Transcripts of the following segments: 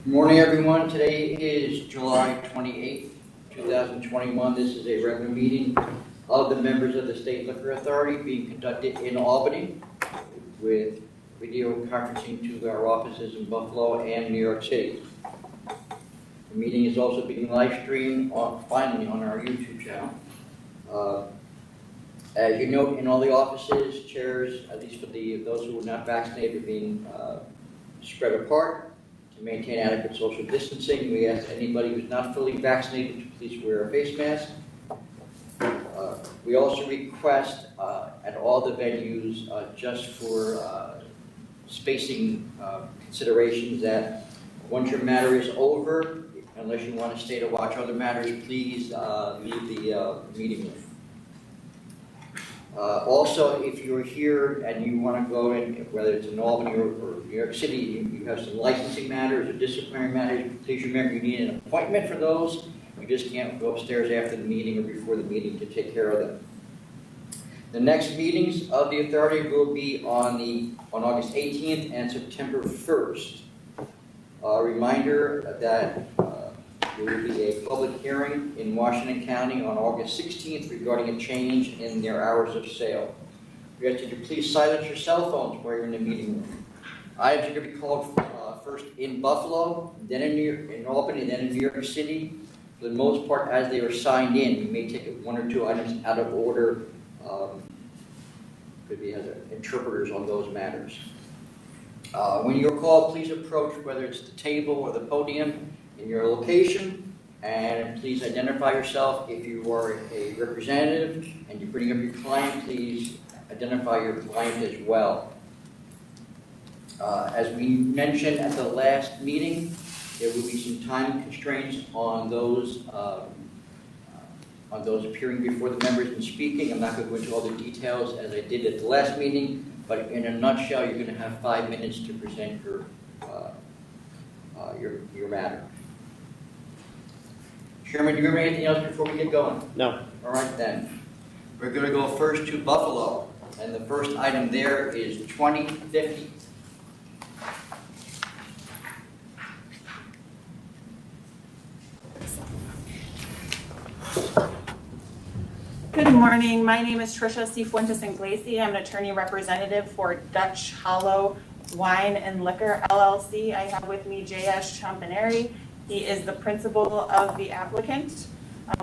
Good morning, everyone. Today is July 28th, 2021. This is a regular meeting of the members of the State Liquor Authority being conducted in Albany with video conferencing to our offices in Buffalo and New York City. The meeting is also being live streamed finally on our YouTube channel. As you note, in all the offices, chairs, at least for those who are not vaccinated, are being spread apart. To maintain adequate social distancing, we ask anybody who's not fully vaccinated to please wear a face mask. We also request at all the venues, just for spacing considerations, that once your matter is over, unless you want to stay to watch other matters, please leave the meeting room. Also, if you're here and you want to go in, whether it's in Albany or New York City, you have some licensing matters or disciplinary matters, please remember you need an appointment for those. You just can't go upstairs after the meeting or before the meeting to take care of them. The next meetings of the authority will be on August 18th and September 1st. A reminder that there will be a public hearing in Washington County on August 16th regarding a change in their hours of sale. We ask you to please silence your cell phones while you're in the meeting room. Items are going to be called first in Buffalo, then in Albany, then in New York City. For the most part, as they are signed in, we may take one or two items out of order. Could be as interpreters on those matters. When you're called, please approach whether it's the table or the podium in your location, and please identify yourself. If you are a representative and you bring up your client, please identify your client as well. As we mentioned at the last meeting, there will be some time constraints on those appearing before the members and speaking. I'm not going to go into all the details as I did at the last meeting, but in a nutshell, you're going to have 5 minutes to present your matter. Chairman, do you have anything else before we get going? No. All right then. We're going to go first to Buffalo, and the first item there is 2050. Good morning. My name is PRISHA Cifuentes-Inglesi. I'm an attorney representative for Dutch Hollow Wine and Liquor, LLC. I have with me J.S. Champaneri. He is the principal of the applicant.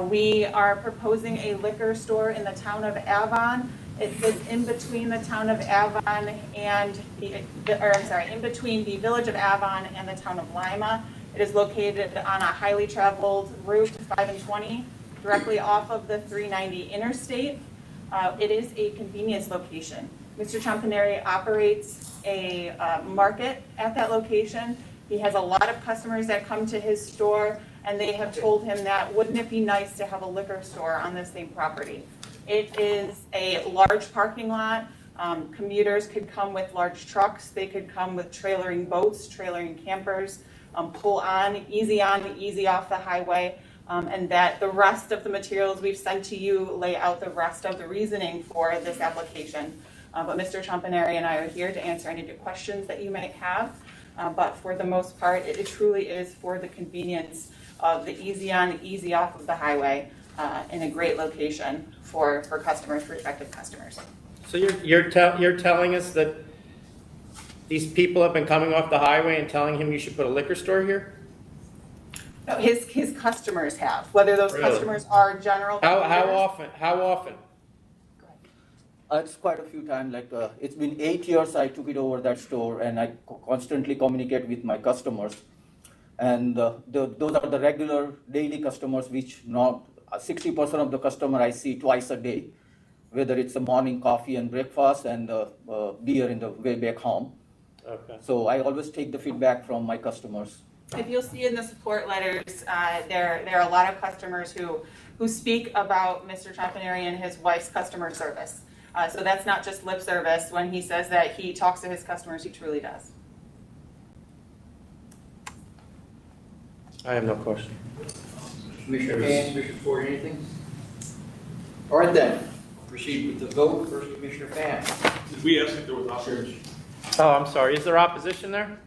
We are proposing a liquor store in the town of Avon. It sits in between the town of Avon and in between the village of Avon and the town of Lima. It is located on a highly traveled route 5 and 20, directly off of the 390 interstate. It is a convenience location. Mr. Champaneri operates a market at that location. He has a lot of customers that come to his store, and they have told him that wouldn't it be nice to have a liquor store on the same property. It is a large parking lot. Commuters could come with large trucks. They could come with trailering boats, trailering campers, pull on, easy off the highway, and that the rest of the materials we've sent to you lay out the rest of the reasoning for this application. But Mr. Champaneri and I are here to answer any questions that you might have. But for the most part, it truly is for the convenience of the easy on, easy off of the highway in a great location for customers, prospective customers. So you're telling us that these people have been coming off the highway and telling him you should put a liquor store here? No, his customers have. Whether those Really? Customers are general. How often? It's quite a few times. Like it's been 8 years I took it over that store, and I constantly communicate with my customers. And those are the regular daily customers, which not 60% of the customer I see twice a day, whether it's the morning coffee and breakfast and beer in the way back home. Okay. So I always take the feedback from my customers. If you'll see in the support letters, there are a lot of customers who speak about Mr. Champaneri and his wife's customer service. So that's not just lip service. When he says that he talks to his customers, he truly does. I have no question. Commissioner Pan, Commissioner Ford, anything? All right then, proceed with the vote. First, Commissioner Pan. Did we ask if there was opposition? Oh, I'm sorry. Is there opposition there?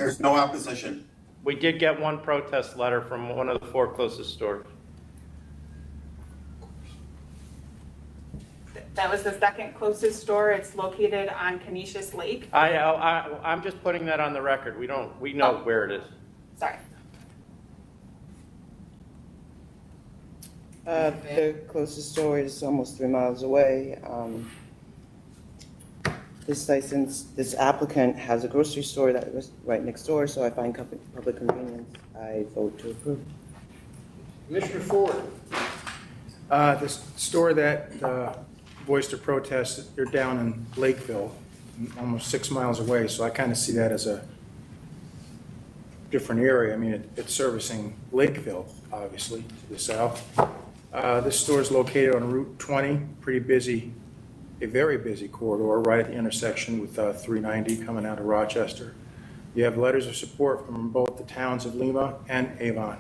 There's no opposition. We did get one protest letter from one of the 4 closest stores. That was the second closest store. It's located on Canisius Lake. I'm just putting that on the record. We know where it is. Sorry. The closest store is almost 3 miles away. This applicant has a grocery store that was right next door, so I find public convenience. I vote to approve. Commissioner Ford. The store that voiced a protest, they're down in Lakeville, almost 6 miles away, so I kind of see that as a different area. I mean, it's servicing Lakeville, obviously, to the south. This store is located on Route 20, pretty busy, a very busy corridor, right at the intersection with 390 coming out of Rochester. You have letters of support from both the towns of Lima and Avon.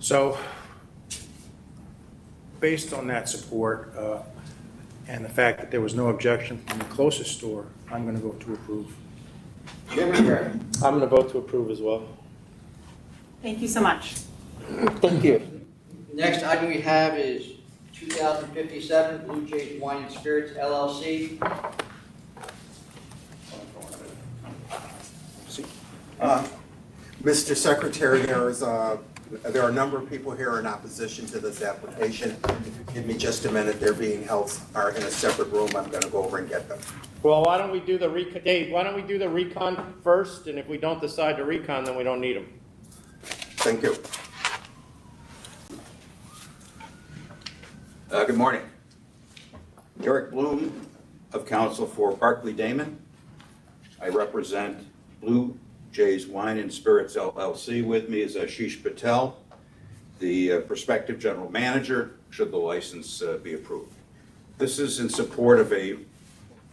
So, based on that support and the fact that there was no objection from the closest store, I'm going to vote to approve. Chairman Gray. I'm going to vote to approve as well. Thank you so much. Thank you. The next item we have is 2057 Blue Jays Wine and Spirits LLC. Mr. Secretary, there are a number of people here in opposition to this application. If you give me just a minute, they're being held in a separate room. I'm going to go over and get them. Well, why don't we do the recon, Dave, why don't we do the recon first, and if we don't decide to recon, then we don't need them. Thank you. Good morning. Eric Bloom of Counsel for Barclay Damon. I represent Blue Jays Wine and Spirits LLC. With me is Ashish Patel, the prospective general manager, should the license be approved. This is in support of a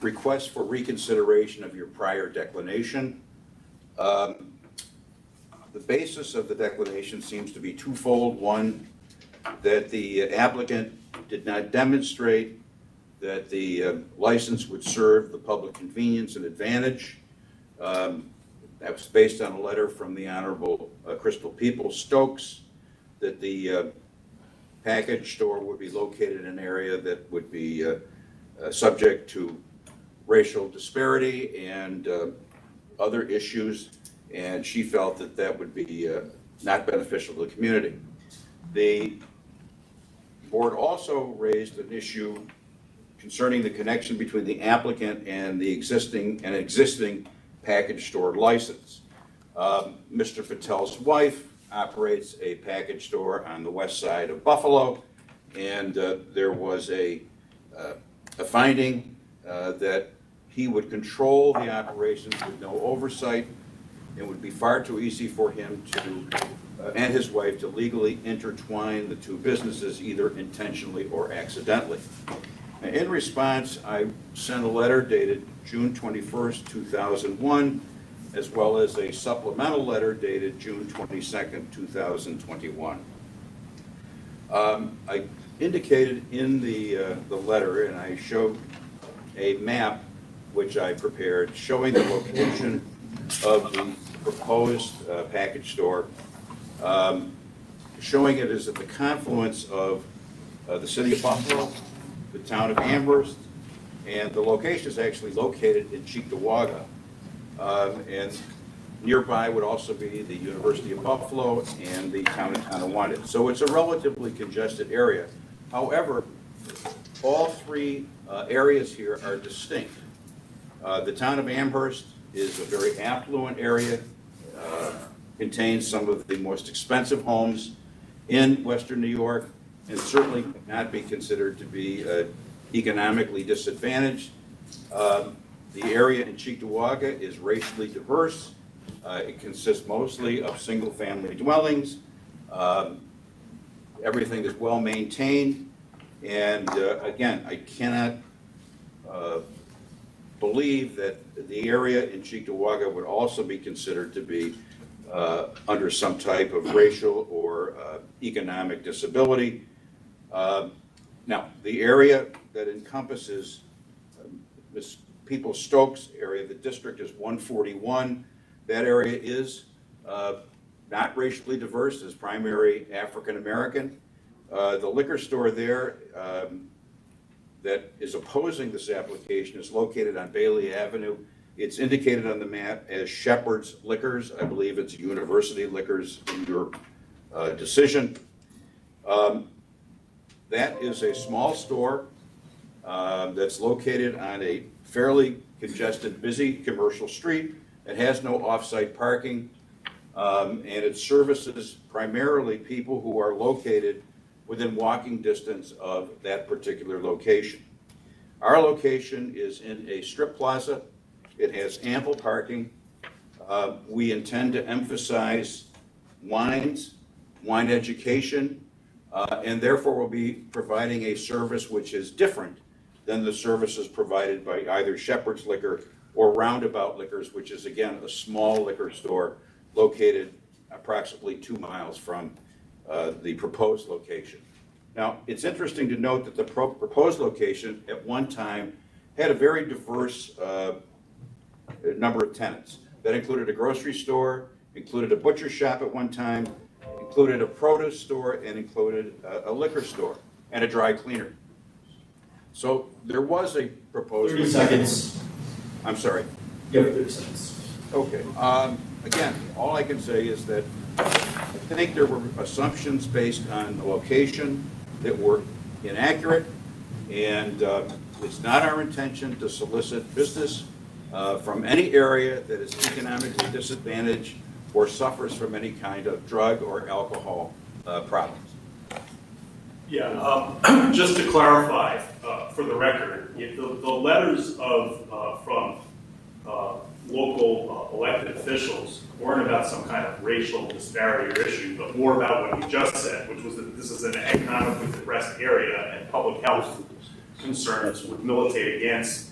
request for reconsideration of your prior declination. The basis of the declination seems to be twofold. One, that the applicant did not demonstrate that the license would serve the public convenience and advantage. That was based on a letter from the Honorable Crystal People Stokes, that the package store would be located in an area that would be subject to racial disparity and other issues, and she felt that that would be not beneficial to the community. The board also raised an issue concerning the connection between the applicant and the existing package store license. Mr. Patel's wife operates a package store on the west side of Buffalo, and there was a finding that he would control the operations with no oversight. It would be far too easy for him to and his wife to legally intertwine the two businesses, either intentionally or accidentally. In response, I sent a letter dated June 21st, 2001, as well as a supplemental letter dated June 22nd, 2021. I indicated in the letter, and I showed a map which I prepared showing the location of the proposed package store, showing it as at the confluence of the city of Buffalo, the town of Amherst, and the location is actually located in Cheektowaga. And nearby would also be the University of Buffalo and the town of Tonawanda. So it's a relatively congested area. However, all three areas here are distinct. The town of Amherst is a very affluent area, contains some of the most expensive homes in Western New York, and certainly cannot be considered to be economically disadvantaged. The area in Cheektowaga is racially diverse. It consists mostly of single-family dwellings. Everything is well maintained, and again, I cannot believe that the area in Cheektowaga would also be considered to be under some type of racial or economic disability. Now, the area that encompasses Ms. Peoples Stokes area, the district is 141. That area is not racially diverse, is primary African American. The liquor store there that is opposing this application is located on Bailey Avenue. It's indicated on the map as Shepherd's Liquors. I believe it's University Liquors in your decision. That is a small store that's located on a fairly congested, busy commercial street. It has no off-site parking, and it services primarily people who are located within walking distance of that particular location. Our location is in a strip plaza. It has ample parking. We intend to emphasize wines, wine education, and therefore will be providing a service which is different than the services provided by either Shepherd's Liquor or Roundabout Liquors, which is again a small liquor store located approximately 2 miles from the proposed location. Now, it's interesting to note that the proposed location at one time had a very diverse number of tenants. That included a grocery store, included a butcher shop at one time, included a produce store, and included a liquor store and a dry cleaner. So there was a proposed. 30 seconds. I'm sorry. You have 30 seconds. Okay. Again, all I can say is that I think there were assumptions based on the location that were inaccurate, and it's not our intention to solicit business from any area that is economically disadvantaged or suffers from any kind of drug or alcohol problems. Yeah, just to clarify, for the record, the letters from local elected officials weren't about some kind of racial disparity or issue, but more about what you just said, which was that this is an economically depressed area and public health concerns would militate against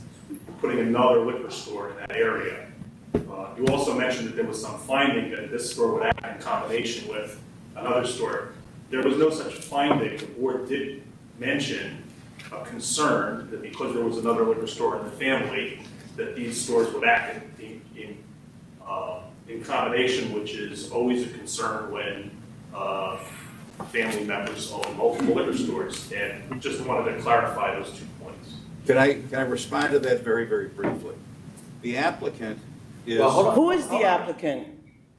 putting another liquor store in that area. You also mentioned that there was some finding that this store would act in combination with another store. There was no such finding. The board did mention a concern that because there was another liquor store in the family, that these stores would act in combination, which is always a concern when family members own multiple liquor stores. And we just wanted to clarify those 2 points. Can I respond to that very, very briefly? The applicant is. Well, hold on. Who is the applicant?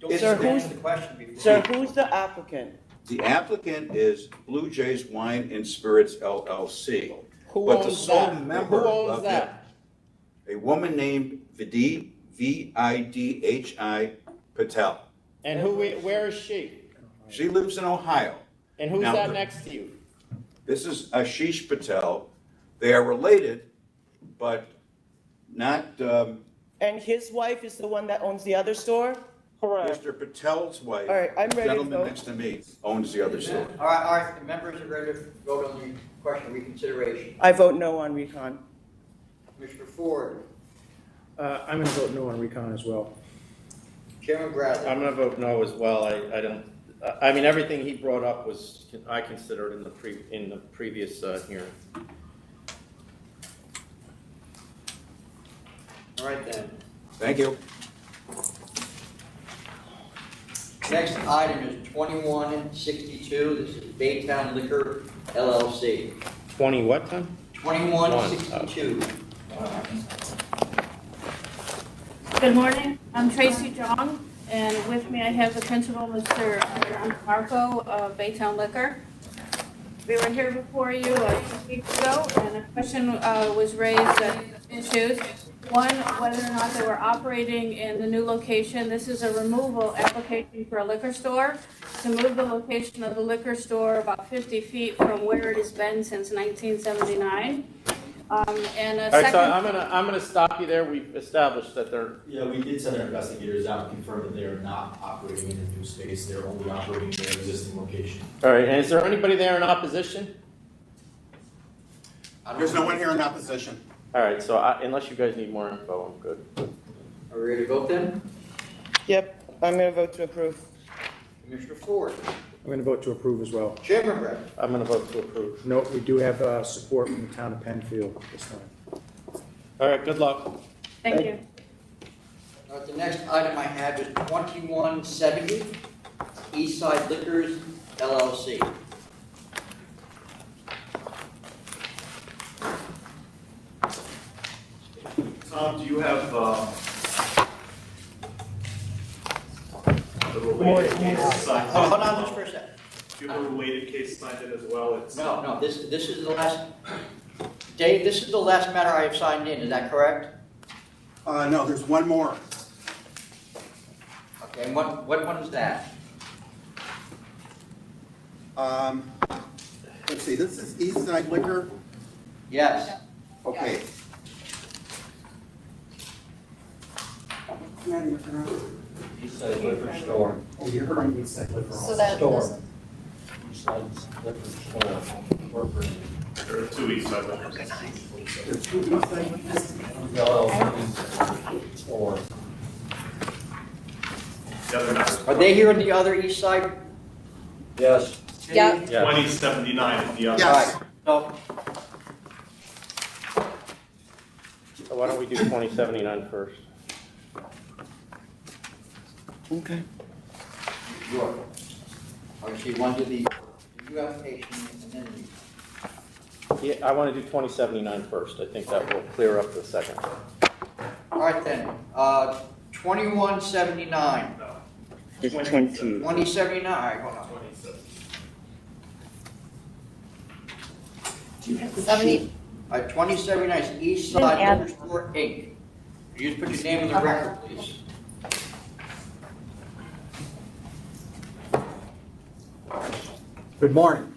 Don't Sir, answer who's- the question before. Sir, who's the applicant? The applicant is Blue Jays Wine and Spirits LLC. Who But the owns sole that? member Who owns of that? A woman named Vidhi Patel. And where is she? She lives in Ohio. And who's Now, that next to you? This is Ashish Patel. They are related, but not And his wife is the one that owns the other store? Correct. Mr. Patel's wife. All right, I'm ready to Gentleman vote. next to me owns the other store. All right, the members are ready to vote on the question of reconsideration. I vote no on recon. Commissioner Ford, I'm going to vote no on recon as well. Chairman Bradley. I'm gonna vote no as well. I mean, everything he brought up was, I considered in the previous hearing. All right then. Thank you. Next item is 2162. This is Baytown Liquor LLC. 20 what time? 2162. Good morning, I'm Tracy Jong, and with me I have the principal, Mr. Marco of Baytown Liquor. We were here before you 2 weeks ago, and a question was raised that issues. One, whether or not they were operating in the new location. This is a removal application for a liquor store to move the location of the liquor store about 50 feet from where it has been since 1979. And a All right, so second. I'm gonna stop you there. We've established that they're, Yeah, we did send our investigators out and confirm that they are not operating in a new space. They're only operating in their existing location. all right, and is there anybody there in opposition? There's no one here in opposition. All right, so unless you guys need more info, I'm good. Are we ready to vote then? Yep, I'm going to vote to approve. Commissioner Ford, I'm going to vote to approve as well. Chairman Bradley. I'm gonna vote to approve. Note, we do have support from the town of Penfield this time. All right, good luck. Thank you. The next item I have is 2170 Eastside Liquors LLC. Tom, do you have, the Morning. related case signed? Hold on just for a second. Do you have a related case signed in as well? It's- No, this is the last, Dave, this is the last matter I have signed in, is that correct? No, there's one more. Okay, and what one is that? Let's see, this is Eastside Liquor. Yes. Okay. Eastside Liquor Store. Oh, you're right, Eastside Liquor. So that doesn't. There are two east side liquors. There's two Eastside Liquors. The other matter. Are they here on the other east side? Yes. Yeah. 2079 is the other. Yes. So, So why don't we do 2079 first? Okay. sure. Obviously, one to the new application and then the. Yeah, I want to do 2079 first. I think that will clear up the second. All right then, 2179. No. It's 2079, all right, hold on. 70. 2079 is East Side Liquor Store, Inc. Could you just put your name on the record, please? Good morning.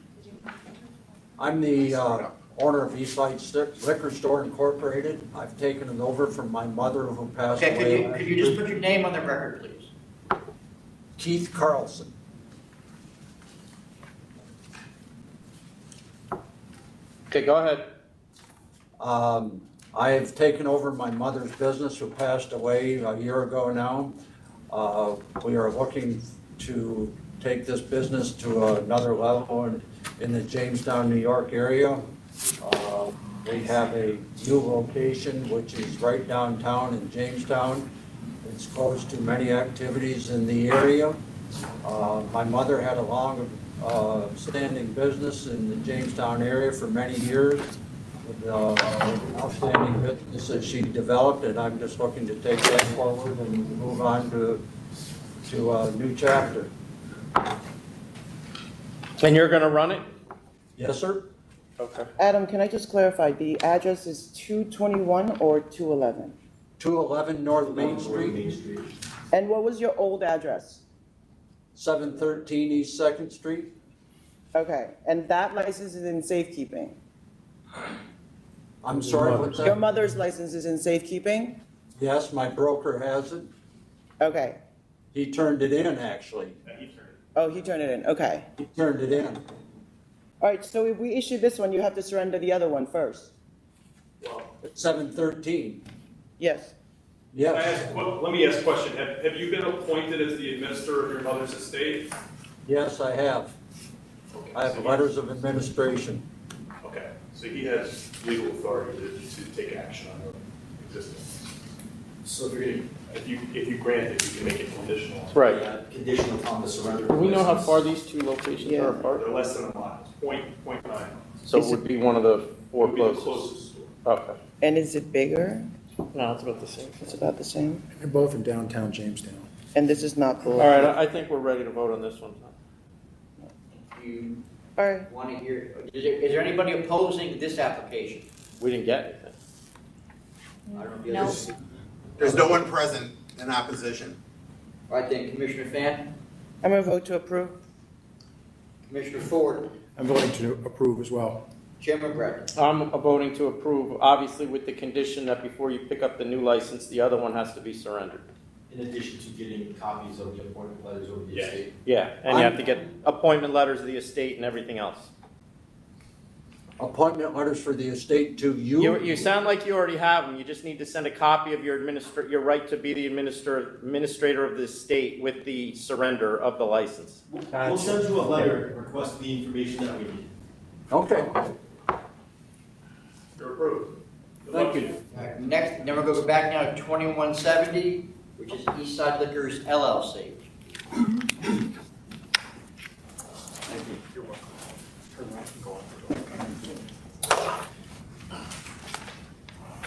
I'm the owner of Eastside Liquor Store Incorporated. I've taken it over from my mother who passed Okay, away. could you just put your name on the record, please? Keith Carlson. Okay, go ahead. I have taken over my mother's business who passed away a year ago now. We are looking to take this business to another level in the Jamestown, New York area. We have a new location which is right downtown in Jamestown. It's close to many activities in the area. My mother had a long standing business in the Jamestown area for many years with outstanding business that she developed, and I'm just looking to take that forward and move on to a new chapter. And you're going to run it? Yes, sir. Okay. Adam, can I just clarify, the address is 221 or 211? 211 North Main Street, And what was your old address? 713 East 2nd Street. Okay, and that license is in safekeeping? I'm sorry, what's Your that? mother's license is in safekeeping? Yes, my broker has it. Okay. He turned it in, actually. Oh, he turned it in, okay. He turned it in. All right, so if we issue this one, you have to surrender the other one first? At 713. Yes. Yes, Let me ask a question. Have you been appointed as the administrator of your mother's estate? yes, I have. Okay, I have so letters of administration. Okay, so he has legal authority to take action on her existence. So if you grant it, you can make it conditional. Right. Conditional upon the surrender. Do we know how far these two locations Yeah. are apart? They're less than a mile, 0.9. So it would be one of the four Would be the closest? closest store. Okay. And is it bigger? No, it's about the same. It's about the same? They're both in downtown Jamestown. And this is not the... All right, I think we're ready to vote on this one. Do you All right. want to hear, is there anybody opposing this application? We didn't get anything. I don't know if No. others. There's no one present in opposition. All right then, Commissioner Fan, I'm going to vote to approve. Commissioner Ford, I'm voting to approve as well. Chairman Bradley. I'm voting to approve, obviously with the condition that before you pick up the new license, the other one has to be surrendered. In addition to getting copies of the appointment letters over the Yeah. estate. Yeah, and you have to get appointment letters of the estate and everything else. Appointment letters for the estate to You sound like you already have them, you just need to send a copy of your your right to be the administrator of the estate with the surrender of the license. We'll send you a letter requesting the information that we need. Okay. You're approved. Thank you. All right, next, then we're going to go back now to 2170, which is Eastside Liquors LLC.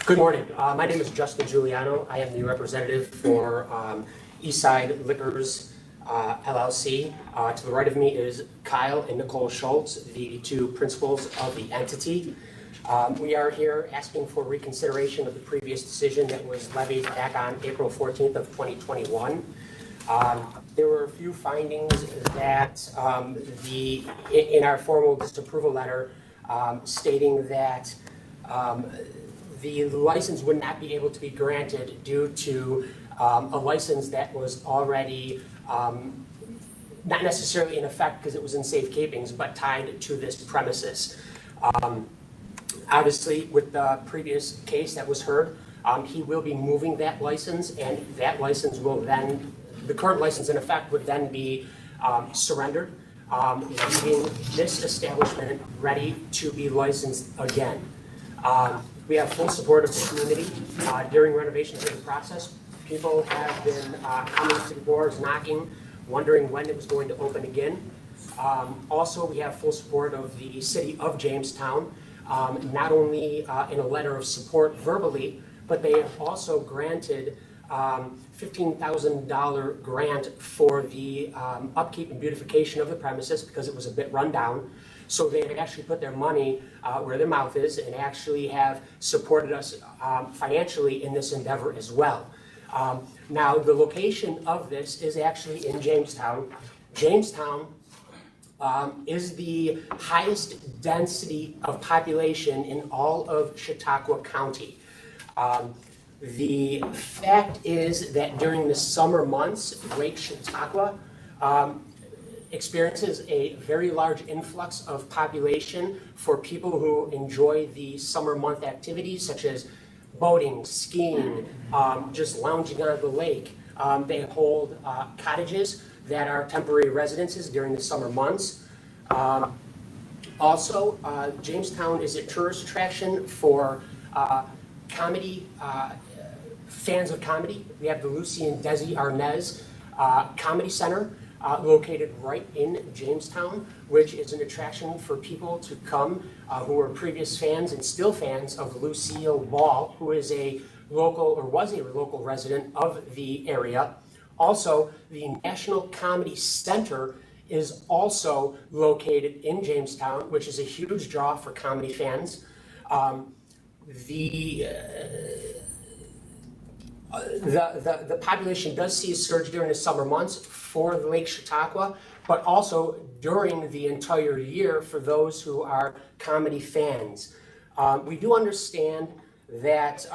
Good morning. My name is Justin Giuliano. I am the representative for Eastside Liquors LLC. To the right of me is Kyle and Nicole Schultz, the two principals of the entity. We are here asking for reconsideration of the previous decision that was levied back on April 14th of 2021. There were a few findings that in our formal disapproval letter stating that the license would not be able to be granted due to a license that was already not necessarily in effect because it was in safekeepings, but tied to this premises. Obviously, with the previous case that was heard, he will be moving that license, and that license will then, the current license in effect would then be surrendered, leaving this establishment ready to be licensed again. We have full support of the community during renovations of the process. People have been coming to the doors, knocking, wondering when it was going to open again. Also, we have full support of the city of Jamestown, not only in a letter of support verbally, but they have also granted $15,000 grant for the upkeep and beautification of the premises because it was a bit run down. So they actually put their money where their mouth is and actually have supported us financially in this endeavor as well. Now, the location of this is actually in Jamestown. Jamestown is the highest density of population in all of Chautauqua County. The fact is that during the summer months, Lake Chautauqua experiences a very large influx of population for people who enjoy the summer month activities such as boating, skiing, just lounging on the lake. They hold cottages that are temporary residences during the summer months. Also, Jamestown is a tourist attraction for comedy, fans of comedy. We have the Lucy and Desi Arnaz Comedy Center located right in Jamestown, which is an attraction for people to come who are previous fans and still fans of Lucille Ball, who is a local or was a local resident of the area. Also, the National Comedy Center is also located in Jamestown, which is a huge draw for comedy fans. The population does see a surge during the summer months for Lake Chautauqua, but also during the entire year for those who are comedy fans. We do understand that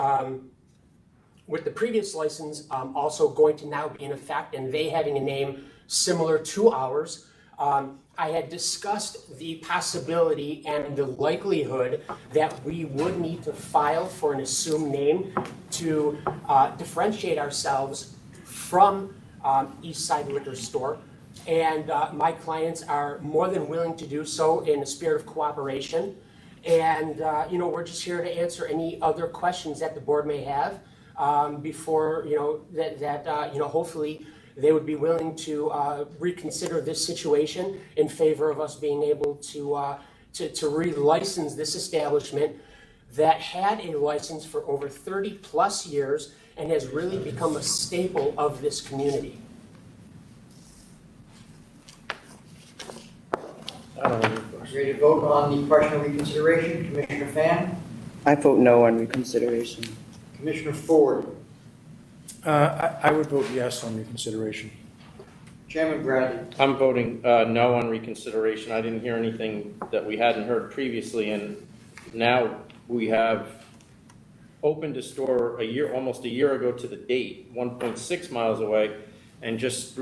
with the previous license also going to now be in effect and they having a name similar to ours, I had discussed the possibility and the likelihood that we would need to file for an assumed name to differentiate ourselves from Eastside Liquor Store. And my clients are more than willing to do so in a spirit of cooperation. And we're just here to answer any other questions that the board may have before hopefully they would be willing to reconsider this situation in favor of us being able to re-license this establishment that had a license for over 30 plus years and has really become a staple of this community. Ready to vote on the question of reconsideration? Commissioner Fan? I vote no on reconsideration. Commissioner Ford? I would vote yes on reconsideration. Chairman Bradley? I'm voting no on reconsideration. I didn't hear anything that we hadn't heard previously, and now we have opened a store almost a year ago to the date, 1.6 miles away, and just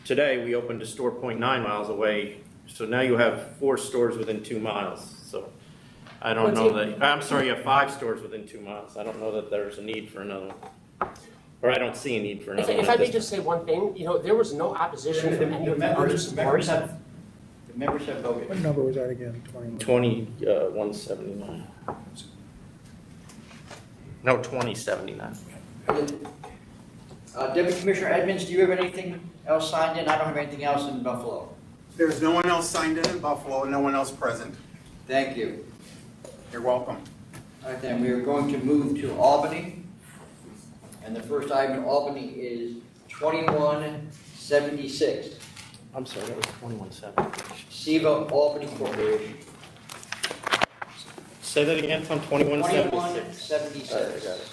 today we opened a store 0.9 miles away. So now you have 4 stores within 2 miles. So I don't know that. I'm sorry, you have 5 stores within 2 miles. I don't know that there's a need for another one. Or I don't see a need for another one. If I may just say one thing, there was no opposition from any of the other supporters. The members have voted. What number was that again? 179. No, 2079. Deputy Commissioner Edmonds, do you have anything else signed in? I don't have anything else in Buffalo. There's no one else signed in Buffalo, no one else present. Thank you. You're welcome. All right, then, we are going to move to Albany. And the first item in Albany is 2176, I'm sorry, that was 2170. SIVA Albany Corporation. Say that again, Tom, 2176. 2176. All right, I got it.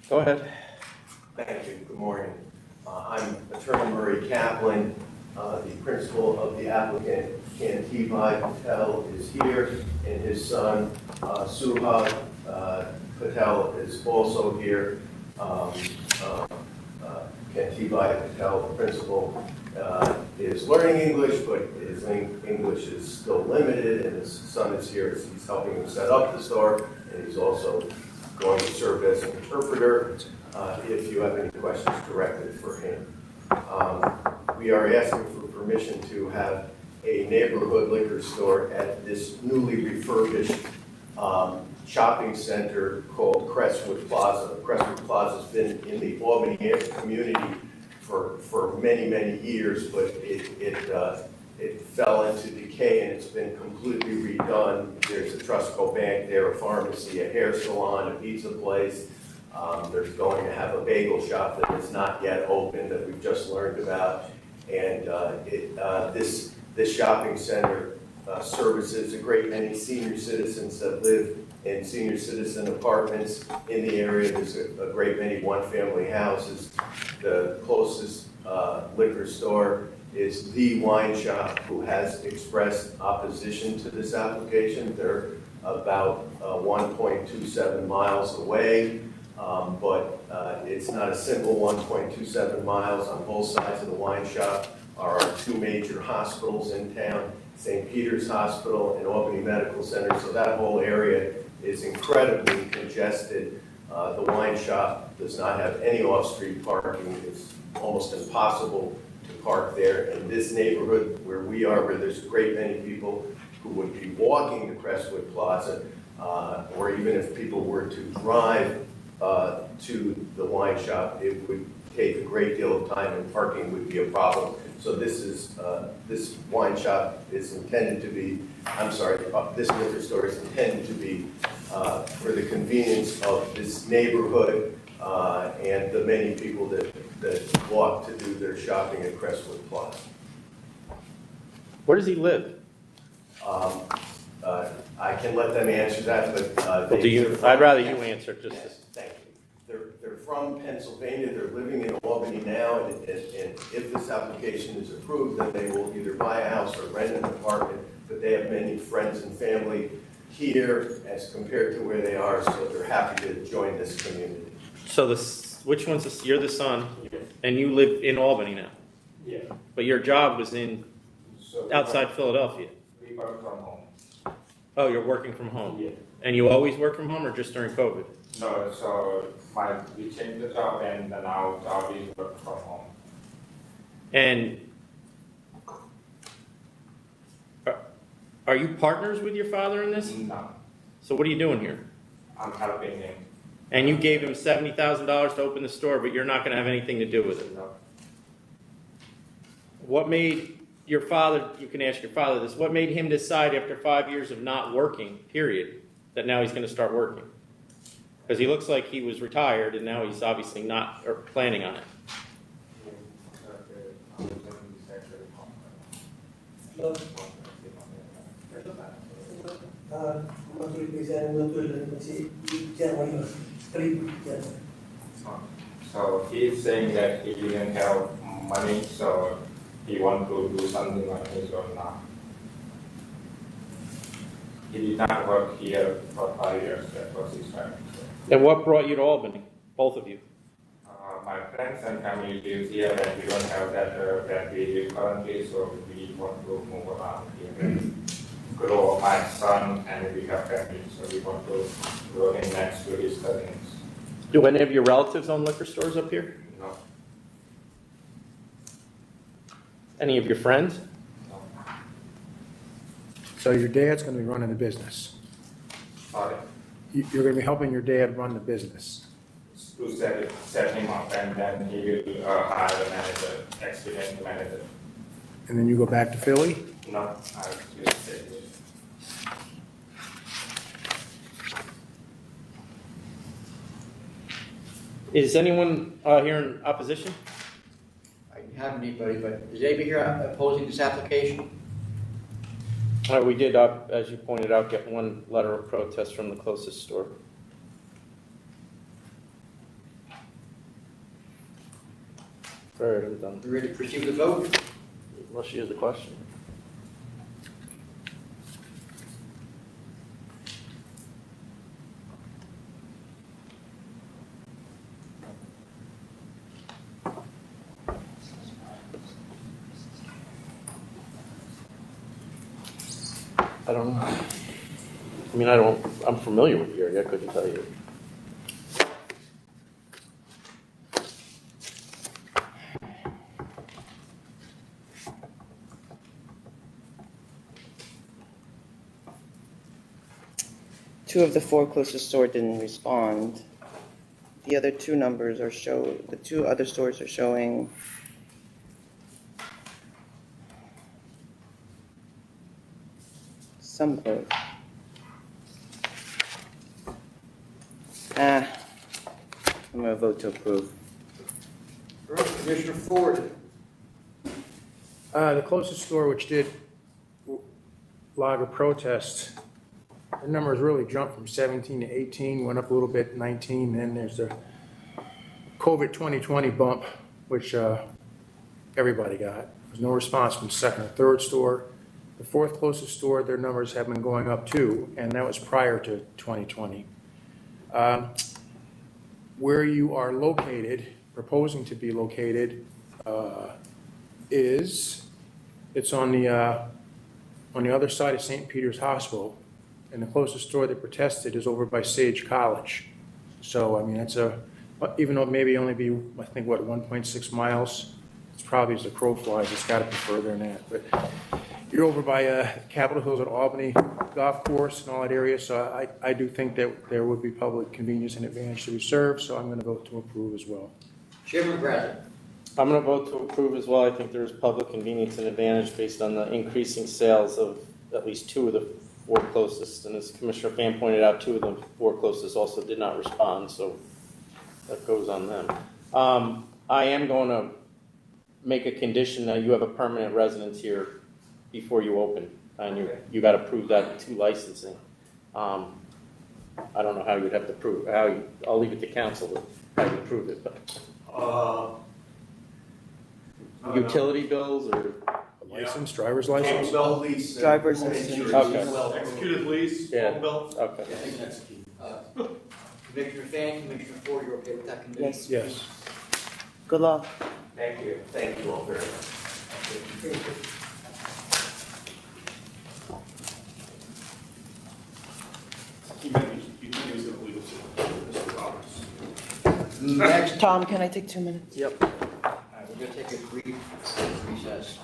Go ahead. Thank you. Good morning. I'm Attorney Murray Kaplan. The principal of the applicant, Kantibai Patel, is here, and his son, Suha Patel, is also here. Kantibai Patel, the principal, is learning English, but his English is still limited, and his son is here. He's helping him set up the store, and he's also going to serve as an interpreter if you have any questions directed for him. We are asking for permission to have a neighborhood liquor store at this newly refurbished shopping center called Crestwood Plaza. Crestwood Plaza has been in the Albany community for many, many years, but it fell into decay and it's been completely redone. There's a Trustco Bank there, a pharmacy, a hair salon, a pizza place. There's going to have a bagel shop that is not yet open that we've just learned about. And this shopping center services a great many senior citizens that live in senior citizen apartments in the area. There's a great many one-family houses. The closest liquor store is The Wine Shop, who has expressed opposition to this application. They're about 1.27 miles away, but it's not a simple 1.27 miles. On both sides of the wine shop are our two major hospitals in town, St. Peter's Hospital and Albany Medical Center, so that whole area is incredibly congested. The wine shop does not have any off-street parking. It's almost impossible to park there. In this neighborhood where we are, where there's a great many people who would be walking to Crestwood Plaza, or even if people were to drive to the wine shop, it would take a great deal of time and parking would be a problem. So this wine shop is intended to be, this liquor store is intended to be for the convenience of this neighborhood and the many people that walk to do their shopping at Crestwood Plaza. Where does he live? I can let them answer that, but I'd rather you answer just yes, thank you. They're from Pennsylvania. They're living in Albany now, and if this application is approved, then they will either buy a house or rent an apartment. But they have many friends and family here as compared to where they are, so they're happy to join this community. So which one's this? You're the son, and you live in Albany now. Yeah. But your job was outside Philadelphia. We work from home. Oh, you're working from home. Yeah. And you always work from home, or just during COVID? No, so we changed the job, and now job is work from home. And are you partners with your father in this? No. So what are you doing here? I'm helping him. And you gave him $70,000 to open the store, but you're not going to have anything to do with it. No. What made your father, you can ask your father this, what made him decide after 5 years of not working, period, that now he's going to start working? Because he looks like he was retired and now he's obviously not, or planning on it. So he's saying that he didn't have money, so he want to do something on his own now. He did not work here for 5 years, that was his time. And what brought you to Albany, both of you? My friends and family lives here, and we don't have that we live currently, so we want to move around here and grow my son, and we have family, so we want to grow him next to his cousins. Do any of your relatives own liquor stores up here? No. Any of your friends? So your dad's going to be running the business. Sorry. You're going to be helping your dad run the business. To set him up, and then he will hire a manager, experienced manager. And then you go back to Philly? No, I will stay here. Is anyone here in opposition? I didn't have anybody, but is anybody here opposing this application? We did, as you pointed out, get one letter of protest from the closest store. All right, I'm done. You ready to proceed with the vote? Unless you have the question. I don't know. I mean, I'm familiar with the area, I couldn't tell you. Two of the four closest stores didn't respond. The other two numbers are the two other stores are showing some vote. I'm going to vote to approve. All right, Commissioner Ford. The closest store which did log a protest, the numbers really jumped from 17 to 18, went up a little bit 19, then there's the COVID 2020 bump, which everybody got. There's no response from the second or third store. The fourth closest store, their numbers have been going up too, and that was prior to 2020. Where you are located, proposing to be located, it's on the other side of St. Peter's Hospital, and the closest store that protested is over by Sage College. So, I mean, it's even though it maybe only be, I think, what, 1.6 miles, it's probably as the crow flies, it's got to be further than that. But you're over by Capitol Hills at Albany Golf Course and all that area, so I do think that there would be public convenience and advantage to be served, so I'm going to vote to approve as well. Chairman Bradley. I'm going to vote to approve as well. I think there's public convenience and advantage based on the increasing sales of at least two of the four closest. And as Commissioner Fan pointed out, two of the four closest also did not respond, so that goes on them. I am going to make a condition that you have a permanent residence here before you open, and you got to prove that to licensing. I don't know how you'd have to prove, I'll leave it to council how you prove it, but. Utility bills or? License, driver's license? Bell lease. Driver's license. Okay. Executed lease, Yeah. phone bill. Okay. I think that's key. Commissioner Fan, Commissioner Ford, you're okay with that condition? Yes. Yes. Good luck. Thank you. Thank you all very much. He was going to leave it to Mr. Roberts. Next, Tom, can I take 2 minutes? Yep. we're going to take a brief recess.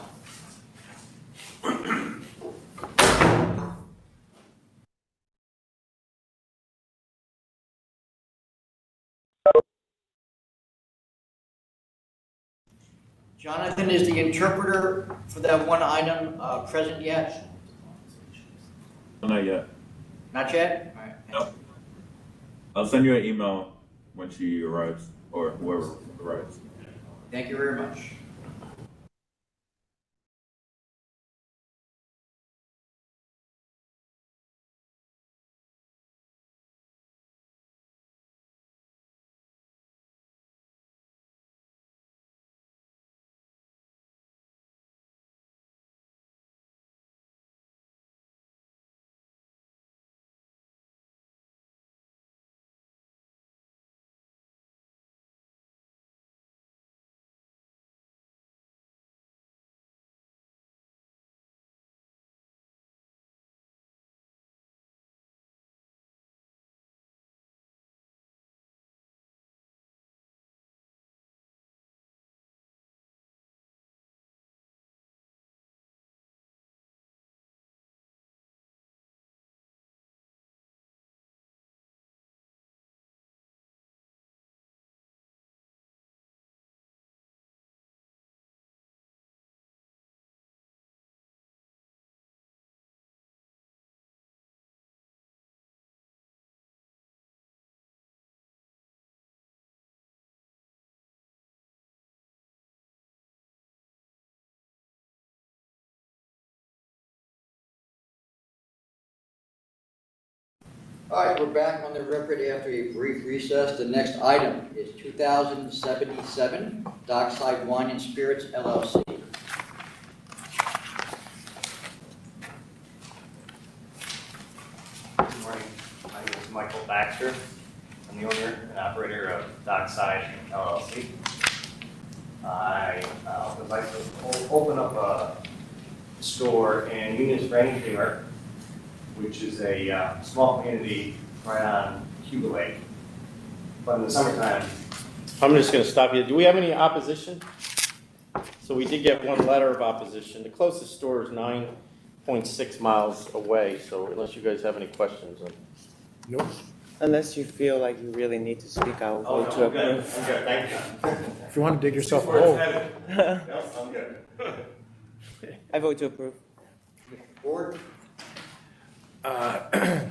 Jonathan, is the interpreter for that one item present yet? Not yet. Not yet? All right. No. I'll send you an email when she arrives, or whoever arrives. Thank you very much. All right, we're back on the record after a brief recess. The next item is 2077 Dockside Wine and Spirits LLC. Good morning. My name is Michael Baxter. I'm the owner and operator of Dockside LLC. I would like to open up a store in Union Springs, New York, which is a small community right on Cuba Lake. But in the summertime, I'm just going to stop you. Do we have any opposition? So we did get one letter of opposition. The closest store is 9.6 miles away, so unless you guys have any questions. Nope. Unless you feel like you really need to speak, I'll oh, vote no, to I'm good. approve. I'm good. Thank you. If you want to dig yourself a Where it's hole. headed. Yep, I'm good. I vote to approve. Board? I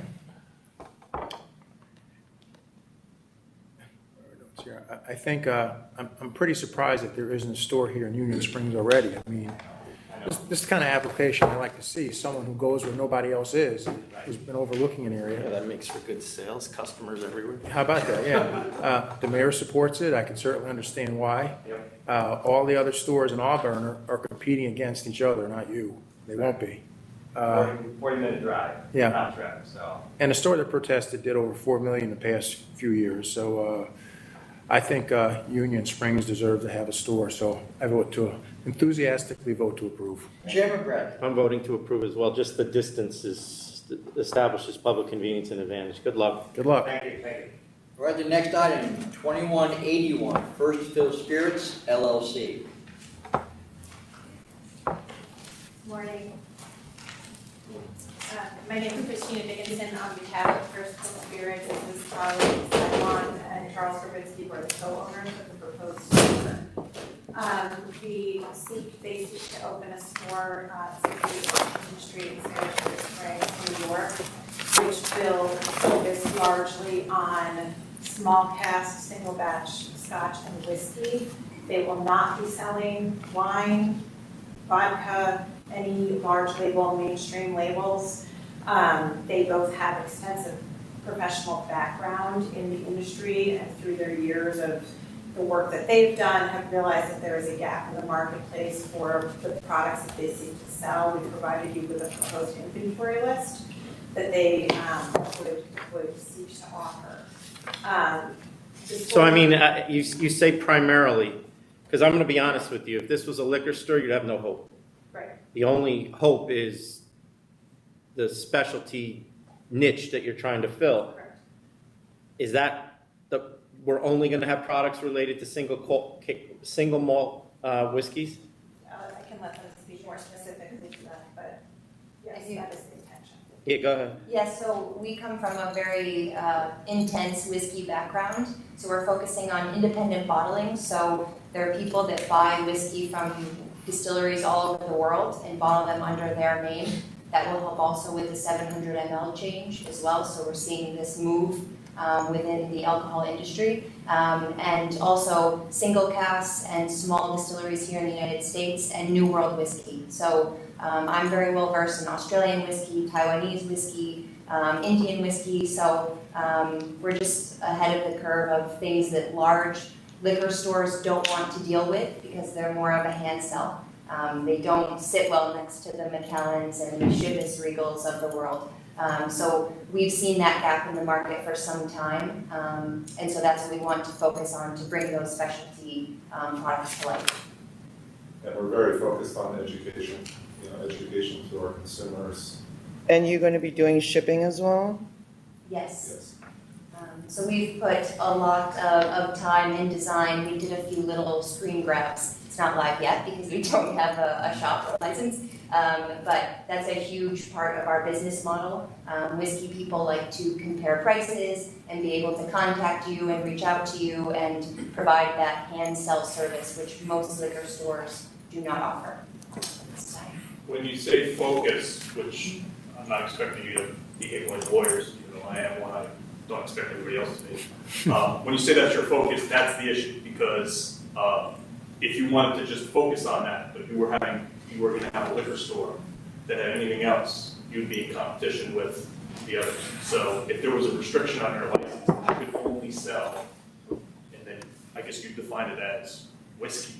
think I'm pretty surprised that there isn't a store here in Union Springs already. I mean, this kind of application I like to see, someone who goes where nobody else is, who's been overlooking an area. Yeah, that makes for good sales, customers everywhere. How about that? Yeah. The mayor supports it. I can certainly understand why. All the other stores in Auburn are competing against each other, not you. They won't be. 40-minute drive. Yeah. Round trip, so. And the store that protested did over $4 million in the past few years. So I think Union Springs deserves to have a store. So I vote to enthusiastically vote to approve. Chairman Brett? I'm voting to approve as well. Just the distance establishes public convenience and advantage. Good luck. Good luck. Thank you, thank you. All right, the next item, 2181 First Fill Spirits LLC. Morning. My name is Christina Dickinson on behalf of First Fill Spirits. This is Charlie Simon and Charles Trubisky, who are the co-owners of the proposed store. They seek to open a store 68 Washington Street in Saratoga Springs, New York, which will focus largely on small cask, single batch scotch and whiskey. They will not be selling wine, vodka, any large label, mainstream labels. They both have extensive professional background in the industry, and through their years of the work that they've done have realized that there is a gap in the marketplace for the products that they seek to sell. We provided you with a proposed inventory list that they would seek to offer. So I mean, you say primarily, because I'm going to be honest with you, if this was a liquor store, you'd have no hope. Right. The only hope is the specialty niche that you're trying to fill. Correct. Is that we're only going to have products related to single malt whiskeys? I can let them speak more specifically to that, but yes, that is the intention. Yeah, go ahead. Yes, so we come from a very intense whiskey background. So we're focusing on independent bottling. So there are people that buy whiskey from distilleries all over the world and bottle them under their name. That will help also with the 700 ml change as well. So we're seeing this move within the alcohol industry. And also single casks and small distilleries here in the United States and New World whiskey. So I'm very well versed in Australian whiskey, Taiwanese whiskey, Indian whiskey. So we're just ahead of the curve of things that large liquor stores don't want to deal with because they're more of a hand sell. They don't sit well next to the Macallans and the Chivas Regals of the world. So we've seen that gap in the market for some time, and so that's what we want to focus on, to bring those specialty products to life. And we're very focused on education, education to our consumers. And you're going to be doing shipping as well? Yes. So we've put a lot of time in design. We did a few little screen grabs. It's not live yet because we don't have a shop license, but that's a huge part of our business model. Whiskey people like to compare prices and be able to contact you and reach out to you and provide that hand sell service, which most liquor stores do not offer at this time. When you say focus, which I'm not expecting you to be able to lawyers, even though I am one, I don't expect everybody else to be. When you say that's your focus, that's the issue, because if you wanted to just focus on that, but you were going to have a liquor store that had anything else, you'd be in competition with the others. So if there was a restriction on your license, you could only sell, and then I guess you'd define it as whiskey,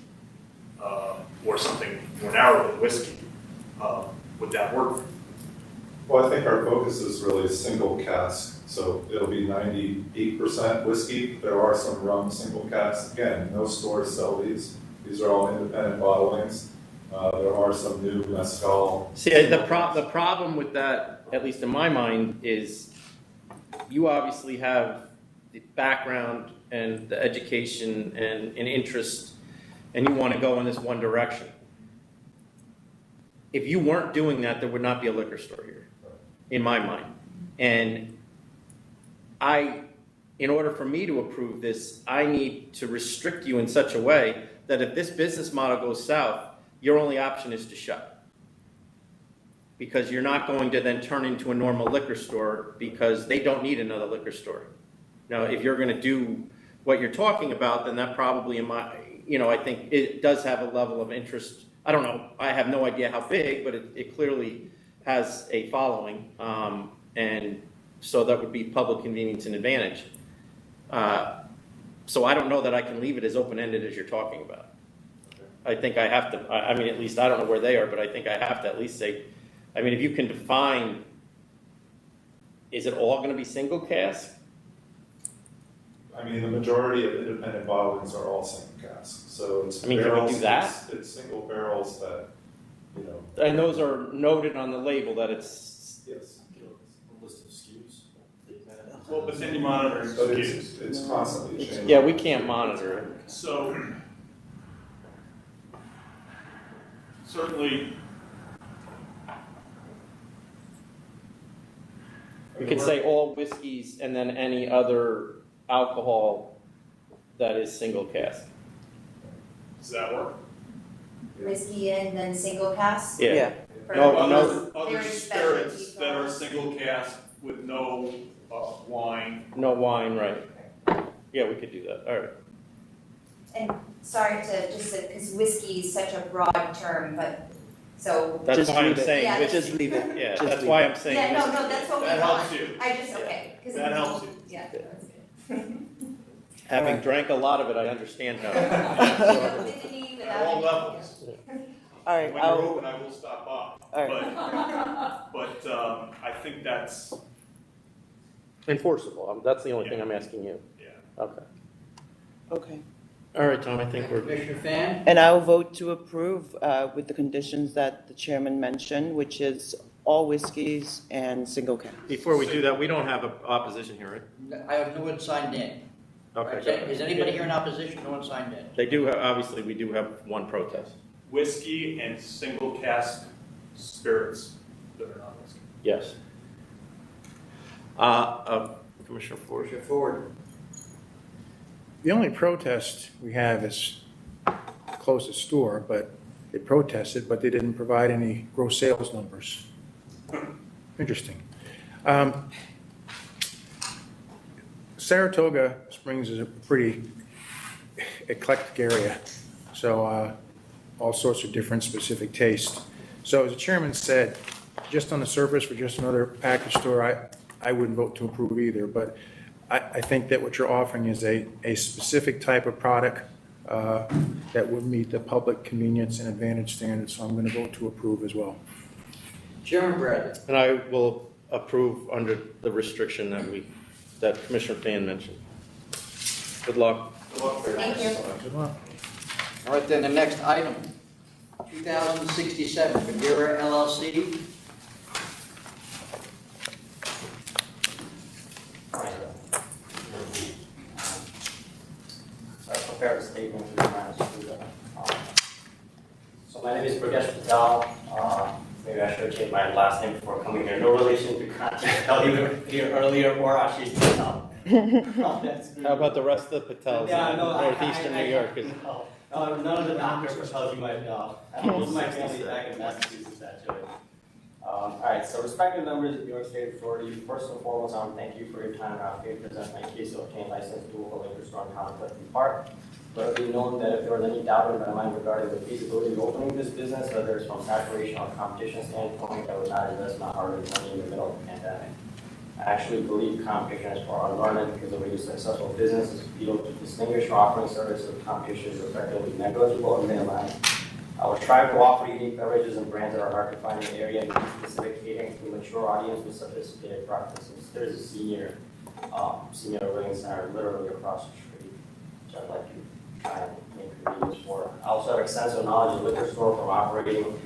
or something more narrow than whiskey. Would that work? Well, I think our focus is really single cask, so it'll be 98% whiskey. There are some rum single casks. Again, no stores sell these. These are all independent bottlings. There are some new mezcal. See, the problem with that, at least in my mind, is you obviously have the background and the education and interest, and you want to go in this one direction. If you weren't doing that, there would not be a liquor store here, in my mind. And in order for me to approve this, I need to restrict you in such a way that if this business model goes south, your only option is to shut. Because you're not going to then turn into a normal liquor store, because they don't need another liquor store. Now, if you're going to do what you're talking about, then that probably, I think it does have a level of interest. I don't know, I have no idea how big, but it clearly has a following. And so that would be public convenience and advantage. So I don't know that I can leave it as open-ended as you're talking about. I think I have to, at least I don't know where they are, but I think I have to at least say, if you can define, is it all going to be single cask? The majority of independent bottlings are all single casks. So it's can we barrels, do that? It's single barrels that, And those are noted on the label that it's... Yes. A list of SKUs. Well, but then you monitor But SKUs. it's constantly changing. Yeah, we can't monitor it. So, certainly, We could say all whiskeys and then any other alcohol that is single cask. does that work? Whiskey and then single cask? Yeah. For Other very spirits specialty that are single cask with no wine. No wine, right. Yeah, we could do that, all right. And sorry to just, because whiskey is such a broad term, but, so. That's why I'm saying, Yeah, Just leave it. yeah, Just that's leave why it. I'm saying. Yeah, no, that's what we That want. helps you. I just, okay. 'Cause That helps you. Yeah, that's good. Having drank a lot of it, I understand how. At all levels. All right, When you're open, I will stop by. All right. But I think that's, Enforceable, that's the only thing I'm asking you. yeah. Okay. Okay. All right, Tom, I think we're. Commissioner Fan? And I will vote to approve with the conditions that the chairman mentioned, which is all whiskeys and single cask. Before we do that, we don't have an opposition here, right? I have no one signed in. Okay. Is anybody here in opposition? No one signed in. They do, obviously, we do have one protest. Whiskey and single cask spirits that are not whiskey. Yes. Commissioner Ford. Commissioner Ford. The only protest we have is close the store, but they protested, but they didn't provide any gross sales numbers. Interesting. Saratoga Springs is a pretty eclectic area, so all sorts of different specific tastes. So as the chairman said, just on the surface for just another package store, I wouldn't vote to approve either, but I think that what you're offering is a specific type of product that would meet the public convenience and advantage standards, so I'm going to vote to approve as well. Chairman Bradley. And I will approve under the restriction that Commissioner Fan mentioned. Good luck. Thank you. Good luck. All right, then the next item, 2067, MADIRA LLC. So I prepared a statement for you guys to do that. So my name is Prakash Patel. Maybe I should change my last name before coming here. No relation to Kati Patel either here earlier or Ashish Patel. How about the rest of the Patels Yeah, in no, northeastern New York? None of the doctor Patels you might know. Most of my family is back in Massachusetts, actually. All right, so respected members of New York State Authority, first and foremost, I want to thank you for your time and opportunity to present my case to obtain license to open liquor store in Town Clifton Park. Let it be known that if there was any doubt in my mind regarding the feasibility of opening this business, whether it's from saturation or competition standpoint, I would not invest my hard-earned money in the middle of the pandemic. I actually believe competition is for our learning because of a successful business is vital to distinguish offering services of competition is effectively negligible or minimized. I will strive to offer unique beverages and brands that are hard to find in the area and meet specific catering to a mature audience with sophisticated practices. There's a senior living center literally across the street, which I'd like to try and make convenience for. I also have extensive knowledge of liquor store from operating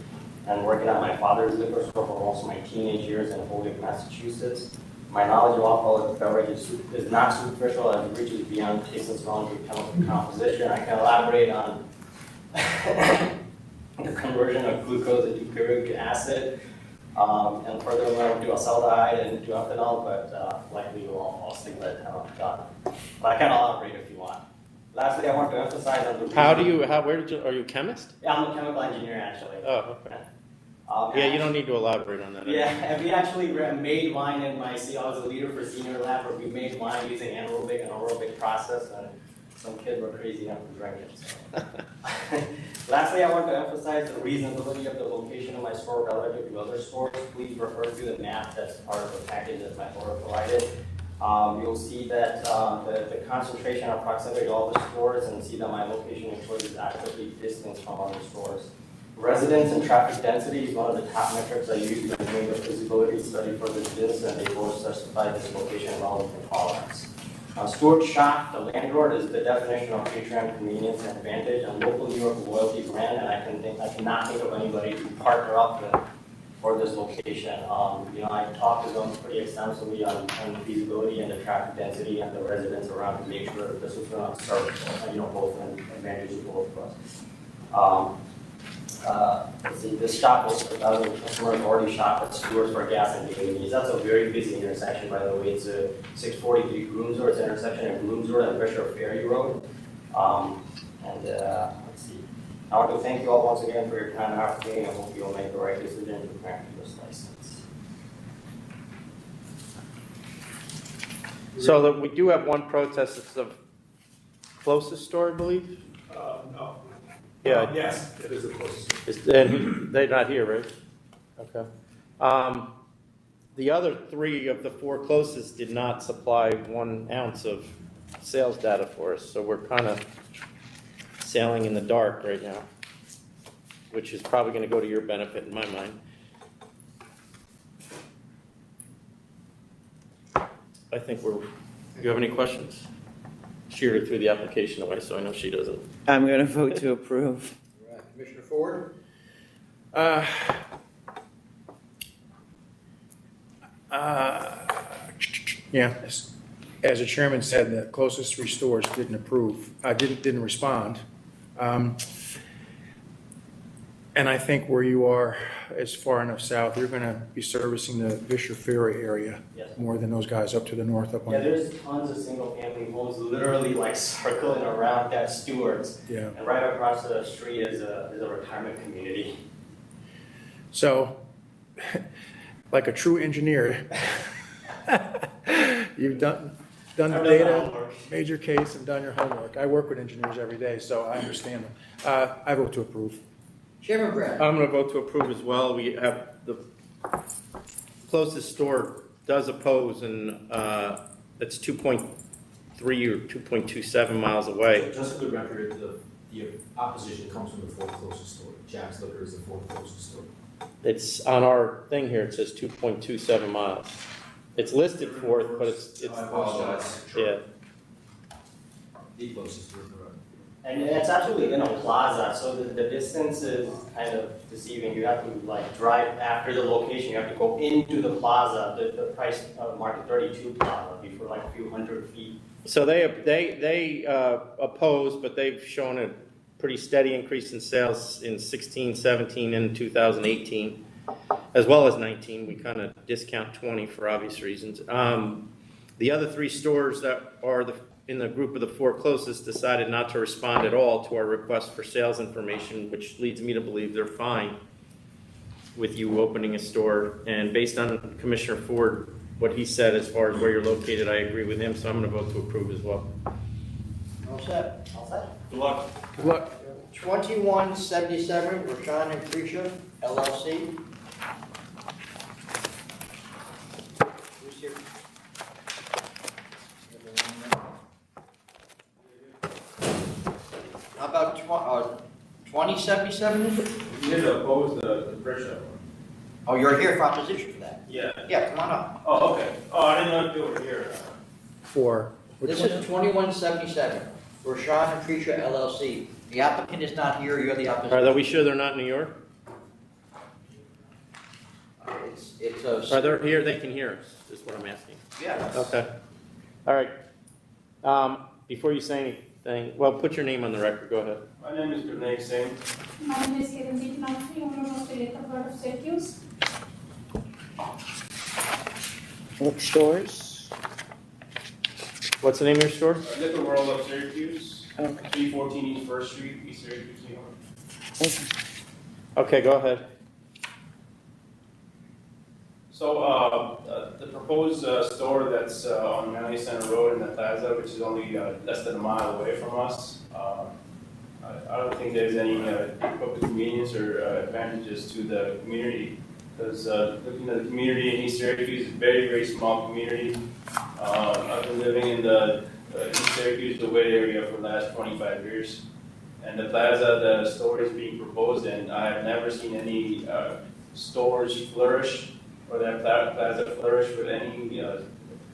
and working at my father's liquor store for most of my teenage years in Holyoke, Massachusetts. My knowledge of alcoholic beverages is not superficial as it reaches beyond taste and smell into chemical composition. I can elaborate on the conversion of glucose into pyruvic acid, and furthermore do acetaldehyde and into ethanol, but likely you won't fall asleep by the time I'm done. But I can elaborate if you want. Lastly, I want to emphasize on the are you a chemist? Yeah, I'm a chemical engineer actually. Oh, okay. Yeah, you don't need to elaborate on that. Yeah, and we actually made wine in my, I was a leader for senior lab where we made wine using anaerobic and aerobic process, and some kids were crazy enough to drink it. So. Lastly, I want to emphasize the reasonability of the location of my store relative to other stores. Please refer to the map that's part of the package that my owner provided. You'll see that the concentration of proximity to all the stores, and see that my location is actively distanced from other stores. Residence and traffic density is one of the top metrics I use when doing the feasibility study for this business, and they both specify this location relative to tolerance. Stuart Shop, the landlord, is the definition of Patreon convenience and advantage, and local New York loyalty brand, and I cannot think of anybody to partner up with for this location. I talked to them pretty extensively on the feasibility and the traffic density and the residents around to make sure that this was going to serve, both an advantage of both of us. Let's see, this shop was 1,000 customers already shop at Stewart's for gas and daily needs. That's a very busy intersection, by the way. It's a 643 Groomsor. It's an intersection at Groomsor and Bishop Ferry Road. Let's see. I want to thank you all once again for your time and opportunity. I hope you'll make the right decision to grant this license. So that we do have one protest. It's the closest store, I believe. No. Yeah. Yes, it is the closest. And they're not here, right? Okay. The other three of the four closest did not supply 1 ounce of sales data for us, so we're kind of sailing in the dark right now, which is probably going to go to your benefit in my mind. I think do you have any questions? Sheared her through the application away, so I know she doesn't. I'm going to vote to approve. Right. Commissioner Ford? Yeah, as the chairman said, the closest 3 stores didn't respond. And I think where you are is far enough south, you're going to be servicing the Bishop Ferry area more than those guys up to the north. Yeah, there's tons of single-family homes literally like circling around that Stewart's. Yeah. And right across the street is a retirement community. So, like a true engineer, you've done the data, made your case, and done your homework. I work with engineers every day, so I understand them. I vote to approve. Chairman Brad? I'm going to vote to approve as well. We have the closest store does oppose, and it's 2.3 or 2.27 miles away. So just for the record, the opposition comes from the 4th closest store. Jack's Liquor is the 4th closest store. It's on our thing here. It says 2.27 miles. It's listed 4th, but it's I apologize. Yeah. The closest store. And it's actually in a plaza, so the distance is kind of deceiving. You have to drive after the location. You have to go into the plaza. The price market 32 plaza before a few hundred feet. So they oppose, but they've shown a pretty steady increase in sales in 16, 17, and 2018, as well as 19. We kind of discount 20 for obvious reasons. The other 3 stores that are in the group of the 4 closest decided not to respond at all to our request for sales information, which leads me to believe they're fine with you opening a store. And based on Commissioner Ford, what he said as far as where you're located, I agree with him, so I'm going to vote to approve as well. All set? All set. Good luck. Good luck. 2177, ROSHAN and PRISHA, LLC. Who's here? How about 2077, is it? We had to oppose the PRISHA. Oh, you're here for opposition for that? Yeah. Yeah, come on up. Oh, okay. Oh, I didn't know if you were here. For, This is 2177, ROSHAN and PRISHA LLC. The applicant is not here, you're the opposition. Are we sure they're not in New York? It's a. Are they here? They can hear us, is what I'm asking. Yeah. Okay. All right. Before you say anything, well, put your name on the record. Go ahead. My name is Gurmeet Singh. My name is Karen Zitnowski, owner of the Liquor Board of Syracuse. What stores? What's the name of your store? Liquor World of Syracuse. Okay. 314 East First Street, East Syracuse, New York. Okay. Okay, go ahead. So the proposed store that's on Manley Center Road in the plaza, which is only less than a mile away from us, I don't think there's any public convenience or advantages to the community. Because looking at the community in East Syracuse, it's a very, very small community. I've been living in the East Syracuse, the Wade area for the last 25 years. And the plaza, the store is being proposed in, I have never seen any stores flourish or that plaza flourish with any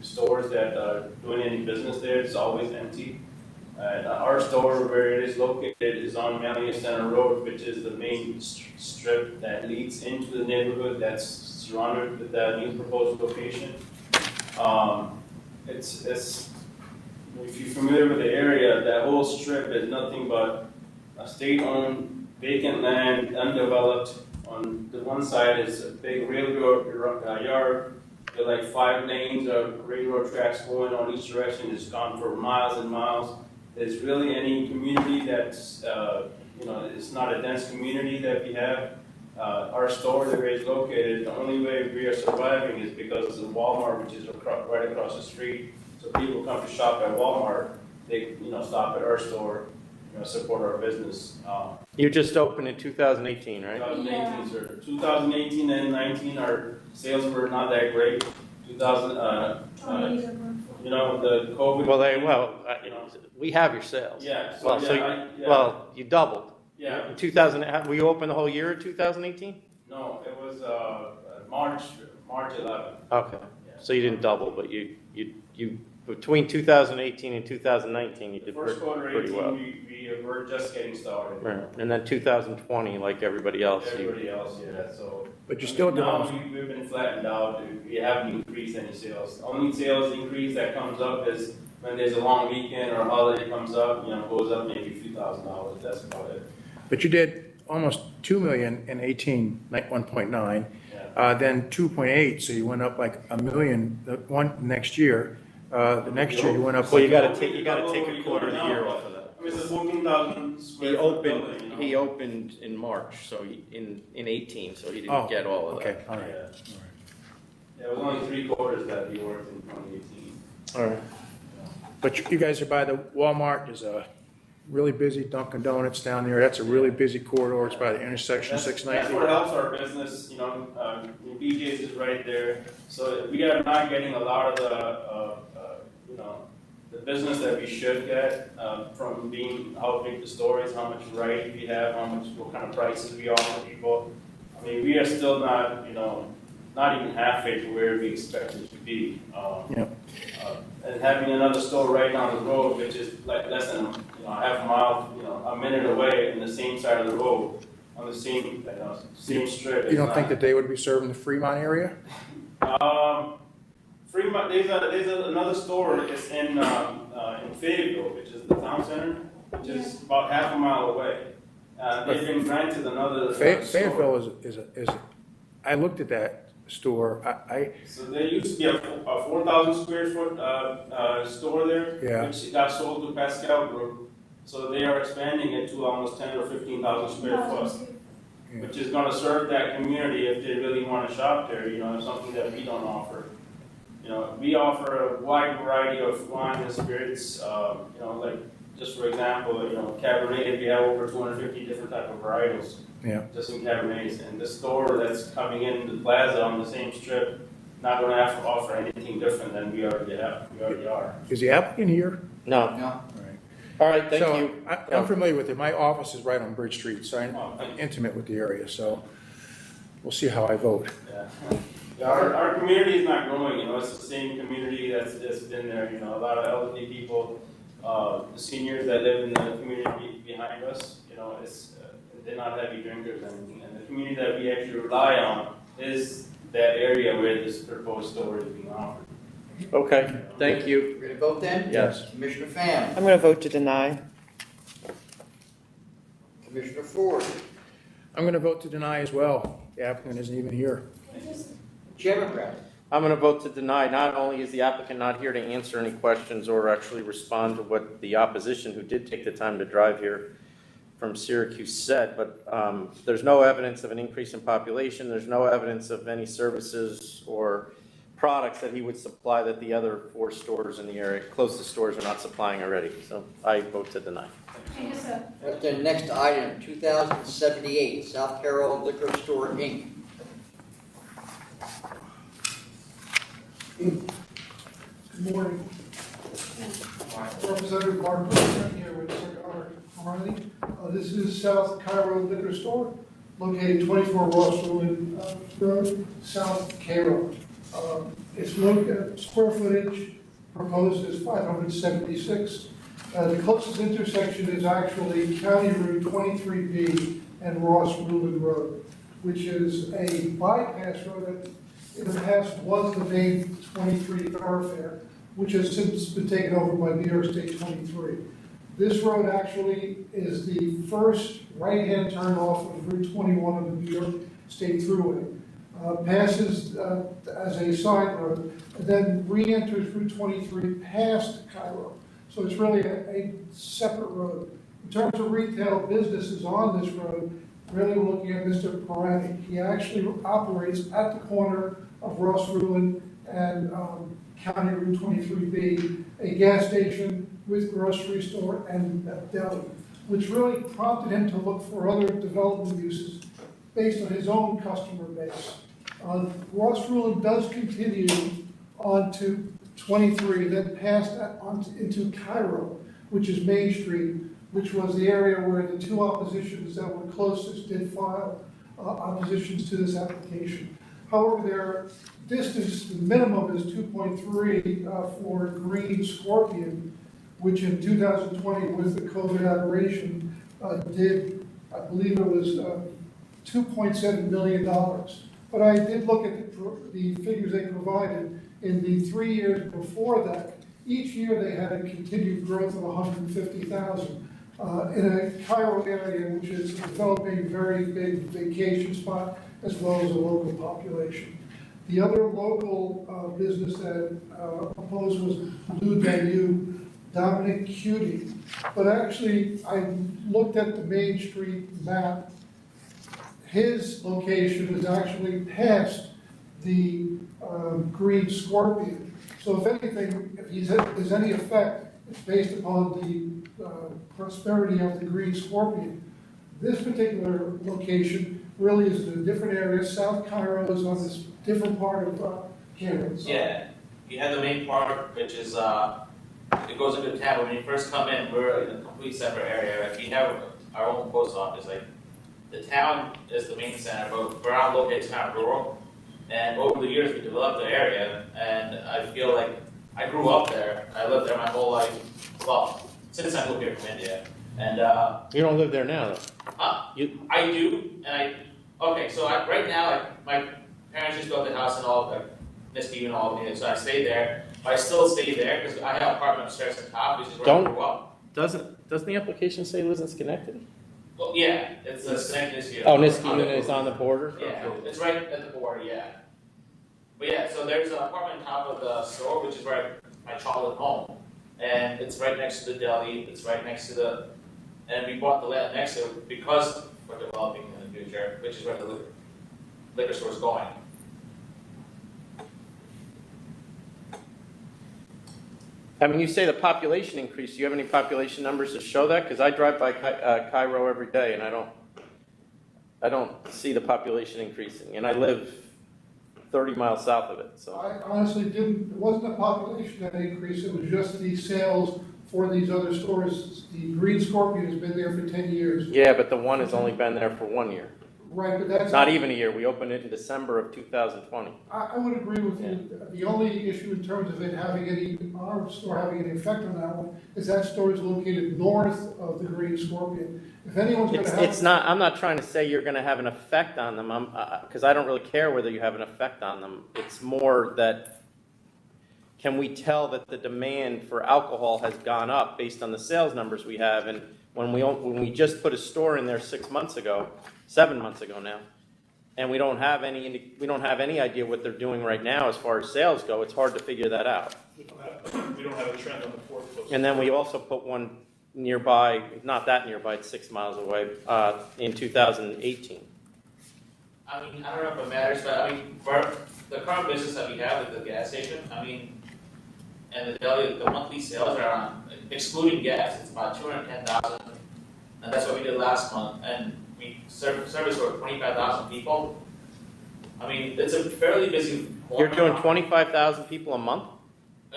stores that are doing any business there. It's always empty. And our store, where it is located, is on Manley Center Road, which is the main strip that leads into the neighborhood that's surrounded with that new proposed location. It's if you're familiar with the area, that whole strip is nothing but a state-owned vacant land, undeveloped. On the one side is a big railroad yard with like 5 lanes of railroad tracks going on each direction. It's gone for miles and miles. There's really any community that's, it's not a dense community that we have. Our store where it's located, the only way we are surviving is because of Walmart, which is right across the street. So people come to shop at Walmart, they stop at our store, support our business. You just opened in 2018, right? 2018, sir. 2018 and 19, our sales were not that great. The COVID. We have your sales. Yeah. Well, you doubled. Yeah. In 2000, were you open the whole year in 2018? No, it was March 11th. Okay. So you didn't double, but you between 2018 and 2019, you did First quarter pretty 18, well. we were just getting started. Right. And then 2020, like everybody else. Everybody else, yeah. So. But you're still now doing. we've been flattened out. We haven't increased any sales. The only sales increase that comes up is when there's a long weekend or a holiday comes up. Goes up maybe a few $1,000s. That's about it. But you did almost 2 million in 18, like 1.9, then 2.8, so you went up like $1 million. The one next year, the next year you went up. Well, you got to take a quarter of the year off of that. I mean, it's a 14,000 square foot building. He opened in March, so in 18, so he didn't get all of that. Okay, all right. Yeah, it was only 3 quarters that we worked in 2018. All right. But you guys are by the Walmart. There's a really busy Dunkin' Donuts down there. That's a really busy corridor. It's by the intersection 690. That's what helps our business. BJ's is right there. So we are not getting a lot of the business that we should get from being how big the store is, how much variety we have, what kind of prices we offer people. I mean, we are still not, not even halfway to where we expected to be. And having another store right down the road, which is like less than half a mile, a minute away, in the same side of the road, on the same strip. You don't think that they would be serving the Fremont area? Fremont, there's another store. It's in Fayetteville, which is the town center, which is about half a mile away. They've been granted another. Fayetteville is I looked at that store. So there used to be a 4,000 square foot store there, which got sold to Pascal Group. So they are expanding it to almost 10 or 15,000 square foot, which is going to serve that community if they really want to shop there. Something that we don't offer. We offer a wide variety of wine and spirits. Like just for example, Cabernet. We have over 250 different type of varietals. Yeah. Just in Cabernets, and the store that's coming in the plaza on the same strip, not going to have to offer anything different than we already have. We already are. Is the applicant here? No. No. All right. All right, thank So, you. I'm familiar with it. My office is right on Bridge Street, so I'm intimate with the area, so we'll see how I vote. Yeah, our community is not growing, you know, it's the same community that's been there, you know, a lot of elderly people, the seniors that live in the community behind us, you know, they're not heavy drinkers, and the community that we actually rely on is that area where this proposed store is being offered. Okay, thank you. We're gonna vote then? Yes. Commissioner Pham, I'm going to vote to deny. Commissioner Ford, I'm going to vote to deny as well. The applicant isn't even here. Chairman Brown. I'm going to vote to deny. Not only is the applicant not here to answer any questions or actually respond to what the opposition, who did take the time to drive here from Syracuse, said, but there's no evidence of an increase in population. There's no evidence of any services or products that he would supply that the other 4 stores in the area, closest stores, are not supplying already. So I vote to deny. The next item, 2078, South CAIRO Liquor Store, Inc. Good morning. Representative Mark Wilson here with Secretary Harley. This is South CAIRO Liquor Store, located 24 Ross Road, South CAIRO. Its square footage proposed is 576. The closest intersection is actually County Route 23B and Ross Ruland Road, which is a bypass road that in the past was the main 23 thoroughfare, which has since been taken over by New York State 23. This road actually is the first right-hand turn off of Route 21 of the New York State Thruway. Passes as a side road, and then re-enters Route 23 past CAIRO. So it's really a separate road. In terms of retail businesses on this road, really we're looking at Mr. Perani. He actually operates at the corner of Ross Ruland and County Route 23B, a gas station with grocery store and a deli, which really prompted him to look for other development uses based on his own customer base. Ross Ruland does continue on to 23, then passed into CAIRO, which is Main Street, which was the area where the 2 oppositions that were closest did file oppositions to this application. However, their distance, the minimum is 2.3 for Green Scorpion, which in 2020 with the COVID aberration did, I believe it was $2.7 million. But I did look at the figures they provided. In the 3 years before that, each year they had a continued growth of 150,000 in a CAIRO area, which is developing a very big vacation spot as well as a local population. The other local business that opposed was Blue Bayou, Dominic Cutie. But actually, I looked at the Main Street map. His location is actually past the Green Scorpion. So if anything, if there's any effect, it's based upon the prosperity of the Green Scorpion. This particular location really is in a different area. South CAIRO is on this different part of Canada. Yeah, you have the main part, which is, it goes into town. When you first come in, we're in a complete separate area. Like, we have our own post office. Like, the town is the main center, but where I'm located is kind of rural. And over the years, we developed the area, and I feel like I grew up there. I lived there my whole life. Well, since I moved here from India. And you don't live there now, though. I do, and okay, so right now, my parents just built the house and all, like, Misty and all of it, so I stayed there. But I still stay there because I have an apartment upstairs at the top, which is where I grew up. Doesn't the application say it lives in Schenectady? Well, yeah, it's a Schenectady. Oh, Niskayuna is on the border? Yeah, it's right at the border, yeah. But yeah, so there's an apartment on top of the store, which is where my childhood home. And it's right next to the deli, it's right next to and we bought the land next to it because we're developing in the future, which is where the liquor store is going. I mean, you say the population increased. Do you have any population numbers to show that? Because I drive by CAIRO every day, and I don't see the population increasing. And I live 30 miles south of it. So I honestly didn't. It wasn't a population that increased. It was just the sales for these other stores. The Green Scorpion has been there for 10 years. Yeah, but the one has only been there for 1 year. Right, but that's. Not even a year. We opened it in December of 2020. I would agree with you. The only issue in terms of it having our store having any effect on that one, is that store is located north of the Green Scorpion. If anyone's going to have. It's not, I'm not trying to say you're going to have an effect on them, because I don't really care whether you have an effect on them. It's more that, can we tell that the demand for alcohol has gone up based on the sales numbers we have? And when we just put a store in there 7 months ago now, and we don't have any idea what they're doing right now as far as sales go, it's hard to figure that out. We don't have a trend on the fourth closest. And then we also put one nearby, not that nearby, it's 6 miles away, in 2018. I mean, I don't know if it matters, but I mean, for the current business that we have at the gas station, I mean, and the deli, the monthly sales are on, excluding gas, it's about 210,000, and that's what we did last month, and we service for 25,000 people. I mean, it's a fairly busy. You're doing 25,000 people a month?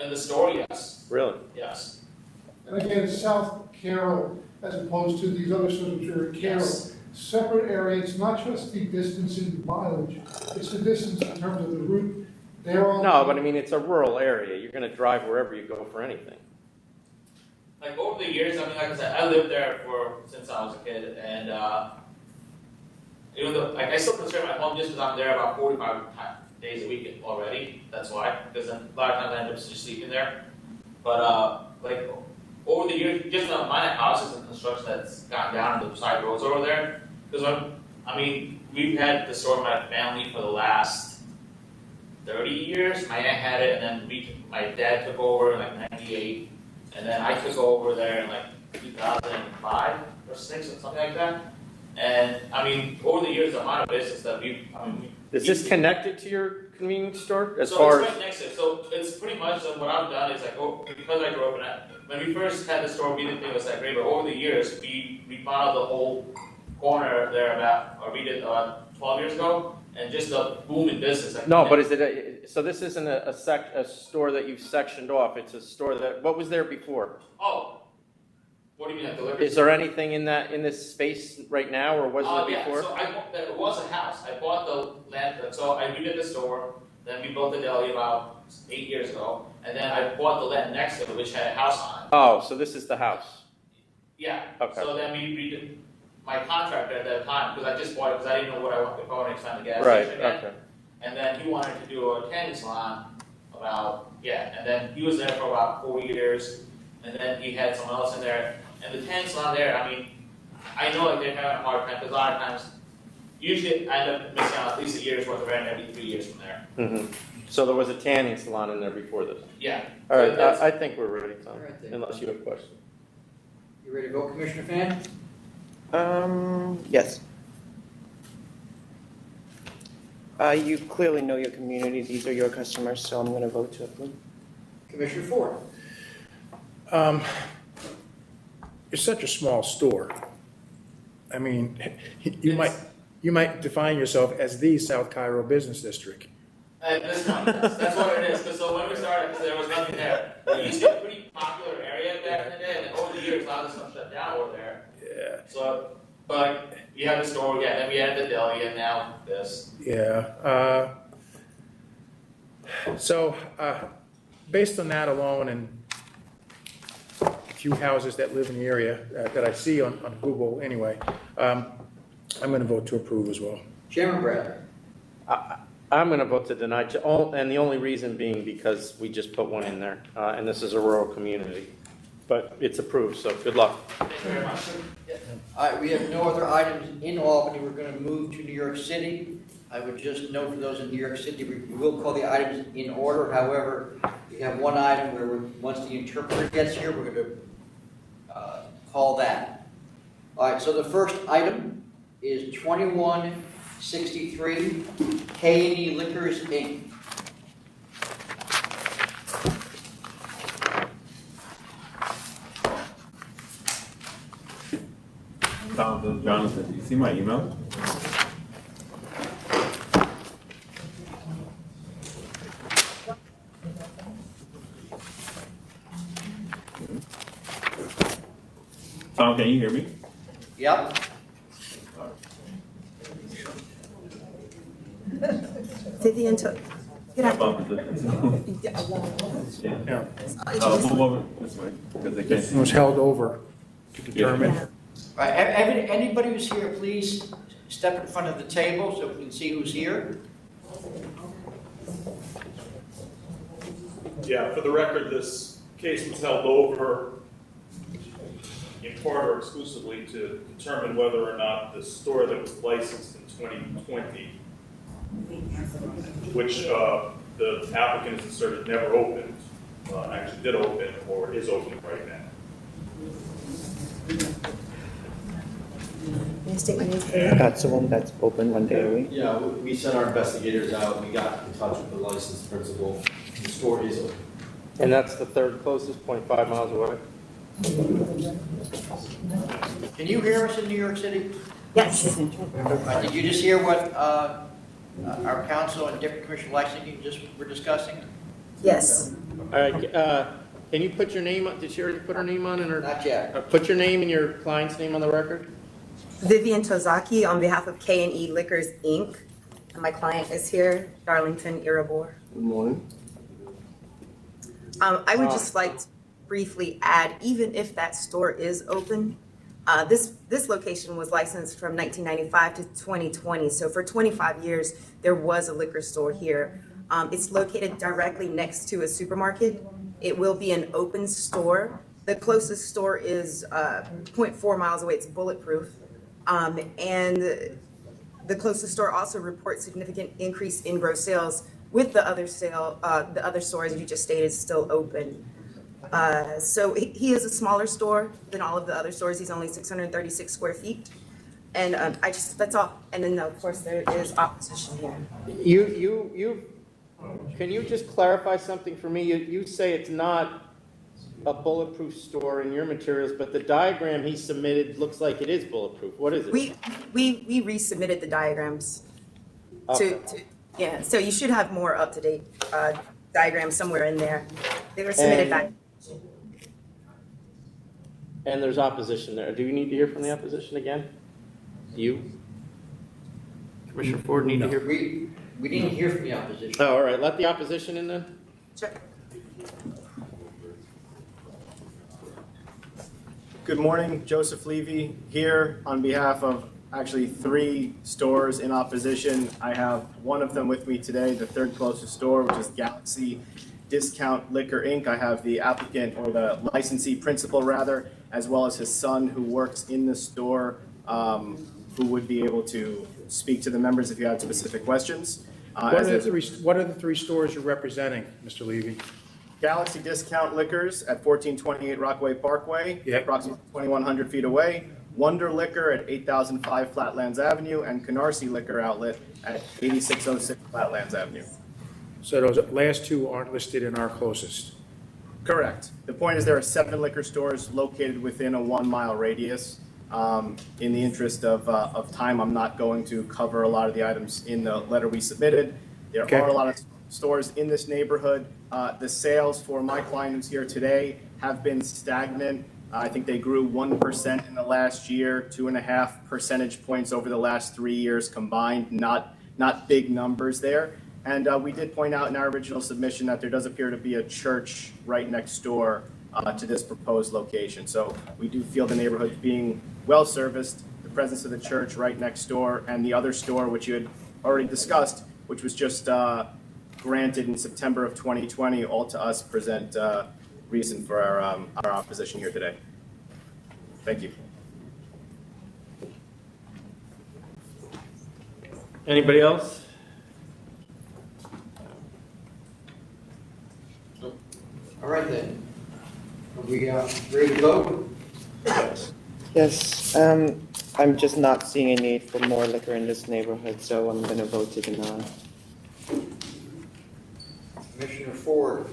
In the store, yes. Really? Yes. And again, it's South CAIRO as opposed to these other stores which are in CAIRO. Yes. Separate area, it's not just the distance in mileage, it's the distance in terms of the route. They're on. No, but I mean, it's a rural area. You're going to drive wherever you go for anything. Like over the years, I mean, like I said, I lived there since I was a kid, and even though, like, I still consider my home just because I'm there about 45 days a week already. That's why, because a lot of times I end up just sleeping there. But like over the years, just the amount of houses and construction that's gone down on the side roads over there. Because I mean, we've had the store in my family for the last 30 years. My aunt had it, and then my dad took over in like '98, and then I took over there in like 2005 or 6 or something like that. And I mean, over the years, the amount of business that Is this connected to your convenience store? As so far it's as right next to it. So it's pretty much what I've done is like, because I grew up in that, when we first had the store, we didn't think it was that great, but over the years, we remodeled the whole corner there we did 12 years ago, and just a boom in business. Like, no, but is it so? This isn't a store that you've sectioned off. It's a store that. What was there before? Oh, what do you mean? Like delivery? Is there anything in this space right now, or was it before? Yeah, so it was a house. I bought the land, so I redid the store. Then we built the deli about 8 years ago, and then I bought the land next to it, which had a house on it. Oh, so this is the house. Yeah. Okay. So then we redid my contractor at that time, because I just bought it because I didn't know what I wanted if I wanted to expand the gas Right. station again. Okay. And then he wanted to do a tanning salon and then he was there for about 4 years, and then he had someone else in there. And the tanning salon there, I mean, I know like they're having a hard time because a lot of times, usually I end up missing out at least a year's worth of rent every 3 years from there. Mm-hmm. So there was a tanning salon in there before this? Yeah. All right, So I think we're ready, Tom, All right, then. unless you have questions. You ready to go, Commissioner Fan? Yes. You clearly know your community. These are your customers, so I'm going to vote to approve. Commissioner Ford? It's such a small store. I mean, you might define yourself as the South Cairo Business District. At this point, that's what it is. Because so when we started, there was nothing there. It used to be a pretty popular area back in the day, and over the years, a lot of stuff shut down over there. Yeah. So, but you have the store, yeah, then we had the deli, and now this. Yeah. So, based on that alone and a few houses that live in the area that I see on Google anyway, I'm going to vote to approve as well. Chairman Bradley? I'm going to vote to deny, and the only reason being because we just put one in there, and this is a rural community. But it's approved, so good luck. Thank you very much. All right, we have no other items in Albany. We're going to move to New York City. I would just note for those in New York City, we will call the items in order. However, we have one item where once the interpreter gets here, we're going to call that. All right, so the first item is 2163 K&E Liquors, Inc. Jonathan, do you see my email? can you hear me? Yep. Vivian took. Good afternoon. Move over this way, because they It can't. was held over to determine. All right, anybody who's here, please step in front of the table so we can see who's here. Yeah, for the record, this case was held over in part or exclusively to determine whether or not the store that was licensed in 2020, which the applicant has asserted never opened, actually did open or is open right now. May I state my name? That's the one that's open one day a week. Yeah, we sent our investigators out, we got in touch with the licensed principal, the store is open. And that's the third closest, 0.5 miles away. Can you hear us in New York City? Yes. Did you just hear what our council and Deputy Commissioner Lexington just were discussing? Yes. All right, can you put your name on, did she already put her name on in her? Not yet. Put your name and your client's name on the record? Vivian Tozaki on behalf of K&E Liquors, Inc. And my client is here, Darlington Irabor. Good morning. I would just like to briefly add, even if that store is open, this location was licensed from 1995 to 2020. So for 25 years, there was a liquor store here. It's located directly next to a supermarket. It will be an open store. The closest store is 0.4 miles away. It's bulletproof. And the closest store also reports significant increase in gross sales with the other store, as you just stated, is still open. So he is a smaller store than all of the other stores. He's only 636 square feet. And that's all. And then of course there is opposition here. Can you just clarify something for me? You say it's not a bulletproof store in your materials, but the diagram he submitted looks like it is bulletproof. What is it? We resubmitted the diagrams Okay. yeah, so you should have more up-to-date diagrams somewhere in there. They were submitted back. And there's opposition there. Do you need to hear from the opposition again? You? Commissioner Ford need to hear from you? We didn't hear from the opposition. Oh, all right, let the opposition in then. Sure. Good morning, Joseph Levy here on behalf of actually 3 stores in opposition. I have one of them with me today, the third closest store, which is Galaxy Discount Liquor Inc. I have the applicant, or the licensee principal rather, as well as his son who works in the store, who would be able to speak to the members if you had specific questions. What are the 3 stores you're representing, Mr. Levy? Galaxy Discount Liquors at 1428 Rockaway Parkway, Yep. approximately 2,100 feet away. Wonder Liquor at 8005 Flatlands Avenue, and Canarsie Liquor Outlet at 8606 Flatlands Avenue. So those last 2 aren't listed in our closest. Correct. The point is there are 7 liquor stores located within a 1-mile radius. In the interest of time, I'm not going to cover a lot of the items in the letter we submitted. There Okay. are a lot of stores in this neighborhood. The sales for my client who's here today have been stagnant. I think they grew 1% in the last year, 2.5 percentage points over the last 3 years combined, not big numbers there. And we did point out in our original submission that there does appear to be a church right next door to this proposed location. So we do feel the neighborhood being well serviced, the presence of the church right next door, and the other store, which you had already discussed, which was just granted in September of 2020, all to us present reason for our opposition here today. Thank you. Anybody else? All right then. Are we ready to go? Yes, I'm just not seeing a need for more liquor in this neighborhood, so I'm going to vote to deny. Commissioner Ford.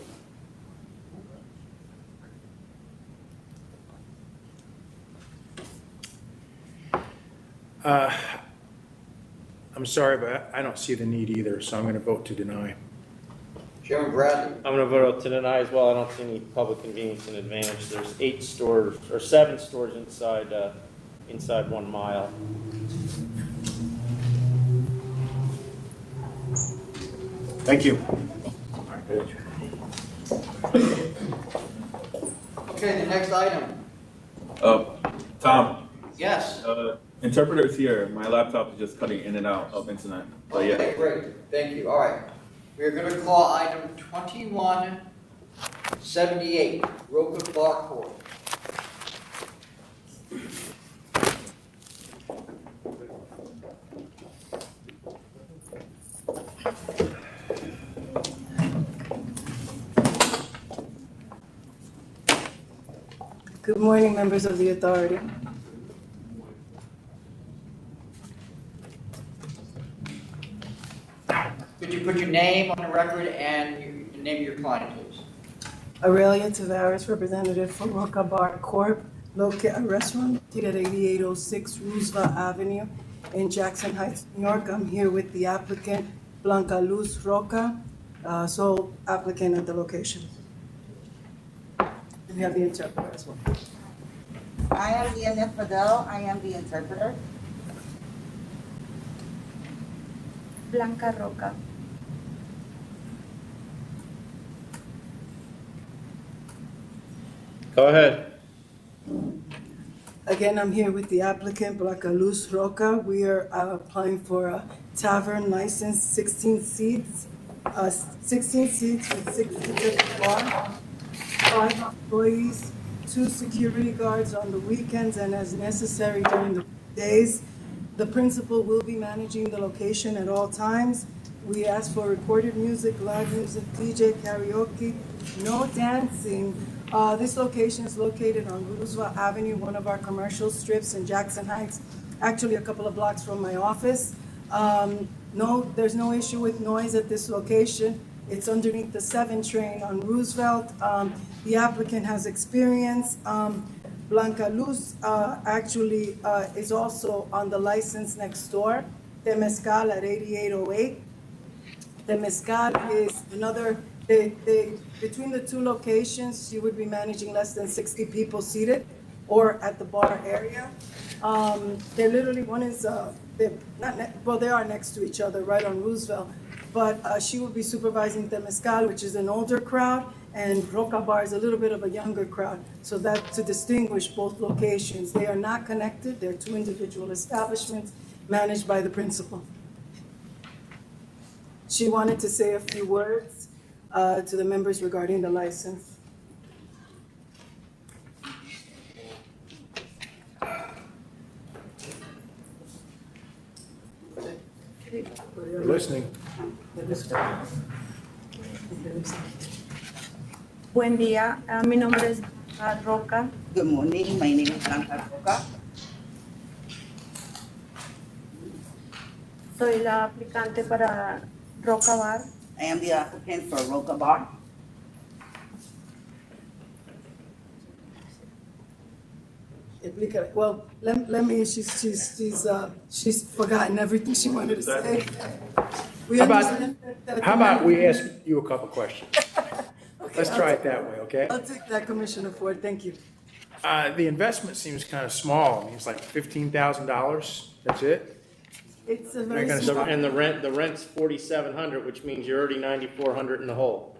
I'm sorry, but I don't see the need either, so I'm going to vote to deny. Chairman Bradley. I'm gonna vote to deny as well. I don't see any public convenience and advantage. There's 8 stores, or 7 stores inside 1 mile. Thank you. Okay, the next item. Tom, Yes. interpreter's here. My laptop is just cutting in and out of internet. But yeah. Okay, great. Thank you. All right. We're going to call item 2178, ROCA Bar Court. Good morning, members of the authority. Could you put your name on the record and the name of your client, please? Aurelia Tavares, representative for ROCA Bar Corp., located a restaurant located at 8806 Roosevelt Avenue in Jackson Heights, New York. I'm here with the applicant, Blanca Luz Roca, sole applicant at the location. We have the interpreter as well. I am Diana Fidel. I am the interpreter. Blanca Roca. Go ahead. Again, I'm here with the applicant, Blanca Luz Roca. We are applying for a tavern license, 16 seats with 6 tickets bar, 5 employees, 2 security guards on the weekends and as necessary during the days. The principal will be managing the location at all times. We ask for recorded music, live music, DJ, karaoke, no dancing. This location is located on Roosevelt Avenue, one of our commercial strips in Jackson Heights, actually a couple of blocks from my office. There's no issue with noise at this location. It's underneath the 7 train on Roosevelt. The applicant has experience. Blanca Luz actually is also on the license next door, Temescal at 8808. Temescal is another, between the 2 locations, she would be managing less than 60 people seated or at the bar area. They're literally, one is, they are next to each other right on Roosevelt, but she will be supervising Temescal, which is an older crowd, and Roca Bar is a little bit of a younger crowd, so that to distinguish both locations. They are not connected. They're 2 individual establishments managed by the principal. She wanted to say a few words to the members regarding the license. We're listening. Buen día, mi nombre es Blanca Roca. Good morning, my name is Blanca Roca. Soy la aplicante para Roca Bar. I am the applicant for Roca Bar. Well, let me, she's forgotten everything she wanted to say. How about we ask you a couple questions? Let's try it that way, okay? I'll take that, Commissioner Ford, thank you. The investment seems kind of small. I mean, it's like $15,000. That's it? It's a They're very gonna small. And the rent's $4,700, which means you're already $9,400 in the hole.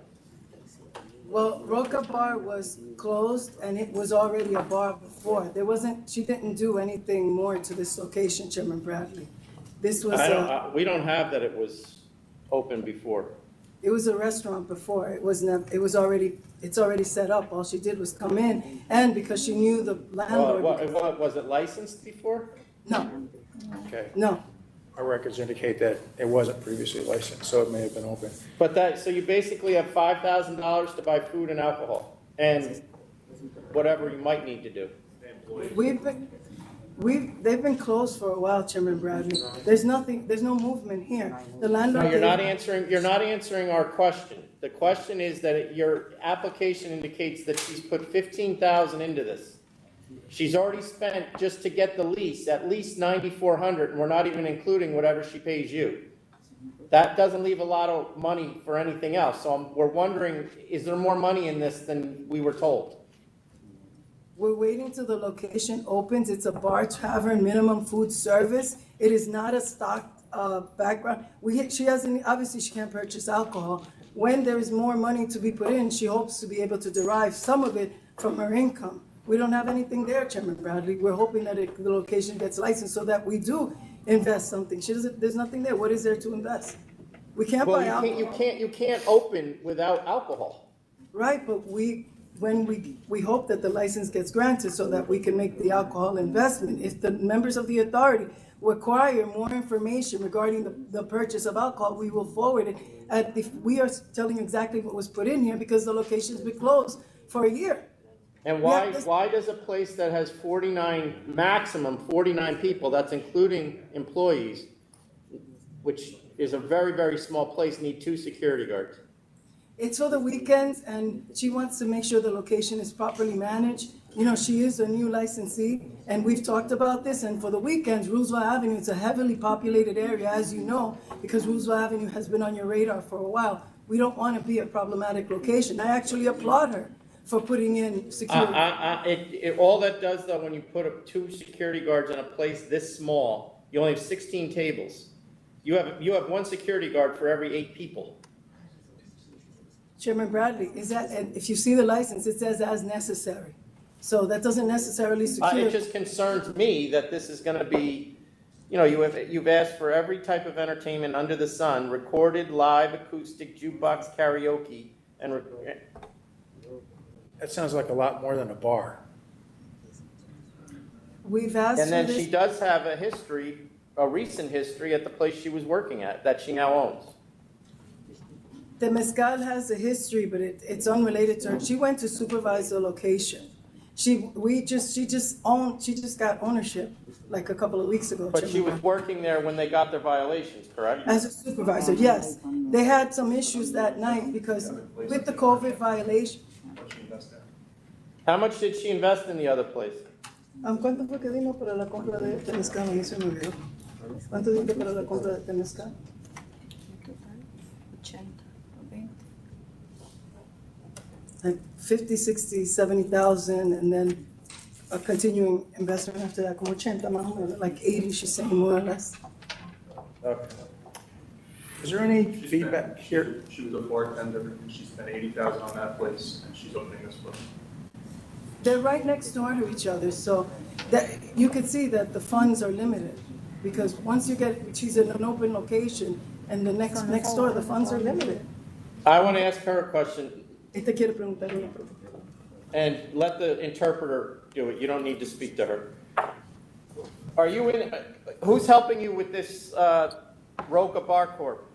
Well, Roca Bar was closed and it was already a bar before. She didn't do anything more to this location, Chairman Bradley. This was, We don't have that it was open before. it was a restaurant before. It's already set up. All she did was come in, and because she knew the landlord. Was it licensed before? No, Okay. no. Our records indicate that it wasn't previously licensed, so it may have been open. But so you basically have $5,000 to buy food and alcohol, and whatever you might need to do. They've been closed for a while, Chairman Bradley. There's no movement here. The landlord. No, you're not answering our question. The question is that your application indicates that she's put $15,000 into this. She's already spent, just to get the lease, at least $9,400, and we're not even including whatever she pays you. that doesn't leave a lot of money for anything else. So we're wondering, is there more money in this than we were told? We're waiting till the location opens. It's a bar, tavern, minimum food service. It is not a stock background. She hasn't, obviously she can't purchase alcohol. When there is more money to be put in, she hopes to be able to derive some of it from her income. We don't have anything there, Chairman Bradley. We're hoping that the location gets licensed so that we do invest something. There's nothing there. What is there to invest? We can't buy alcohol. You can't open without alcohol. Right, but we hope that the license gets granted so that we can make the alcohol investment. If the members of the authority require more information regarding the purchase of alcohol, we will forward it. We are telling you exactly what was put in here because the location's been closed for a year. And why does a place that has maximum 49 people, that's including employees, which is a very, very small place, need 2 security guards? It's for the weekends, and she wants to make sure the location is properly managed. You know, she is a new licensee, and we've talked about this, and for the weekends, Roosevelt Avenue, it's a heavily populated area, as you know, because Roosevelt Avenue has been on your radar for a while. We don't want to be a problematic location. I actually applaud her for putting in security. All that does, though, when you put 2 security guards in a place this small, you only have 16 tables. You have 1 security guard for every 8 people. Chairman Bradley, if you see the license, it says as necessary. So that doesn't necessarily secure. It just concerns me that this is going to be, you know, you've asked for every type of entertainment under the sun, recorded, live, acoustic, jukebox, karaoke, and That sounds like a lot more than a bar. We've asked for this. And then she does have a recent history at the place she was working at that she now owns. The mezcal has a history, but it's unrelated to her. She went to supervise the location. She just got ownership like a couple of weeks ago. But she was working there when they got their violations, correct? As a supervisor, yes. They had some issues that night because with the COVID violation. How much did she invest in the other place? ¿Cuánto fue que dimos para la compra de este mezcal? A mí se me olvidó. ¿Cuánto diste para la compra de este mezcal? Like 50, 60, 70,000, and then a continuing investment after that, como 80 más o menos, like 80, she's saying, more or less. Okay. Is there any feedback here? She was a bartender, and she spent $80,000 on that place, and she's opening this one. They're right next door to each other, so that you could see that the funds are limited, because once you she's in an open location, and the next door, the funds are limited. I want to ask her a question. Te quiero preguntar una pregunta. And let the interpreter do it. You don't need to speak to her. Are you in? Who's helping you with this ROCA Bar Corp?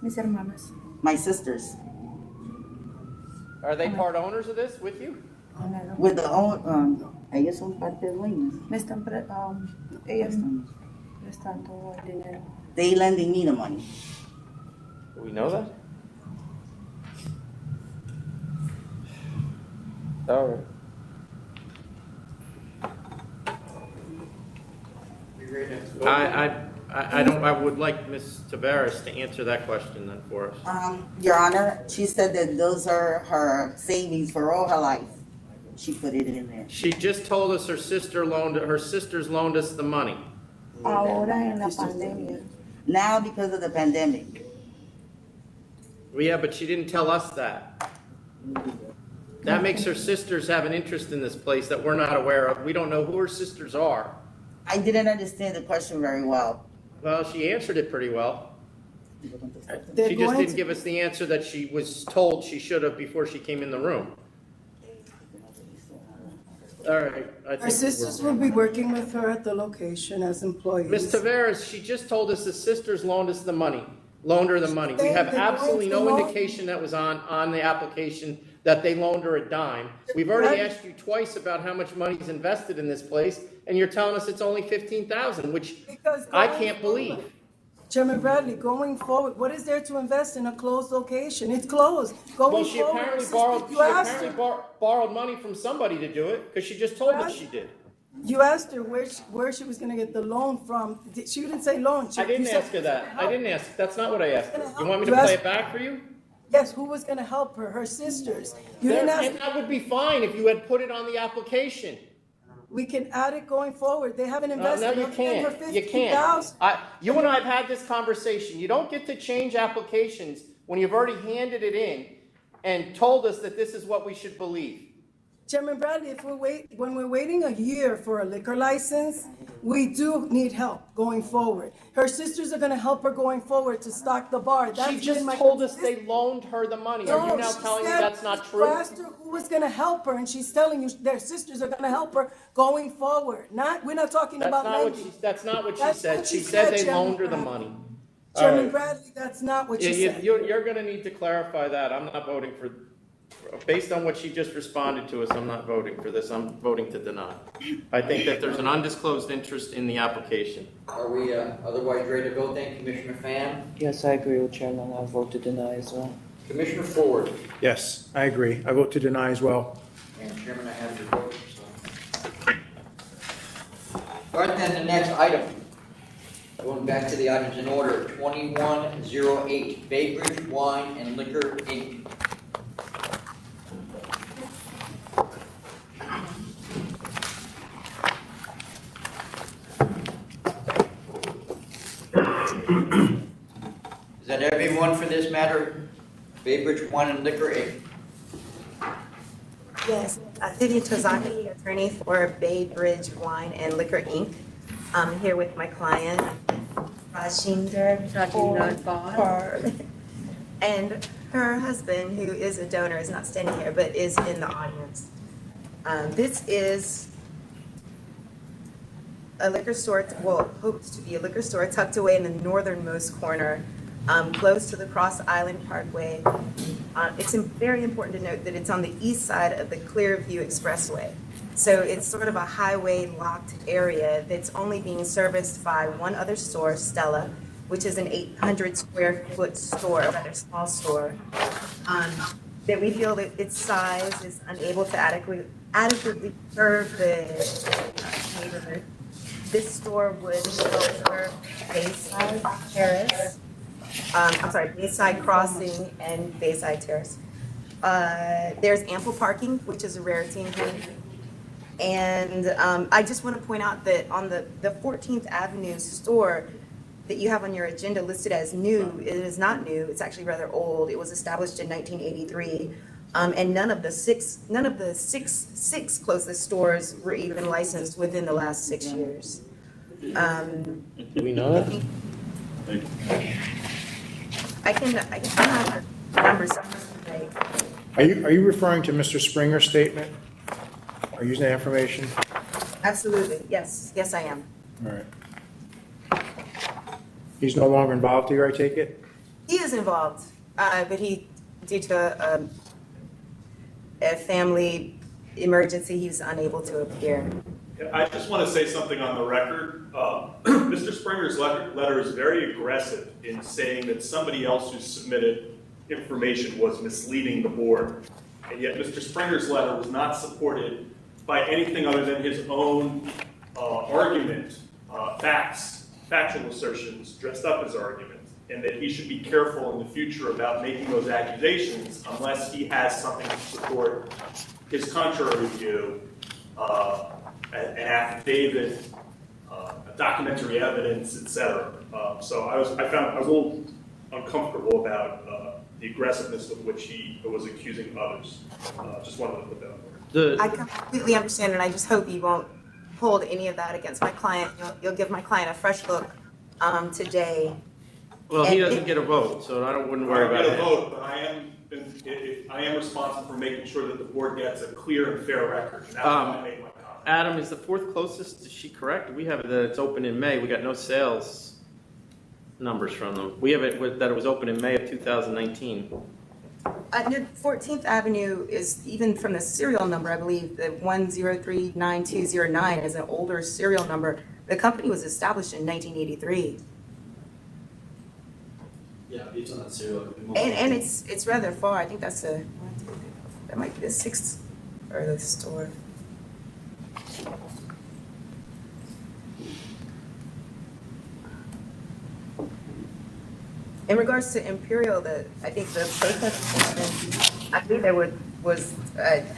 Mis hermanas. My sisters. Are they part owners of this with you? With the ellas son parte dueñas. Ellas prestan todo el dinero. They lending me the money. Do we know that? All right. I would like Ms. Tavares to answer that question then for us. Your Honor, she said that those are her savings for all her life. She put it in there. She just told us her sisters loaned us the money. Ahora en la pandemia. Now because of the pandemic. Well, yeah, but she didn't tell us that. That makes her sisters have an interest in this place that we're not aware of. We don't know who her sisters are. I didn't understand the question very well. Well, she answered it pretty well. She just didn't give us the answer that she was told she should have before she came in the room. All right. Her sisters will be working with her at the location as employees. Ms. Tavares, she just told us the sisters loaned her the money. We have absolutely no indication that was on the application that they loaned her a dime. We've already asked you twice about how much money is invested in this place, and you're telling us it's only $15,000, which I can't believe. Chairman Bradley, going forward, what is there to invest in a closed location? It's closed. Well, she apparently borrowed money from somebody to do it, because she just told us she did. You asked her where she was gonna get the loan from. She didn't say loan. I didn't you said ask her that. I didn't ask, that's not what I asked her. You want me to You play asked- it back for you? Yes, who was gonna help her? Her sisters. You didn't ask. And that would be fine if you had put it on the application. We can add it going forward. They haven't No, invested. you They'll pay her can't. You $50,000. can't. You and I have had this conversation. You don't get to change applications when you've already handed it in and told us that this is what we should believe. Chairman Bradley, when we're waiting a year for a liquor license, we do need help going forward. Her sisters are gonna help her going forward to stock the bar. She just told us they loaned her the money. Are you now telling me that's not true? You asked her who was gonna help her, and she's telling you their sisters are gonna help her going forward. We're not talking about lending. That's not what she That's said. what She she said said, they Chairman loaned her the Bradley. money. Chairman Bradley, that's not what she said. You're gonna need to clarify that. I'm not voting for, based on what she just responded to us, I'm not voting for this. I'm voting to deny. I think that there's an undisclosed interest in the application. Are we otherwise ready to vote then? Commissioner Fan? Yes, I agree with Chairman. I'll vote to deny as well. Commissioner Ford? Yes, I agree. I vote to deny as well. And Chairman, I have your vote. So. All right, then the next item. Going back to the items in order, 2108, Baybridge Wine and Liquor, Inc. Is that everyone for this matter? Baybridge Wine and Liquor, Inc. Yes, Vivian Tozaki, attorney for Baybridge Wine and Liquor, Inc. I'm here with my client, Rashinder Kaur, and her husband, who is a donor, is not standing here, but is in the audience. This is a liquor store, well, hopes to be a liquor store tucked away in the northernmost corner, close to the Cross Island Parkway. It's very important to note that it's on the east side of the Clearview Expressway. So it's sort of a highway locked area that's only being serviced by one other store, Stella, which is an 800 square foot store, a rather small store, that we feel that its size is unable to adequately serve the neighborhood. This store would help serve Bayside Terrace, Bayside Crossing and Bayside Terrace. There's ample parking, which is a rarity in county. And I just want to point out that on the 14th Avenue store that you have on your agenda listed as new, it is not new. It's actually rather old. It was established in 1983. And none of the six closest stores were even licensed within the last 6 years. Do we know that? I can have the numbers. Are you referring to Mr. Springer's statement? Are you using that information? Absolutely, yes, I am. All right. He's no longer involved here, I take it? He is involved, but due to a family emergency, he's unable to appear. I just want to say something on the record. Mr. Springer's letter is very aggressive in saying that somebody else who submitted information was misleading the board. And yet Mr. Springer's letter was not supported by anything other than his own argument, factual assertions dressed up as arguments, and that he should be careful in the future about making those accusations unless he has something to support his contrary view, an affidavit, documentary evidence, etc. So I was a little uncomfortable about the aggressiveness with which he was accusing others. Just wanted to put that on there. I completely understand, and I just hope you won't hold any of that against my client. You'll give my client a fresh look today. Well, he doesn't get a vote, so I wouldn't worry about it. I don't get a vote, but I am responsible for making sure that the board gets a clear and fair record. And that's why I made my comment. Adam, is the fourth closest? Is she correct? We have it that it's open in May. We got no sales numbers from them. We have it that it was open in May of 2019. 14th Avenue is, even from the serial number, I believe, the 1039209 is an older serial number. The company was established in 1983. Yeah, it's on that serial. And it's rather far. I think that might be the sixth or the store. In regards to Imperial, I think the protest, I think there was,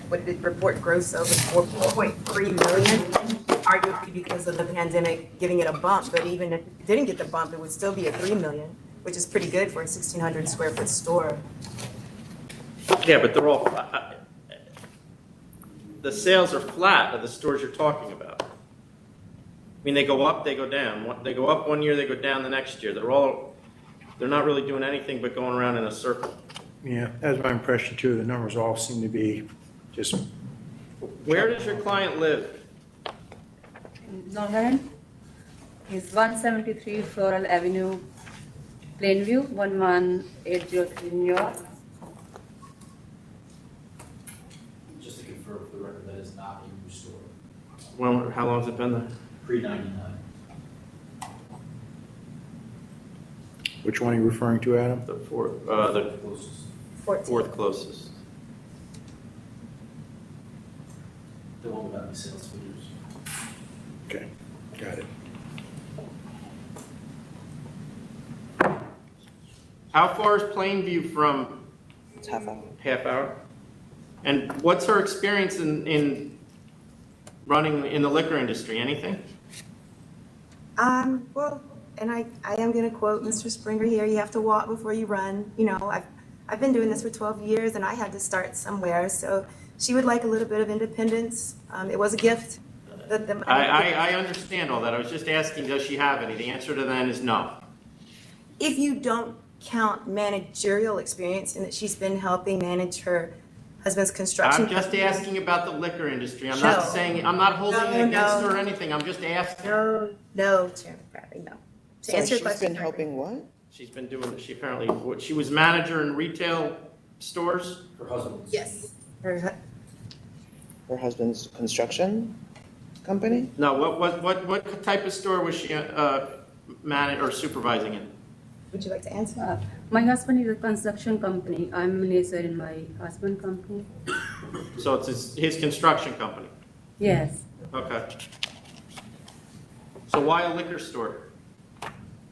what did report gross over 4.3 million, arguably because of the pandemic giving it a bump, but even if it didn't get the bump, it would still be at 3 million, which is pretty good for a 1,600 square foot store. Yeah, but they're all, the sales are flat of the stores you're talking about. I mean, they go up, they go down. They go up one year, they go down the next year. They're not really doing anything but going around in a circle. Yeah, that's my impression too. The numbers all seem to be just. Where does your client live? Long Island is 173 Floral Avenue, Plainview, 11803, New York. Just to confirm for the record, that is not a new store, How long has it been there? pre-99. Which one are you referring to, Adam? The fourth closest. The one without any sales figures. Okay, got it. How far is Plainview from? It's half hour. Half hour? And what's her experience in running in the liquor industry? Anything? Well, and I am going to quote Mr. Springer here, you have to walk before you run. You know, I've been doing this for 12 years and I had to start somewhere. So she would like a little bit of independence. It was a gift. I understand all that. I was just asking, does she have any? The answer to that is no. If you don't count managerial experience and that she's been helping manage her husband's construction. I'm just asking about the liquor industry. I'm not saying, I'm not holding it against her or anything. I'm just asking. No, Chairman Bradley, no. So she's been helping what? She's been doing, she apparently, she was manager in retail stores? Her husband. Yes. Her husband's construction company? No, what type of store was she managing or supervising in? Would you like to answer? My husband is a construction company. I'm a manager in my husband's company. So it's his construction company? Yes. Okay. So why a liquor store?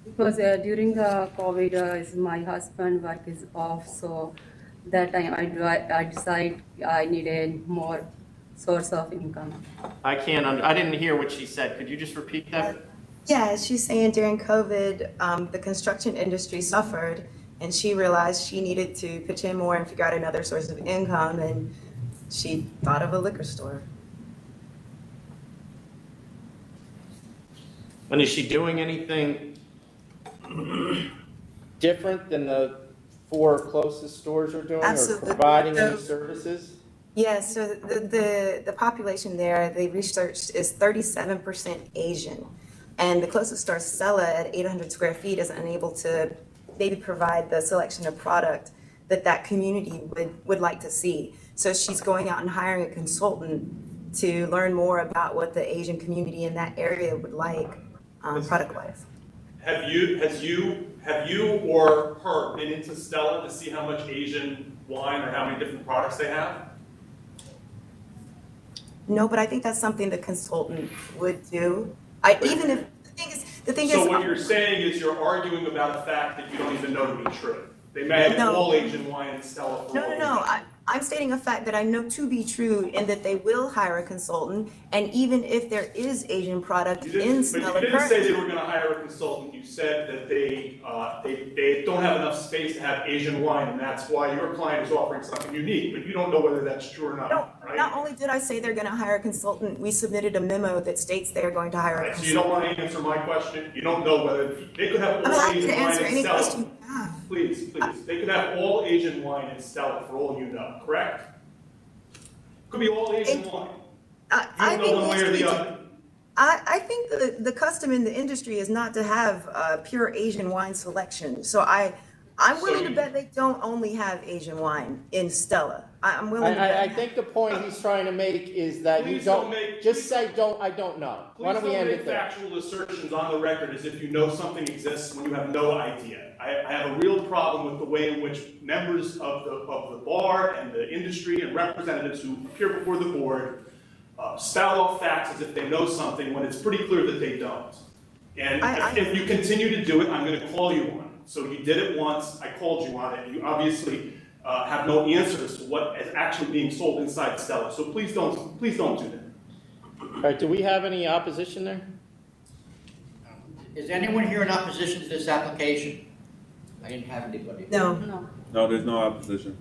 Because during the COVID, my husband work is off, so that time I decided I needed more source of income. I didn't hear what she said. Could you just repeat that? Yeah, she's saying during COVID, the construction industry suffered and she realized she needed to pitch in more and figure out another source of income, and she thought of a liquor store. And is she doing anything different than the 4 closest stores are doing? Absolutely. Or providing any services? Yes, so the population there, they researched, is 37% Asian. And the closest store, Stella, at 800 square feet, is unable to maybe provide the selection of product that community would like to see. So she's going out and hiring a consultant to learn more about what the Asian community in that area would like product-wise. Have you or her been into Stella to see how much Asian wine or how many different products they have? No, but I think that's something the consultant would do. Even if, the thing is. So what you're saying is you're arguing about a fact that you don't even know to be true. They may have all Asian wine in Stella. No. I'm stating a fact that I know to be true in that they will hire a consultant, and even if there is Asian product in Stella. But you didn't say they were going to hire a consultant. You said that they don't have enough space to have Asian wine, and that's why your client is offering something unique. But you don't know whether that's true or not. No, right? not only did I say they're going to hire a consultant, we submitted a memo that states they're going to hire a consultant. So you don't want to answer my question? You don't know whether they could have all Asian wine in Stella. Please. They could have all Asian wine in Stella for all you know, correct? Could be all Asian wine. You don't know one way or the other. I think the custom in the industry is not to have pure Asian wine selection. So I'm willing to bet they don't only have Asian wine in Stella. I'm willing to bet. I think the point he's trying to make is that you don't, just say I don't know. Why don't we end it there? Factual assertions on the record as if you know something exists when you have no idea. I have a real problem with the way in which members of the bar and the industry and representatives who appear before the board spout off facts as if they know something when it's pretty clear that they don't. And if you continue to do it, I'm going to call you on it. So you did it once, I called you on it, you obviously have no answers to what is actually being sold inside Stella, so please don't do that. All right, do we have any opposition there? Is anyone here in opposition to this application? I didn't have anybody. No. No, there's no opposition.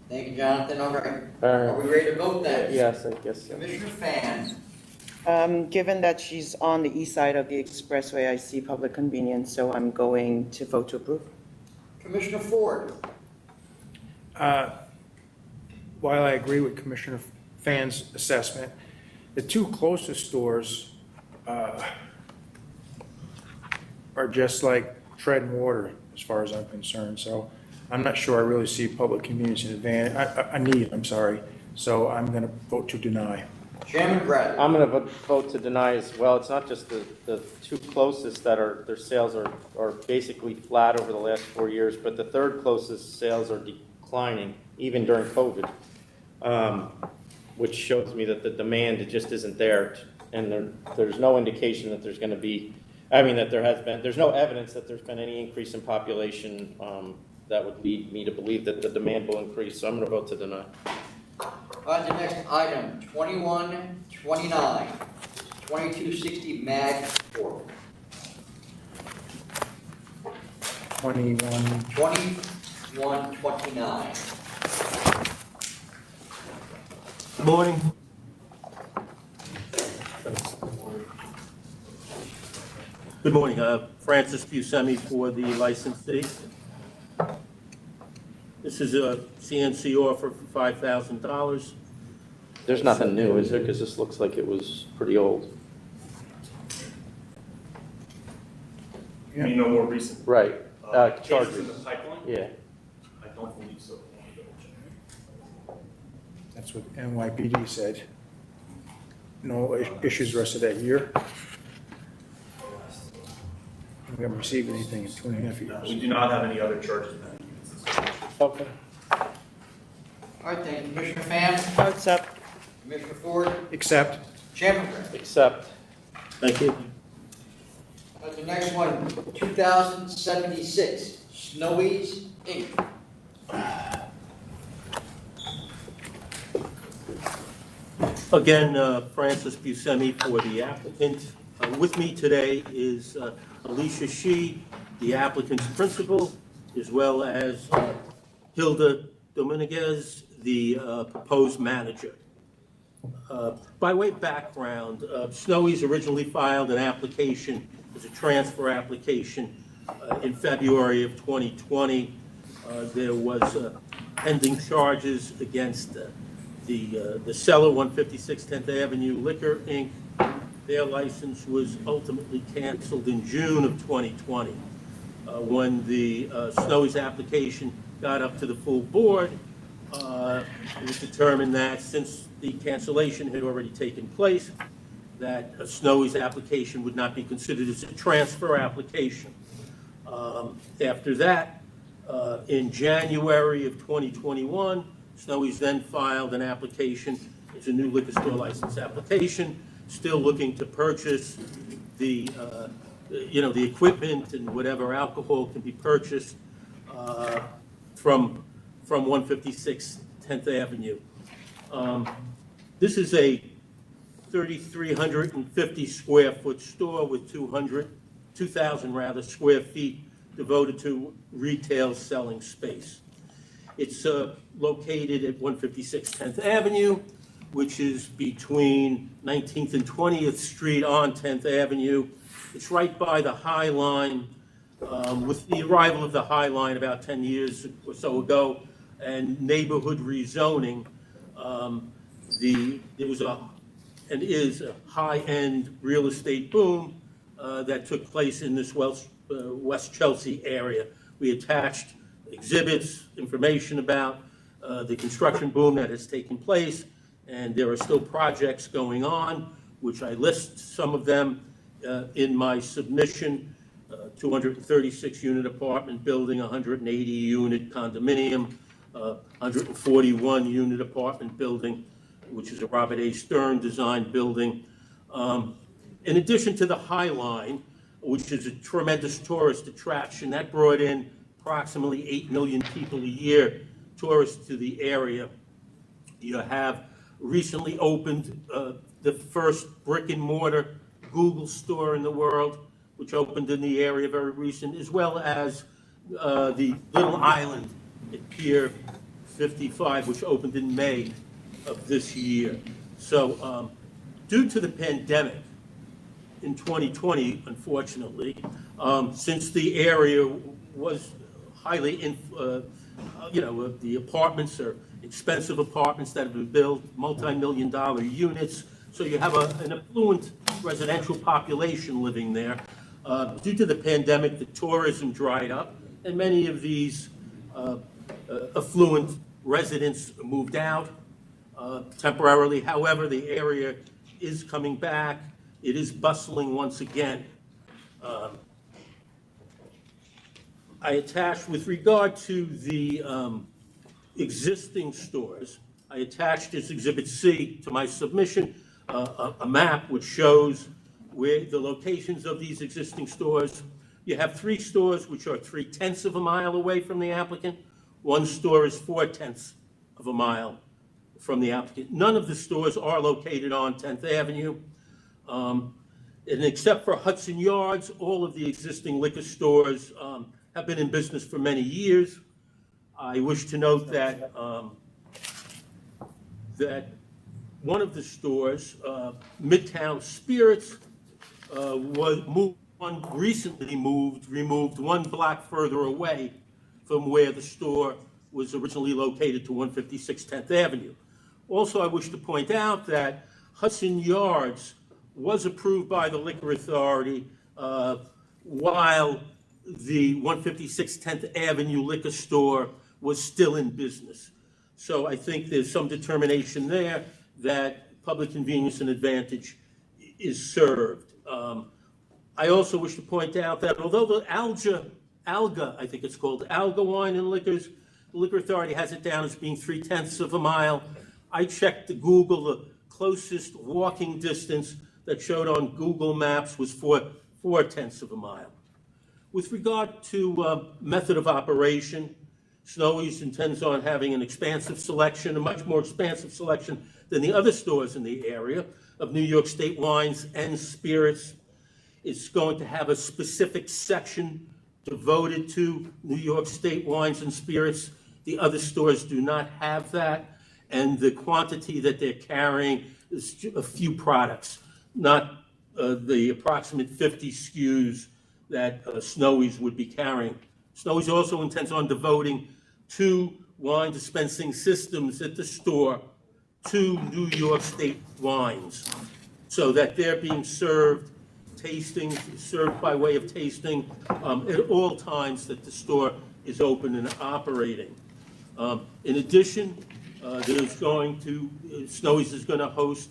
Thank you, Jonathan. All right. All right. Are we ready to vote then? Yes, I guess so. Commissioner Fan, Given that she's on the east side of the expressway, I see public convenience, so I'm going to vote to approve. Commissioner Ford, While I agree with Commissioner Fan's assessment, the two closest stores are just like treading water as far as I'm concerned. So I'm not sure I really see public convenience in advantage, a need, I'm sorry. So I'm going to vote to deny. Chairman Bradley. I'm going to vote to deny as well. It's not just the two closest that their sales are basically flat over the last 4 years, but the third closest sales are declining even during COVID, which shows me that the demand just isn't there. And there's no indication that there's going to be, there's no evidence that there's been any increase in population that would lead me to believe that the demand will increase. So I'm going to vote to deny. The next item, 2129, 2260 MAD Corp. 2129. Good morning. Good morning. Francis Buscemi for the licensee. This is a CNC offer for $5,000. There's nothing new, is there? Because this looks like it was pretty old. You mean no more recent? Right. Cases Charges. in the pipeline? Yeah. I don't believe so. Let me double check. That's what NYPD said. No issues the rest of that year. We haven't received anything in 2.5 years. We do not have any other charges. Okay. All right, thank you. Commissioner Fan, Accept. Commissioner Ford, Accept. Chairman Bradley. Accept. Thank you. The next one, 2076, Snowy's Inc. Again, Francis Buscemi for the applicant. With me today is Alicia Shi, the applicant's principal, as well as Hilda Dominguez, the proposed manager. By way of background, Snowy's originally filed an application as a transfer application in February of 2020. There was pending charges against the seller, 156 10th Avenue Liquor, Inc. Their license was ultimately canceled in June of 2020. When the Snowy's application got up to the full board, it was determined that since the cancellation had already taken place, that Snowy's application would not be considered as a transfer application. After that, in January of 2021, Snowy's then filed an application as a new liquor store license application, still looking to purchase the the equipment and whatever alcohol can be purchased from 156 10th Avenue. This is a 3,350 square foot store with 2,000 square feet devoted to retail selling space. It's located at 156 10th Avenue, which is between 19th and 20th Street on 10th Avenue. It's right by the High Line. With the arrival of the High Line about 10 years or so ago and neighborhood rezoning, there was and is a high-end real estate boom that took place in this West Chelsea area. We attached exhibits, information about the construction boom that has taken place, and there are still projects going on, which I list some of them in my submission. 236-unit apartment building, 180-unit condominium, 141-unit apartment building, which is a Robert A. Stern designed building. In addition to the High Line, which is a tremendous tourist attraction. That brought in approximately 8 million people a year, tourists to the area. You have recently opened the first brick and mortar Google store in the world, which opened in the area very recent, as well as the Little Island at Pier 55, which opened in May of this year. So due to the pandemic in 2020, unfortunately, since the area was highly, the apartments are expensive apartments that have been built, multi-million-dollar units, so you have an affluent residential population living there. Due to the pandemic, the tourism dried up, and many of these affluent residents moved out temporarily. However, the area is coming back. It is bustling once again. I attached, with regard to the existing stores, I attached as Exhibit C to my submission a map which shows where the locations of these existing stores. You have 3 stores which are 3/10 of a mile away from the applicant. 1 store is 4/10 of a mile from the applicant. None of the stores are located on 10th Avenue. And except for Hudson Yards, all of the existing liquor stores have been in business for many years. I wish to note that that one of the stores, Midtown Spirits, was removed 1 block further away from where the store was originally located to 156 10th Avenue. Also, I wish to point out that Hudson Yards was approved by the Liquor Authority while the 156 10th Avenue liquor store was still in business. So I think there's some determination there that public convenience and advantage is served. I also wish to point out that although the Alga, I think it's called, Alga Wine and Liquors, the Liquor Authority has it down as being 3/10 of a mile. I checked the Google, the closest walking distance that showed on Google Maps was 4/10 of a mile. With regard to method of operation, Snowy's intends on having an expansive selection, a much more expansive selection than the other stores in the area of New York State wines and spirits. It's going to have a specific section devoted to New York State wines and spirits. The other stores do not have that, and the quantity that they're carrying is a few products, not the approximate 50 SKUs that Snowy's would be carrying. Snowy's also intends on devoting 2 wine dispensing systems at the store to New York State wines, so that they're being served by way of tasting at all times that the store is open and operating. In addition, Snowy's is going to host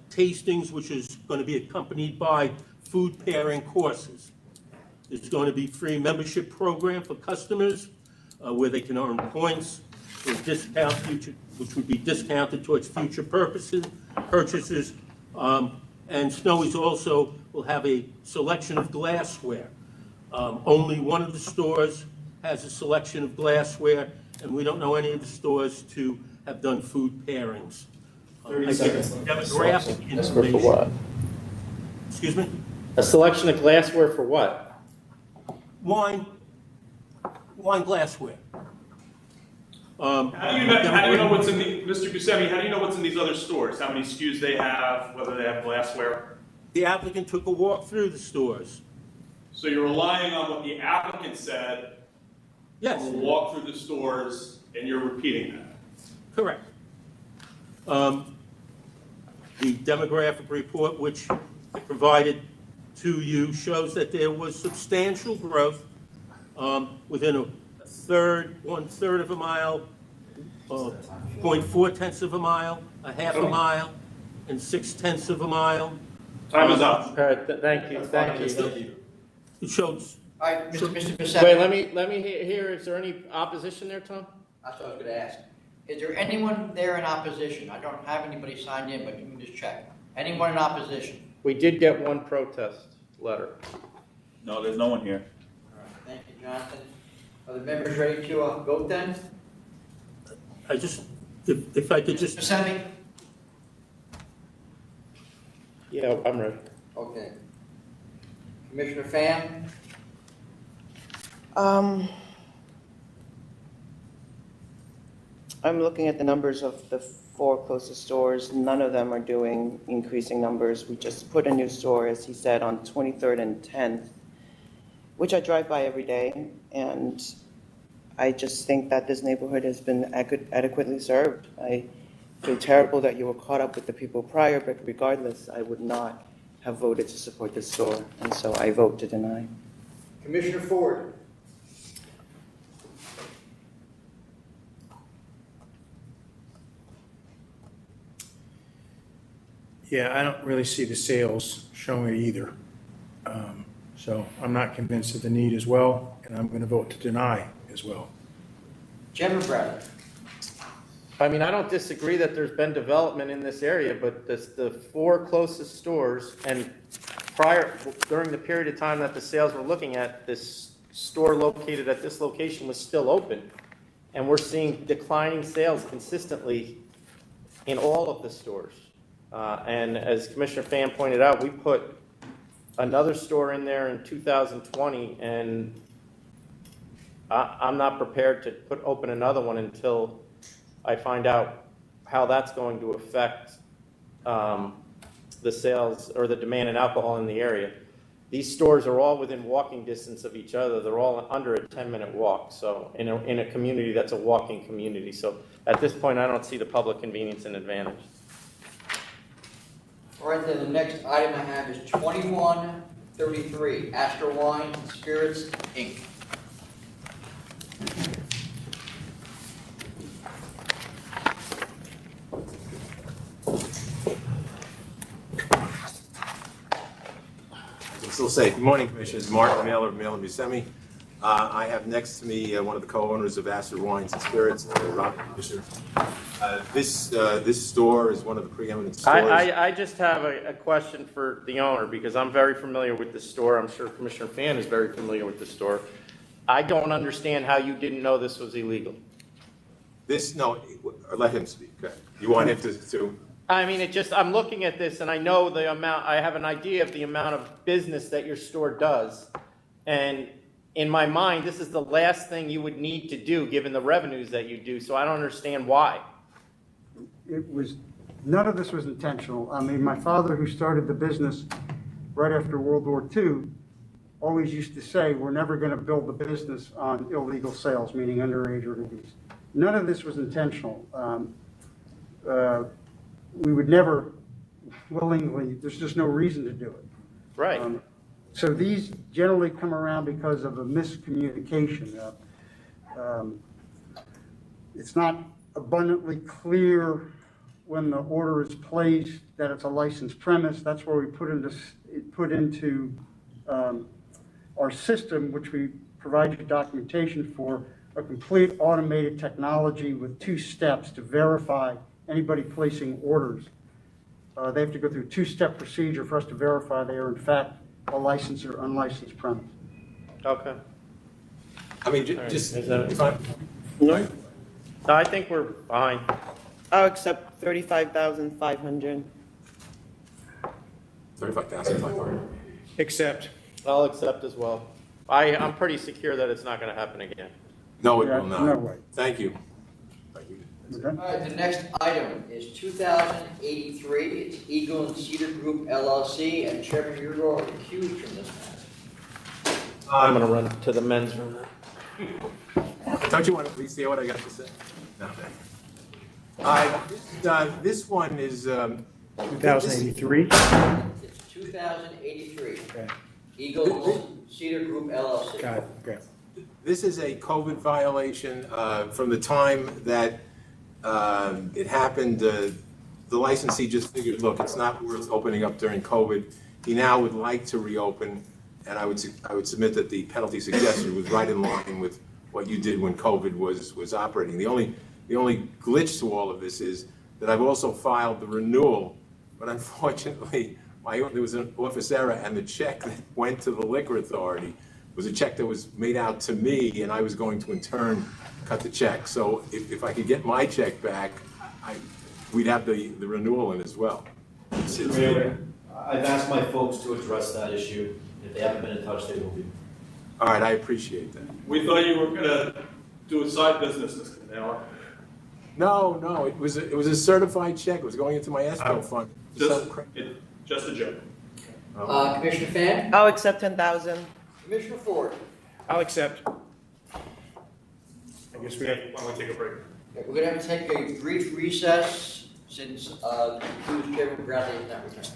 tastings, which is going to be accompanied by food pairing courses. There's going to be free membership program for customers where they can earn points for discount which would be discounted towards future purchases. And Snowy's also will have a selection of glassware. Only one of the stores has a selection of glassware, and we don't know any of the stores to have done food pairings. 30 seconds. Demographic Glassware for what? Excuse me? A selection of glassware for what? Wine glassware. How do you know what's in the, Mr. Buscemi, how do you know what's in these other stores? How many SKUs they have, whether they have glassware? The applicant took a walk through the stores. So you're relying on what the applicant said? Yes. On the walk through the stores, and you're repeating that? Correct. The demographic report, which I provided to you, shows that there was substantial growth within one-third of a mile, 0.4 of a mile, a half a mile, and 6/10 of a mile. Time is up. All right, thank you. It shows. All right, Mr. Buscemi. Wait, let me hear, is there any opposition there, Tom? That's what I was going to ask. Is there anyone there in opposition? I don't have anybody signed in, but you can just check. Anyone in opposition? We did get one protest letter. No, there's no one here. All right, thank you, Jonathan. Are the members ready to vote then? I just, if I could just. Sammy? Yeah, I'm ready. Okay. Commissioner Pham? I'm looking at the numbers of the 4 closest stores. None of them are doing increasing numbers. We just put a new store, as he said, on 23rd and 10th, which I drive by every day, and I just think that this neighborhood has been adequately served. I feel terrible that you were caught up with the people prior, but regardless, I would not have voted to support this store, and so I vote to deny. Commissioner Ford? Yeah, I don't really see the sales showing it either. So I'm not convinced of the need as well, and I'm going to vote to deny as well. Chairman Bradley? I mean, I don't disagree that there's been development in this area, but the 4 closest stores, and during the period of time that the sales we're looking at, this store located at this location was still open. And we're seeing declining sales consistently in all of the stores. And as Commissioner Pham pointed out, we put another store in there in 2020, and I'm not prepared to open another one until I find out how that's going to affect the sales or the demand in alcohol in the area. These stores are all within walking distance of each other. They're all under a 10-minute walk. So in a community that's a walking community. So at this point, I don't see the public convenience and advantage. All right, then the next item I have is 2133, Astor Wine and Spirits, Inc. Still say, good morning, Commissioners. Mark Mailer of Mailer Buscemi. I have next to me one of the co-owners of Astor Wines and Spirits, Rob Fisher. This store is one of the preeminent stores. I just have a question for the owner, because I'm very familiar with this store. I'm sure Commissioner Pham is very familiar with this store. I don't understand how you didn't know this was illegal. Let him speak. Okay. You want him to? I mean, I'm looking at this and I know the amount, I have an idea of the amount of business that your store does. And in my mind, this is the last thing you would need to do given the revenues that you do. So I don't understand why. None of this was intentional. I mean, my father, who started the business right after World War II, always used to say, we're never going to build the business on illegal sales, meaning underage or abuse. None of this was intentional. We would never willingly, there's just no reason to do it. Right. So these generally come around because of a miscommunication. It's not abundantly clear when the order is placed that it's a licensed premise. That's where we put into our system, which we provide you documentation for, a complete automated technology with 2 steps to verify anybody placing orders. They have to go through a 2-step procedure for us to verify they are in fact a licensed or unlicensed premise. Okay. I mean, No, I think we're fine. I'll accept $35,500. $35,500. Accept. I'll accept as well. I'm pretty secure that it's not going to happen again. No, it will not. No way. Thank you. All right, the next item is 2083. It's Eagle and Cedar Group LLC, and Chairman, you're going to recuse from this matter. I'm going to run to the men's room. Don't you want to at least hear what I got to say? No. This one is 2083. It's 2083. Okay. Eagle and Cedar Group LLC. Got it. Okay. This is a COVID violation from the time that it happened. The licensee just figured, look, it's not worth opening up during COVID. He now would like to reopen, and I would submit that the penalty suggested was right in line with what you did when COVID was operating. The only glitch to all of this is that I've also filed the renewal, but unfortunately, there was an office error, and the check that went to the liquor authority was a check that was made out to me, and I was going to in turn cut the check. So if I could get my check back, we'd have the renewal in as well. Mr. Mayor, I've asked my folks to address that issue. If they haven't been in touch, they will be. All right, I appreciate that. We thought you were gonna do a side business, Mr. Canella. No, it was a certified check. It was going into my escrow fund. Just a joke. Commissioner Fan? I'll accept 10,000. Commissioner Ford? I'll accept. I guess we have. Why don't we take a break? Okay, we're gonna have to take a brief recess since the Chairman Bradley is not returned.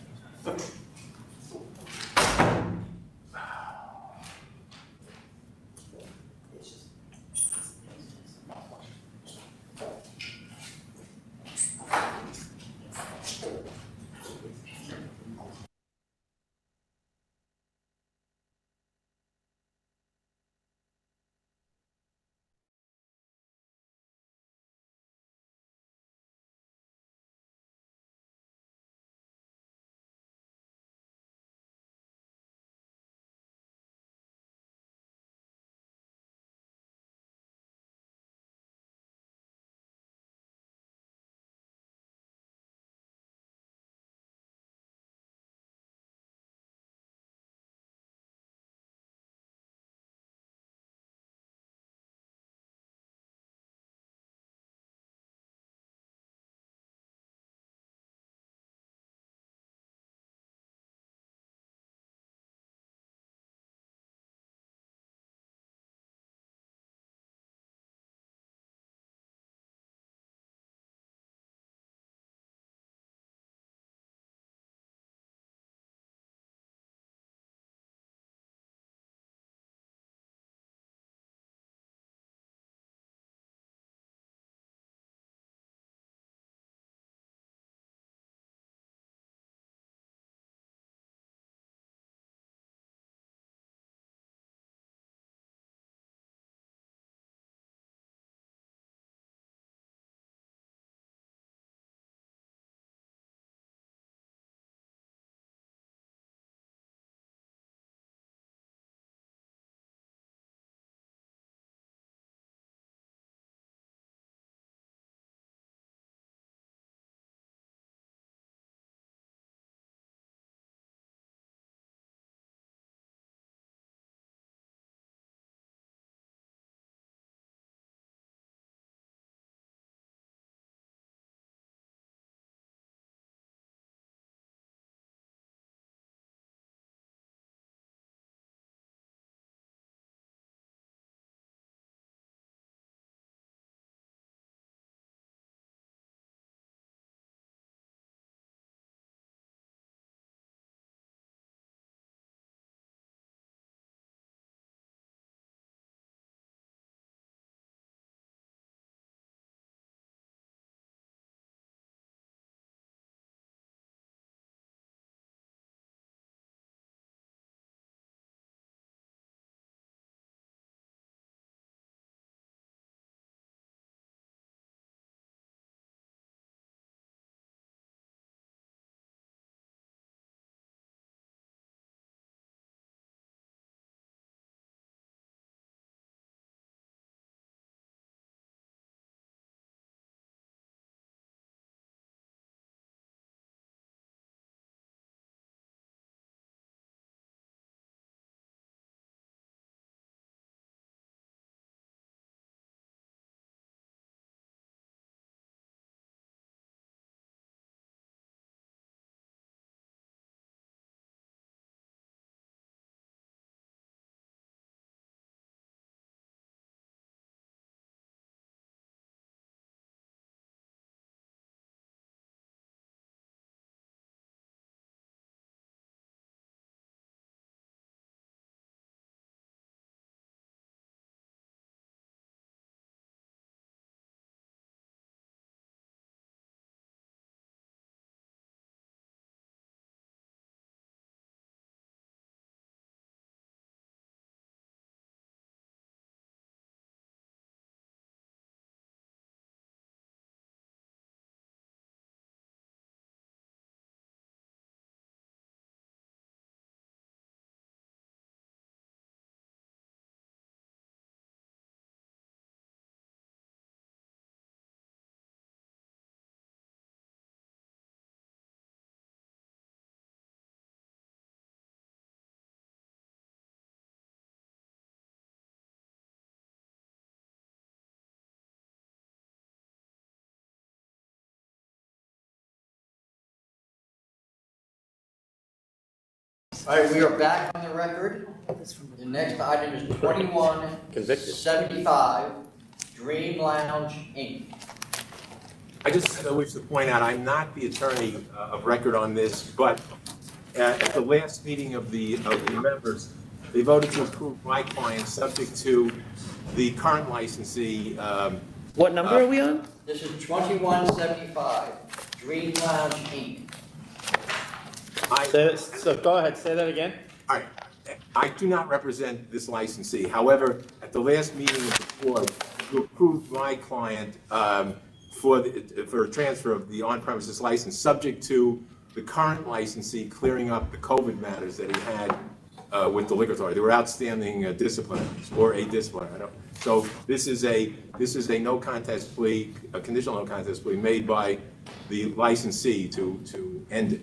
All right, we are back on the record. The next item is 2175, Dream Lounge, Inc. I just wish to point out, I'm not the attorney of record on this, but at the last meeting of the members, they voted to approve my client subject to the current licensee. What number are we on? This is 2175, Dream Lounge, Inc. So go ahead, say that again. All right. I do not represent this licensee. However, at the last meeting of the board, you approved my client for a transfer of the on-premises license, subject to the current licensee clearing up the COVID matters that he had with the liquor authority. There were outstanding disciplinaries or a disciplinary. I don't. So this is a no contest plea, a conditional no contest plea made by the licensee to end it.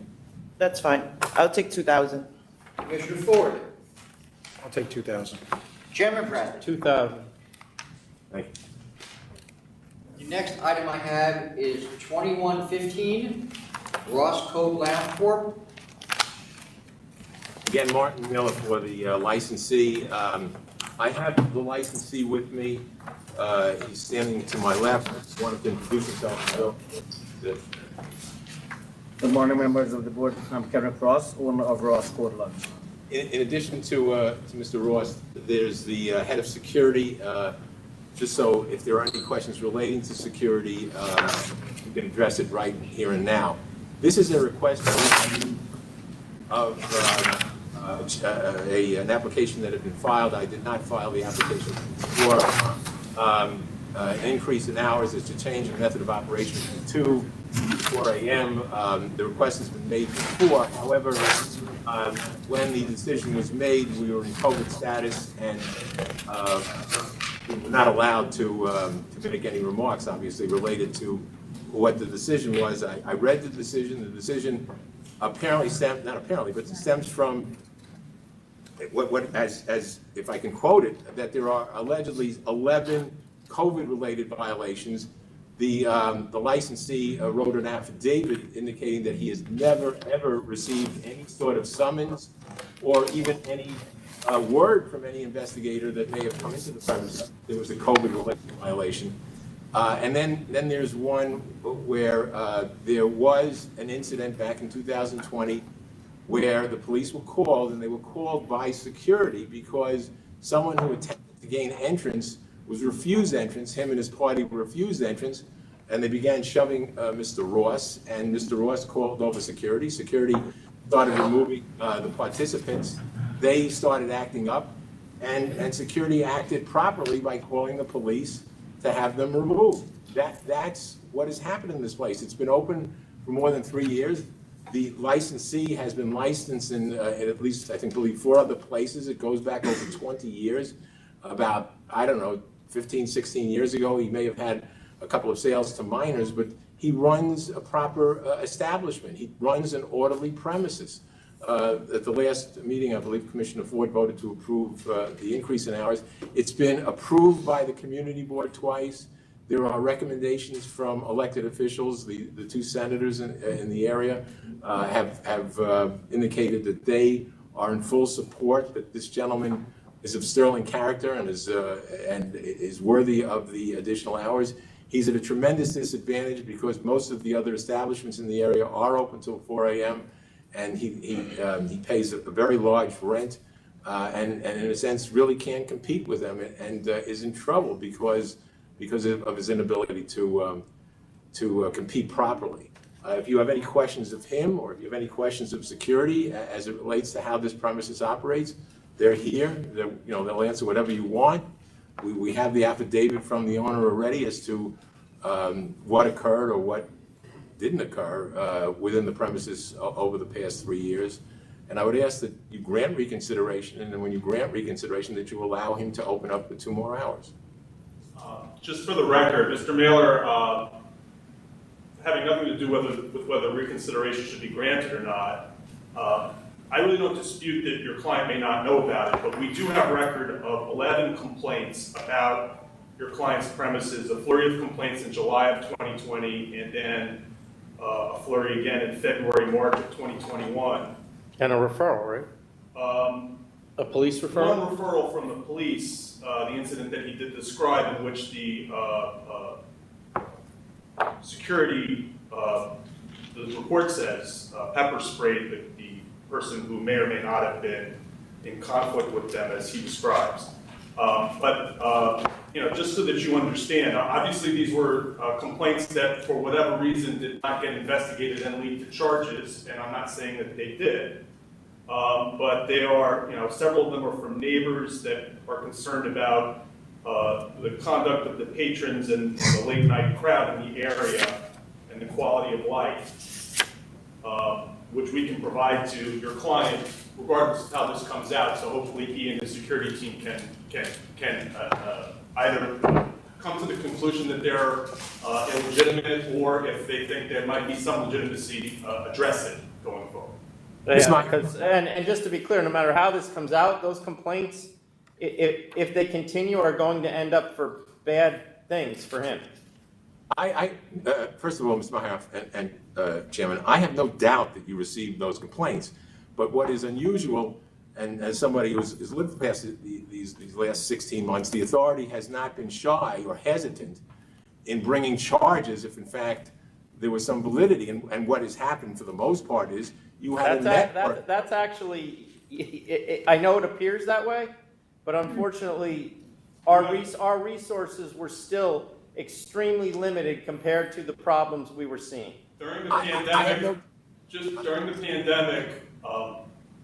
That's fine. I'll take 2,000. Commissioner Ford. I'll take 2,000. Chairman Pratt. 2,000. Thank you. The next item I have is 2115, Ross Cove Lounge Corp. Again, Martin Miller for the licensee. I have the licensee with me. He's standing to my left. I just wanted to introduce himself. So, Good morning, members of the board. I'm Kevin Cross, owner of Ross Cove Lounge. in addition to Mr. Ross, there's the head of security. Just so if there are any questions relating to security, you can address it right here and now. This is a request of an application that had been filed. I did not file the application for an increase in hours. It's to change the method of operation from 2 to 4 a.m. The request has been made before. However, when the decision was made, we were in COVID status and we were not allowed to make any remarks, obviously, related to what the decision was. I read the decision. The decision apparently stems, not apparently, but it stems from as if I can quote it, that there are allegedly 11 COVID-related violations. The licensee wrote an affidavit indicating that he has never, ever received any sort of summons or even any word from any investigator that may have come into the premises. There was a COVID-related violation. And then there's one where there was an incident back in 2020 where the police were called, and they were called by security because someone who attempted to gain entrance was refused entrance. Him and his party were refused entrance, and they began shoving Mr. Ross, and Mr. Ross called over security. Security started removing the participants. They started acting up, and security acted properly by calling the police to have them removed. That's what has happened in this place. It's been open for more than 3 years. The licensee has been licensed in at least, I believe 4 other places. It goes back over 20 years. About, I don't know, 15, 16 years ago, he may have had a couple of sales to minors, but he runs a proper establishment. He runs an orderly premises. At the last meeting, I believe Commissioner Ford voted to approve the increase in hours. It's been approved by the community board twice. There are recommendations from elected officials. The 2 senators in the area have indicated that they are in full support, that this gentleman is of sterling character and is worthy of the additional hours. He's at a tremendous disadvantage because most of the other establishments in the area are open till 4 a.m. and he pays a very large rent and in a sense really can't compete with them and is in trouble because of his inability to compete properly. If you have any questions of him or if you have any questions of security as it relates to how this premises operates, they're here. They'll answer whatever you want. We have the affidavit from the owner already as to what occurred or what didn't occur within the premises over the past 3 years. And I would ask that you grant reconsideration, and then when you grant reconsideration, that you allow him to open up for 2 more hours. Just for the record, Mr. Mailer, having nothing to do with whether reconsideration should be granted or not, I really don't dispute that your client may not know about it, but we do have a record of 11 complaints about your client's premises, a flurry of complaints in July of 2020, and then a flurry again in February, March of 2021. And a referral, right? A police referral? One referral from the police, the incident that he did describe in which the security, the report says, pepper sprayed the person who may or may not have been in conflict with them as he describes. You know, just so that you understand, obviously these were complaints that for whatever reason did not get investigated and lead to charges, and I'm not saying that they did. But they are, you know, several of them are from neighbors that are concerned about the conduct of the patrons and the late night crowd in the area and the quality of life, which we can provide to your client regardless of how this comes out. So hopefully he and his security team can either come to the conclusion that they're illegitimate, or if they think there might be some legitimacy, address it going forward. Yeah, and just to be clear, no matter how this comes out, those complaints, if they continue, are going to end up for bad things for him. First of all, Mr. Mahaff and Chairman, I have no doubt that you received those complaints. But what is unusual, and as somebody who's lived past these last 16 months, the authority has not been shy or hesitant in bringing charges if, in fact, there was some validity. And what has happened for the most part is you had a network. That's actually, I know it appears that way, but unfortunately, our resources were still extremely limited compared to the problems we were seeing. During the pandemic, during the pandemic,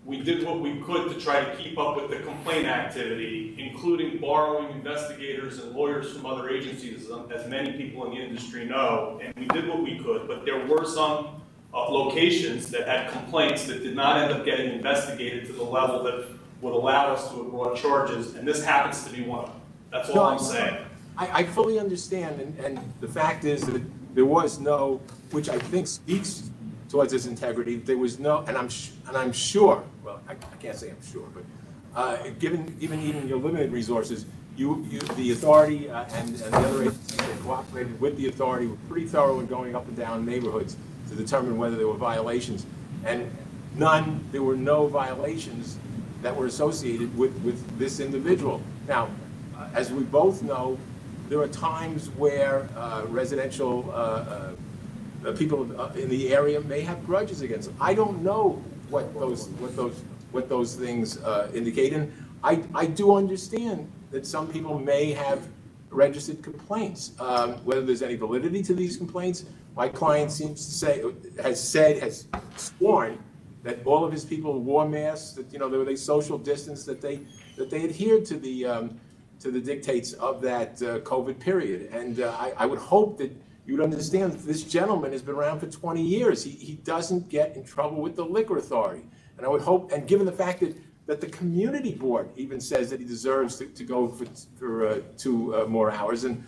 we did what we could to try to keep up with the complaint activity, including borrowing investigators and lawyers from other agencies, as many people in the industry know, and we did what we could, but there were some locations that had complaints that did not end up getting investigated to the level that would allow us to have brought charges, and this happens to be one of them. That's all I'm saying. I fully understand, and the fact is that there was no, which I think speaks towards his integrity, there was no, and I'm sure, well, I can't say I'm sure, but given even your limited resources, the authority and the other agencies that cooperated with the authority were pretty thorough in going up and down neighborhoods to determine whether there were violations, and there were no violations that were associated with this individual. Now, as we both know, there are times where residential people in the area may have grudges against them. I don't know what those things indicate, and I do understand that some people may have registered complaints. Whether there's any validity to these complaints, my client seems to say, has sworn that all of his people wore masks, that they social distance, that they adhered to the dictates of that COVID period. And I would hope that you would understand that this gentleman has been around for 20 years. He doesn't get in trouble with the liquor authority. And I would hope, and given the fact that the community board even says that he deserves to go for 2 more hours, and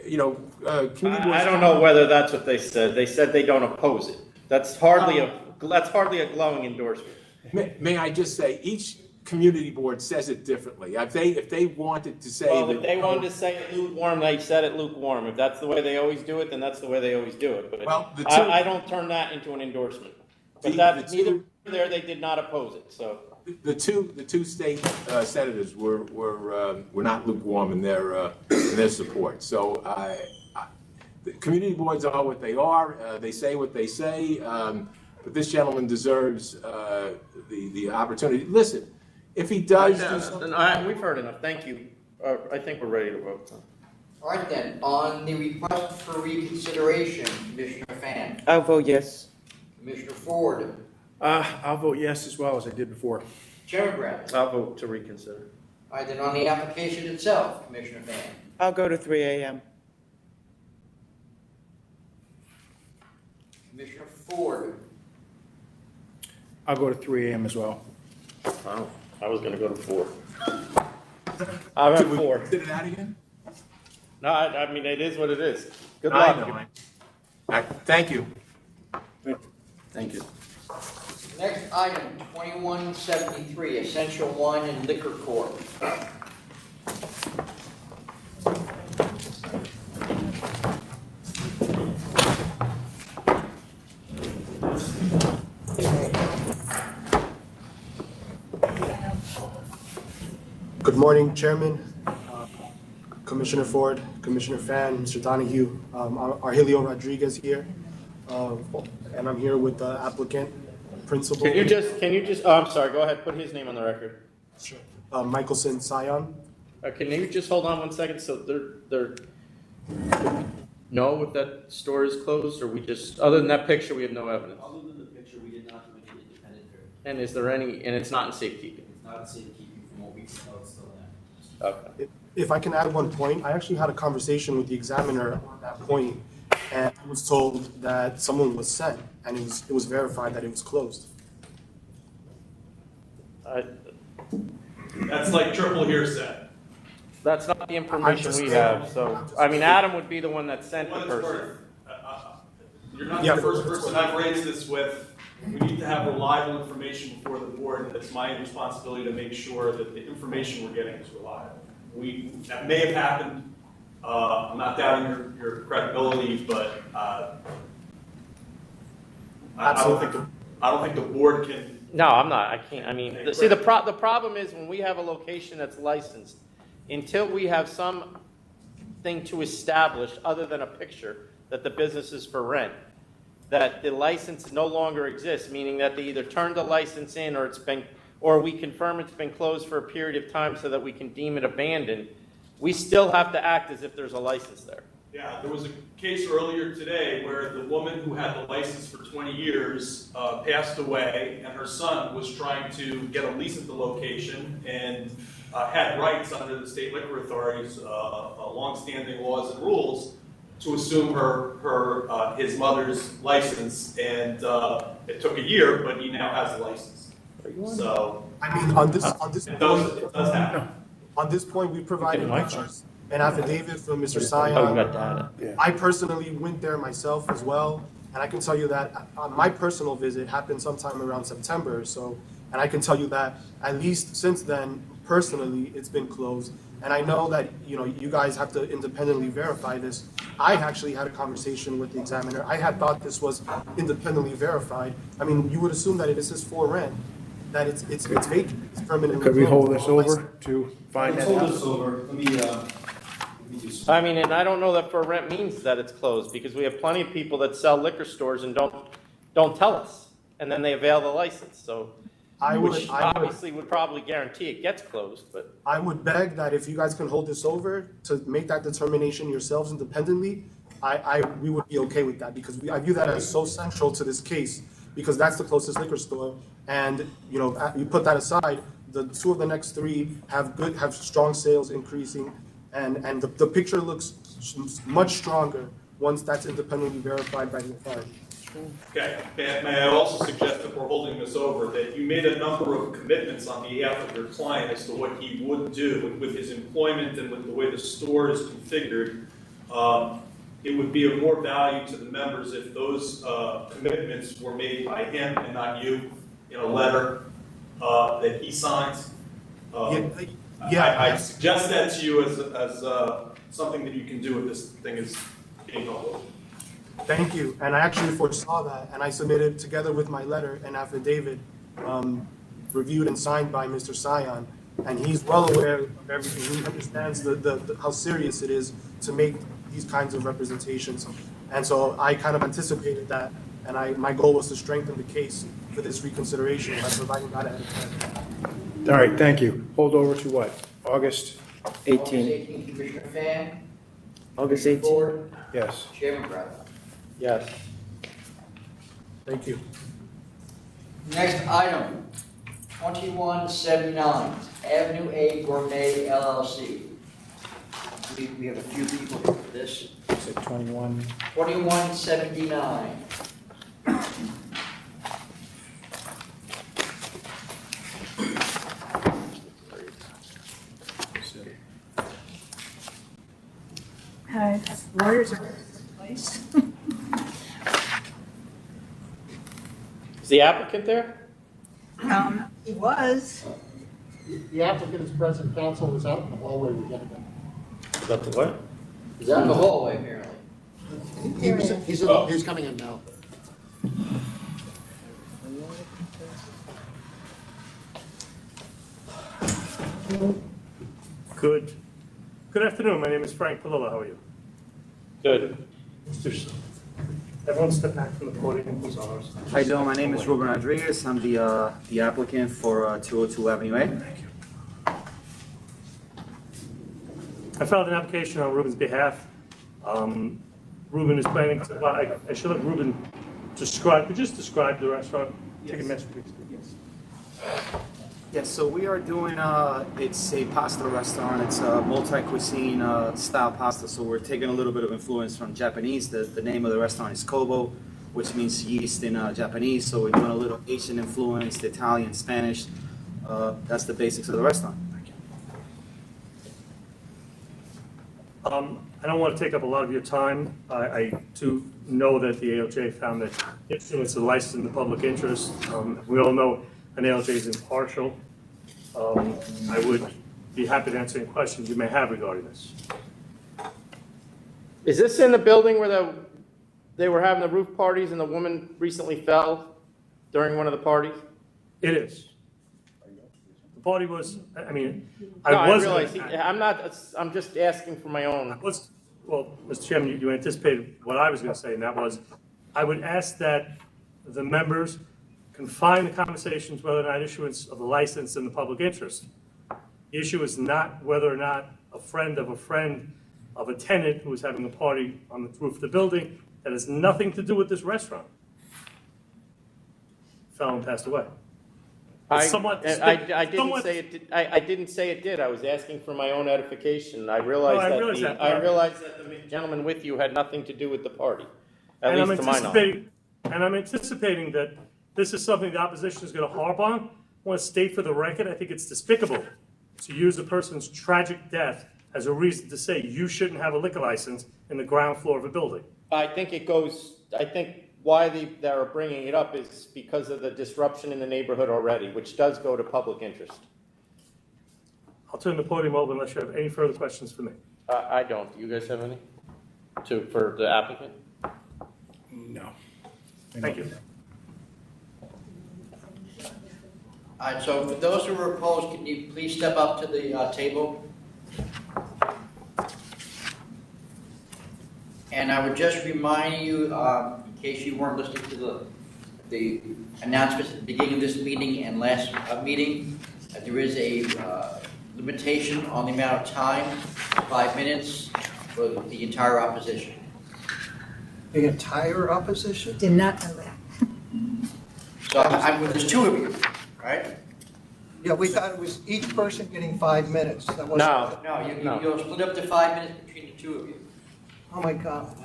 I don't know whether that's what they said. They said they don't oppose it. That's hardly a glowing endorsement. May I just say, each community board says it differently. If they wanted to say if they wanted to say it lukewarm, they said it lukewarm. If that's the way they always do it, then that's the way they always do it. But I don't turn that into an endorsement. But neither there, they did not oppose it. So the two state senators were not lukewarm in their support. So the community boards are what they are. They say what they say. But this gentleman deserves the opportunity. Listen, if he does do something... We've heard enough. Thank you. I think we're ready to vote. All right, then. On the request for reconsideration, Commissioner Fan. I'll vote yes. Commissioner Ford. I'll vote yes as well as I did before. Chairman Brown. I'll vote to reconsider. All right, then on the application itself, Commissioner Fan. I'll go to 3 a.m. Commissioner Ford. I'll go to 3 a.m. as well. Oh, I was going to go to 4. I'm at 4. Consider that again? No, I mean, it is what it is. Good luck. All right, thank you. Thank you. Next item, 2173, Essential Wine and Liquor Corp. Good morning, Chairman, Commissioner Ford, Commissioner Fan, Mr. Donahue, Argelio Rodriguez here, and I'm here with the applicant, principal. Can you just, oh, I'm sorry, go ahead, put his name on the record. Sure. Michelson Sion. Can you just hold on one second, so they're know if that store is closed, or we just, other than that picture, we have no evidence? Other than the picture, we did not do any independent verification. And is there any, and it's not in safekeeping? It's not in safekeeping from what we know, it's still there. Okay. If I can add one point, I actually had a conversation with the examiner at that point, and I was told that someone was sent, and it was verified that it was closed. That's like triple hearsay. That's not the information we have, so, I mean, Adam would be the one that sent the person. You're not the first person I've raised this with. We need to have reliable information before the board, and it's my responsibility to make sure that the information we're getting is reliable. That may have happened. I'm not doubting your credibility, but I don't think the board can. No, I'm not, I can't, I mean, see, the problem is when we have a location that's licensed, until we have something to establish other than a picture that the business is for rent, that the license no longer exists, meaning that they either turned the license in or we confirm it's been closed for a period of time so that we can deem it abandoned, we still have to act as if there's a license there. Yeah, there was a case earlier today where the woman who had the license for 20 years passed away, and her son was trying to get a lease at the location and had rights under the state liquor authority's longstanding laws and rules to assume his mother's license, and it took a year, but he now has a license. So I mean, on this it does happen. On this point, we provided pictures, an affidavit from Mr. Oh, you Sion. got data. Yeah. I personally went there myself as well, and I can tell you that my personal visit happened sometime around September. So, and I can tell you that at least since then, personally, it's been closed. And I know that you guys have to independently verify this. I actually had a conversation with the examiner. I had thought this was independently verified. I mean, you would assume that this is for rent, that it's vacant, it's permanently. Could we hold this over to find that out? Hold this over, let me I mean, and I don't know that for rent means that it's closed, because we have plenty of people that sell liquor stores and don't tell us, and then they avail the license, so. Which obviously would probably guarantee it gets closed, but. I would beg that if you guys can hold this over to make that determination yourselves independently, we would be okay with that, because I view that as so central to this case, because that's the closest liquor store, and you put that aside, the two of the next three have strong sales increasing, and the picture looks much stronger once that's independently verified by the authority. Okay, may I also suggest that we're holding this over, that you made a number of commitments on behalf of your client as to what he would do with his employment and with the way the store is configured. It would be of more value to the members if those commitments were made by him and not you in a letter that he signs. I suggest that to you as something that you can do if this thing is being held over. Thank you, and I actually foresaw that, and I submitted together with my letter an affidavit reviewed and signed by Mr. Sion, and he's well aware of everything. He understands how serious it is to make these kinds of representations, and so I kind of anticipated that, and my goal was to strengthen the case for this reconsideration by providing that ahead of time. All right, thank you. Hold over to what? August 18. August 18, Commissioner Fan. August 18. Ford. Yes. Chairman Bradley. Yes. Thank you. Next item, 2179 Avenue A Gourmet LLC. We have a few people here for this. Is it 21? 2179. Hi, lawyers are in place. Is the applicant there? He was. The applicant is present, counsel is out in the hallway, we're getting him. Is that the what? He's out in the hallway, apparently. He's coming in now. Good afternoon. My name is Frank Palillo. How are you? Good. Everyone step back from the podium, who's on ours. How you doing? My name is Ruben Rodriguez. I'm the applicant for 202 Avenue A. I filed an application on Ruben's behalf. Ruben is planning to, well, I should let Ruben describe the restaurant. Take a minute, please. Yes, so we are doing, it's a pasta restaurant. It's a multi-cuisine style pasta. So we're taking a little bit of influence from Japanese. The name of the restaurant is Kobo, which means yeast in Japanese. So we're doing a little Asian influence, Italian, Spanish. That's the basics of the restaurant. I don't want to take up a lot of your time. I too know that the ALJ found that issuance of the license in the public interest. We all know an ALJ is impartial. I would be happy to answer any questions you may have regarding this. Is this in the building where they were having the roof parties and the woman recently fell during one of the parties? It is. The party was, I mean, I realize, I'm just asking for my own. Well, Mr. Chairman, you anticipated what I was going to say, and that was, I would ask that the members confine the conversations whether or not issuance of the license in the public interest. The issue is not whether or not a friend of a tenant who is having a party on the roof of the building that has nothing to do with this restaurant fell and passed away. I didn't say it did. I was asking for my own edification. I realized that the gentleman with you had nothing to do with the party, at least to my knowledge. And I'm anticipating that this is something the opposition is going to harp on. I want to state for the record, I think it's despicable to use a person's tragic death as a reason to say you shouldn't have a liquor license in the ground floor of a building. I think why they're bringing it up is because of the disruption in the neighborhood already, which does go to public interest. I'll turn the podium over unless you have any further questions for me. I don't. Do you guys have any? For the applicant? No. Thank you. All right, so for those who are opposed, can you please step up to the table? And I would just remind you, in case you weren't listening to the announcements at the beginning of this meeting and last meeting, that there is a limitation on the amount of time, 5 minutes, for the entire opposition. The entire opposition? Did not know that. So there's two of you, right? Yeah, we thought it was each person getting 5 minutes. That wasn't. No, you'll split up to 5 minutes between the two of you. Oh, my God.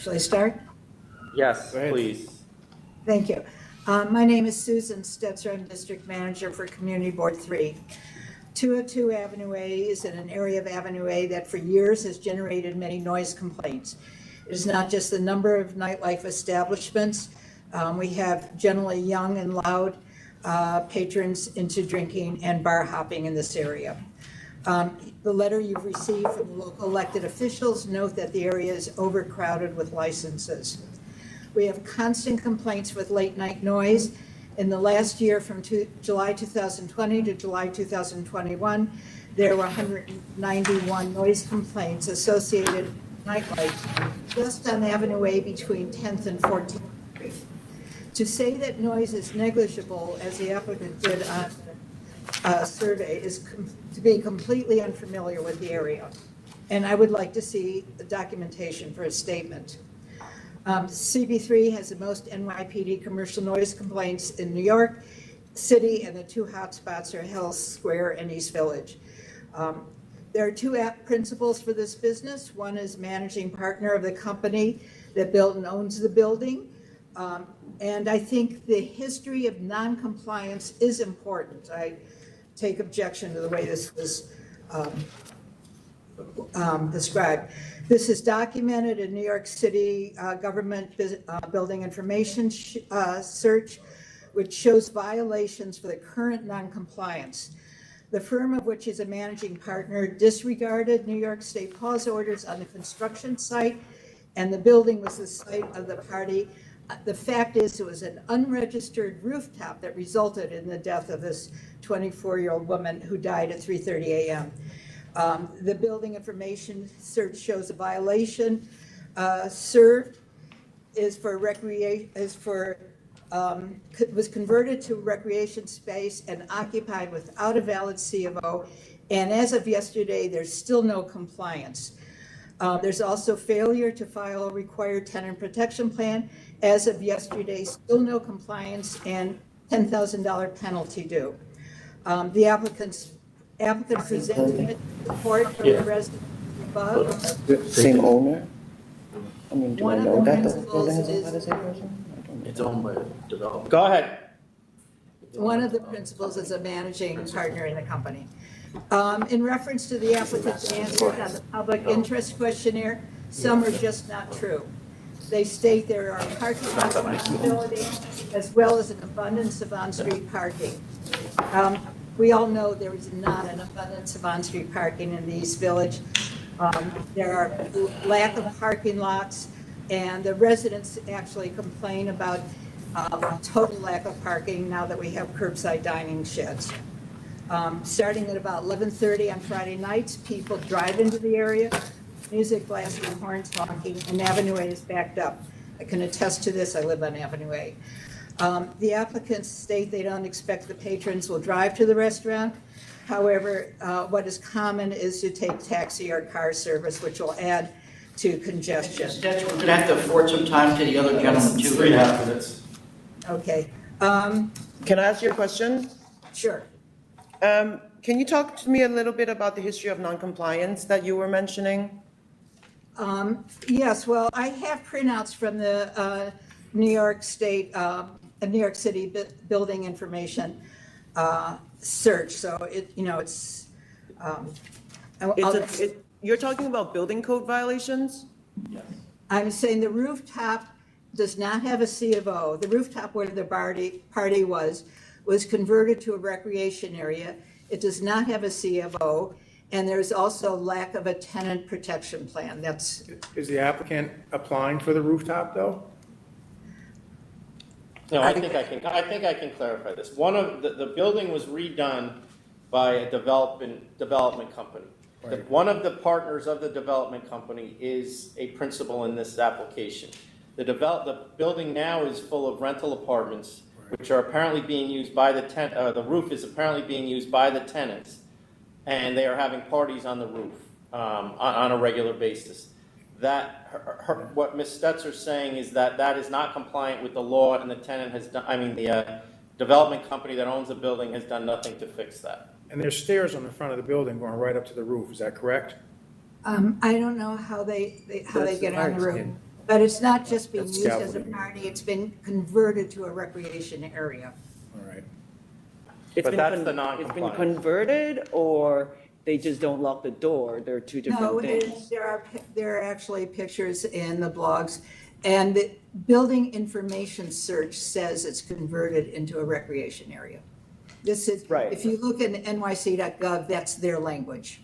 Shall I start? Yes, please. Thank you. My name is Susan Stetzer. I'm District Manager for Community Board 3. 202 Avenue A is in an area of Avenue A that for years has generated many noise complaints. It is not just the number of nightlife establishments. We have generally young and loud patrons into drinking and bar hopping in this area. The letter you've received from the local elected officials note that the area is overcrowded with licenses. We have constant complaints with late night noise. In the last year, from July 2020 to July 2021, there were 191 noise complaints associated with nightlife just on Avenue A between 10th and 14th Street. To say that noise is negligible, as the applicant did on survey, is to be completely unfamiliar with the area. And I would like to see the documentation for a statement. CB3 has the most NYPD commercial noise complaints in New York City, and the two hotspots are Hell Square and East Village. There are two principals for this business. One is managing partner of the company that built and owns the building. And I think the history of non-compliance is important. I take objection to the way this was described. This is documented in New York City government building information search, which shows violations for the current non-compliance. The firm of which is a managing partner disregarded New York State pause orders on the construction site, and the building was the site of the party the fact is, it was an unregistered rooftop that resulted in the death of this 24-year-old woman who died at 3:30 a.m. The building information search shows a violation. Served is for was converted to recreation space and occupied without a valid C of O. And as of yesterday, there's still no compliance. There's also failure to file a required tenant protection plan. As of yesterday, still no compliance and $10,000 penalty due. The applicant presented support from the residents above. Same owner? I mean, do I One of know the that the principals building is owned by the is- same person? It's owned by a developer. Go ahead. One of the principals is a managing partner in the company. In reference to the applicant's answers on the public interest questionnaire, some are just not true. They state there are parking possibilities as well as an abundance of on-street parking. We all know there is not an abundance of on-street parking in the East Village. There are lack of parking lots, and the residents actually complain about total lack of parking now that we have curbside dining sheds. Starting at about 11:30 on Friday nights, people drive into the area, music blasting, horns honking, and Avenue A is backed up. I can attest to this, I live on Avenue A. The applicants state they don't expect the patrons will drive to the restaurant. However, what is common is to take taxi or car service, which will add to congestion. We're going to have to afford some time to the other gentleman too. 3.5 minutes. Okay. Can I ask you a question? Sure. Can you talk to me a little bit about the history of noncompliance that you were mentioning? Yes, well, I have printouts from the New York State, New York City building information search. So it's. You're talking about building code violations? Yes. I'm saying the rooftop does not have a C of O. The rooftop where the party was converted to a recreation area. It does not have a C of O, and there's also lack of a tenant protection plan. Is the applicant applying for the rooftop, though? No, I think I can clarify this. One of the building was redone by a development company. Right. One of the partners of the development company is a principal in this application. The building now is full of rental apartments, which are apparently being used by the roof is apparently being used by the tenants, and they are having parties on the roof on a regular basis. What Ms. Stetzer's saying is that is not compliant with the law, and the tenant has done, the development company that owns the building has done nothing to fix that. And there's stairs on the front of the building going right up to the roof, is that correct? I don't know how they get on the roof, but it's not just being That's used as a scaffolding. party. It's been converted to a recreation area. All right. It's But that's the It's been non-compliance. converted, or they just don't lock the door? They're two No, different things. there are actually pictures in the blogs, and the building information search says it's converted into a recreation area. This is, Right. if you look at nyc.gov, that's their language.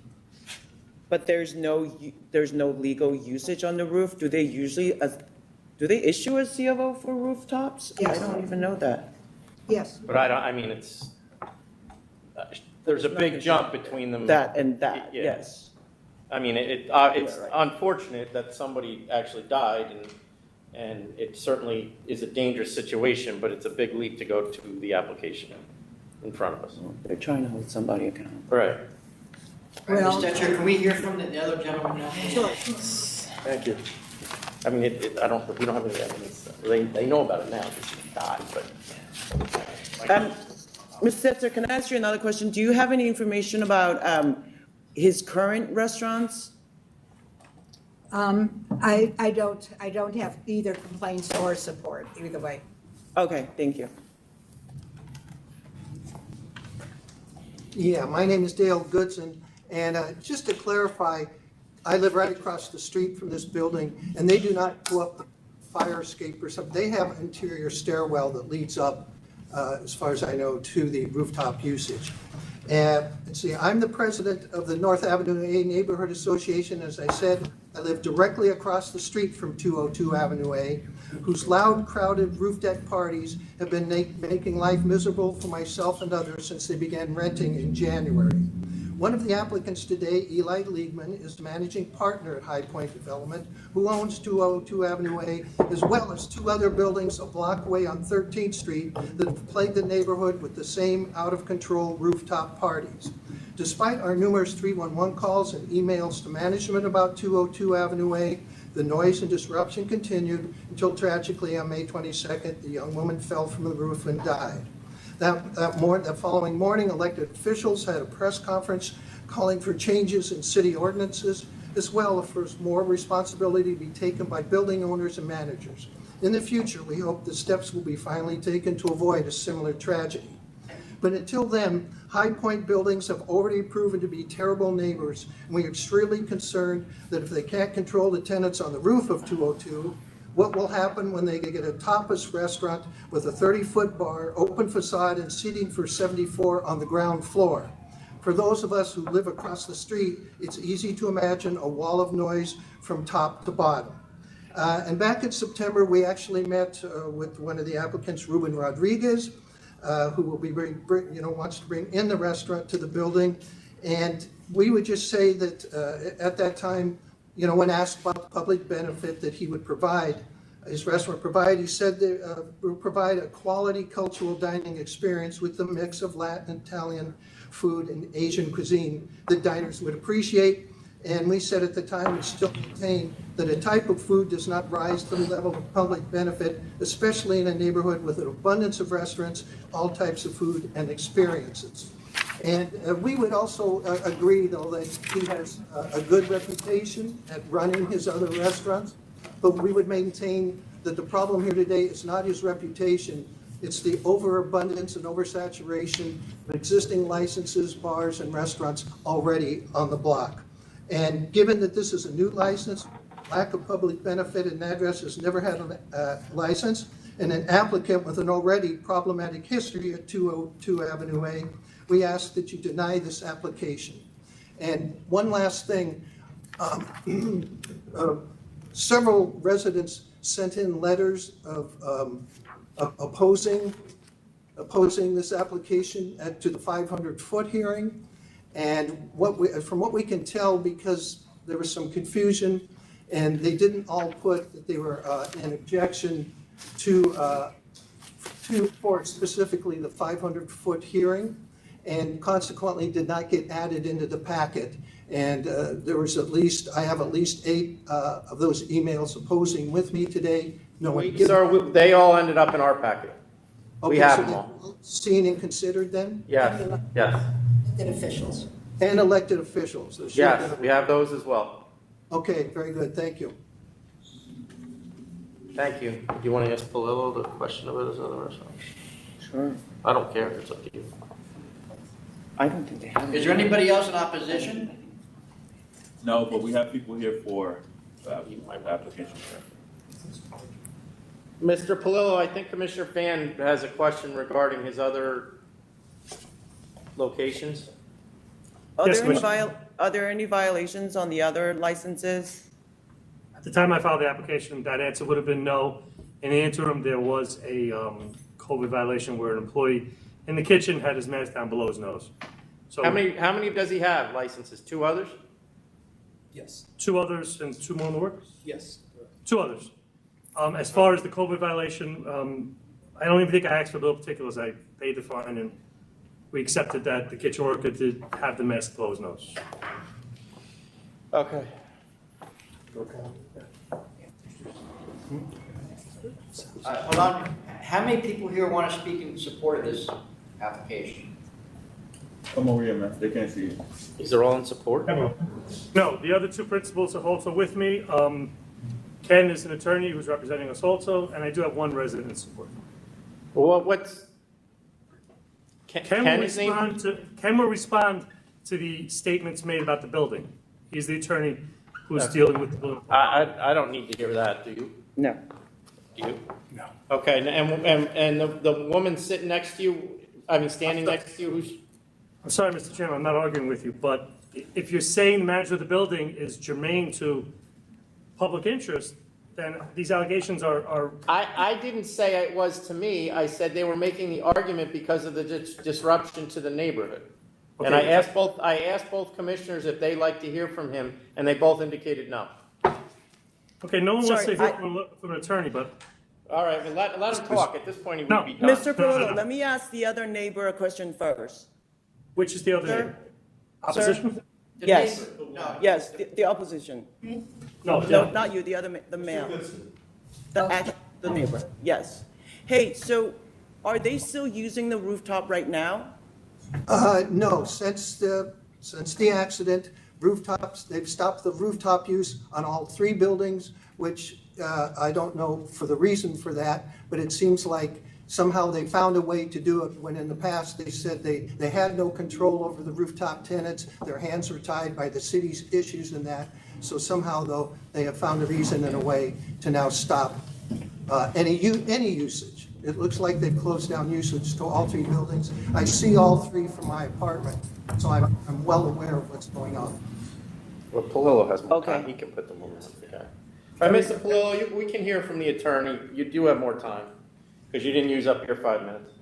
But there's no legal usage on the roof? Do they do they issue a C of O for rooftops? Yes. I don't even know that. Yes. But it's there's a big jump between them. That and that, Yeah. yes. It's right. unfortunate that somebody actually died, and it certainly is a dangerous situation, but it's a big leap to go to the application in front of us. They're trying to hold somebody accountable. Right. Well- Ms. Stetcher, can we hear from the other gentleman now? Sure. Thank you. We don't have any evidence. They know about it now, because he died, but. Ms. Setzer, can I ask you another question? Do you have any information about his current restaurants? I don't have either complaints or support, either way. Okay, thank you. Yeah, my name is Dale Goodson, and just to clarify, I live right across the street from this building, and they do not go up the fire escape or something. They have an interior stairwell that leads up, as far as I know, to the rooftop usage. And see, I'm the president of the North Avenue A Neighborhood Association. As I said, I live directly across the street from 202 Avenue A, whose loud, crowded roof deck parties have been making life miserable for myself and others since they began renting in January. One of the applicants today, Eli Liegman, is the managing partner at High Point Development, who owns 202 Avenue A, as well as two other buildings a block away on 13th Street that have plagued the neighborhood with the same out-of-control rooftop parties. Despite our numerous 311 calls and emails to management about 202 Avenue A, the noise and disruption continued until tragically on May 22nd, the young woman fell from the roof and died. That following morning, elected officials had a press conference calling for changes in city ordinances, as well as for more responsibility to be taken by building owners and managers. In the future, we hope the steps will be finally taken to avoid a similar tragedy. But until then, High Point buildings have already proven to be terrible neighbors, and we are extremely concerned that if they can't control the tenants on the roof of 202, what will happen when they get a tapas restaurant with a 30-foot bar, open facade, and seating for 74 on the ground floor? For those of us who live across the street, it's easy to imagine a wall of noise from top to bottom. And back in September, we actually met with one of the applicants, Ruben Rodriguez, who will be wants to bring in the restaurant to the building. And we would just say that at that time, when asked about the public benefit that he would provide, his restaurant provide, he said that will provide a quality cultural dining experience with the mix of Latin, Italian food, and Asian cuisine that diners would appreciate. And we said at the time, we still maintain that a type of food does not rise to the level of public benefit, especially in a neighborhood with an abundance of restaurants, all types of food and experiences. And we would also agree, though, that he has a good reputation at running his other restaurants, but we would maintain that the problem here today is not his reputation, it's the overabundance and oversaturation of existing licenses, bars, and restaurants already on the block. And given that this is a new license, lack of public benefit, and address has never had a license, and an applicant with an already problematic history at 202 Avenue A, we ask that you deny this application. And one last thing, several residents sent in letters of opposing this application to the 500-foot hearing. And from what we can tell, because there was some confusion, and they didn't all put that they were an objection for specifically the 500-foot hearing, and consequently did not get added into the packet. And there was I have at least 8 of those emails opposing with me today. Sir, they all ended up in our packet. We have them all. Seen and considered then? Yes. Elected officials. And elected officials. Yes, we have those as well. Okay, very good, thank you. Thank you. Do you want to ask Palillo the question about his other restaurant? Sure. I don't care, it's up to you. I don't think they have. Is there anybody else in opposition? No, but we have people here for my application. Mr. Palillo, I think Commissioner Fan has a question regarding his other locations. Are Yes, there any violations on the other licenses? At the time I filed the application, that answer would have been no. In the interim, there was a COVID violation where an employee in the kitchen had his mask down below his nose. So How many does he have licenses? 2 others? Yes. 2 others and 2 more in the works? Yes. 2 others. As far as the COVID violation, I don't even think I asked for the particulars. I paid the fine and we accepted that the kitchen worker did have the mask below his nose. Okay. Hold on. How many people here want to speak in support of this application? Come over here, man. They can't see you. These are all in support? No, the other 2 principals are also with me. Ken is an attorney who's representing us also, and I do have 1 resident in support. Well, what's Ken will respond to the statements made about the building. He's the attorney who's dealing with the building. I don't need to hear that, do you? No. Do you? No. Okay, and the woman sitting next to you, standing next to you, I'm sorry, Mr. Chairman, I'm not arguing with you, but if you're saying the manager of the building is germane to public interest, then these allegations are. I didn't say it was to me. I said they were making the argument because of the disruption to the neighborhood. And I asked both commissioners if they like to hear from him, and they both indicated no. Okay, no one wants to hear from an attorney, but. All right, well, let him talk. At this point, he would be done. Mr. Palillo, let me ask the other neighbor a question first. Which is the other neighbor? Opposition? Yes, yes, the opposition. No, not you, the male. The neighbor, yes. Hey, so are they still using the rooftop right now? No, since the accident, they've stopped the rooftop use on all 3 buildings, which I don't know for the reason for that, but it seems like somehow they found a way to do it when in the past they said they had no control over the rooftop tenants. Their hands were tied by the city's issues and that. So somehow, though, they have found a reason and a way to now stop any usage. It looks like they've closed down usage to all 3 buildings. I see all 3 from my apartment, so I'm well aware of what's going on. Well, Palillo has more time. He can put them on. Okay. All right, Mr. Palillo, we can hear from the attorney. You do have more time because you didn't use up your 5 minutes.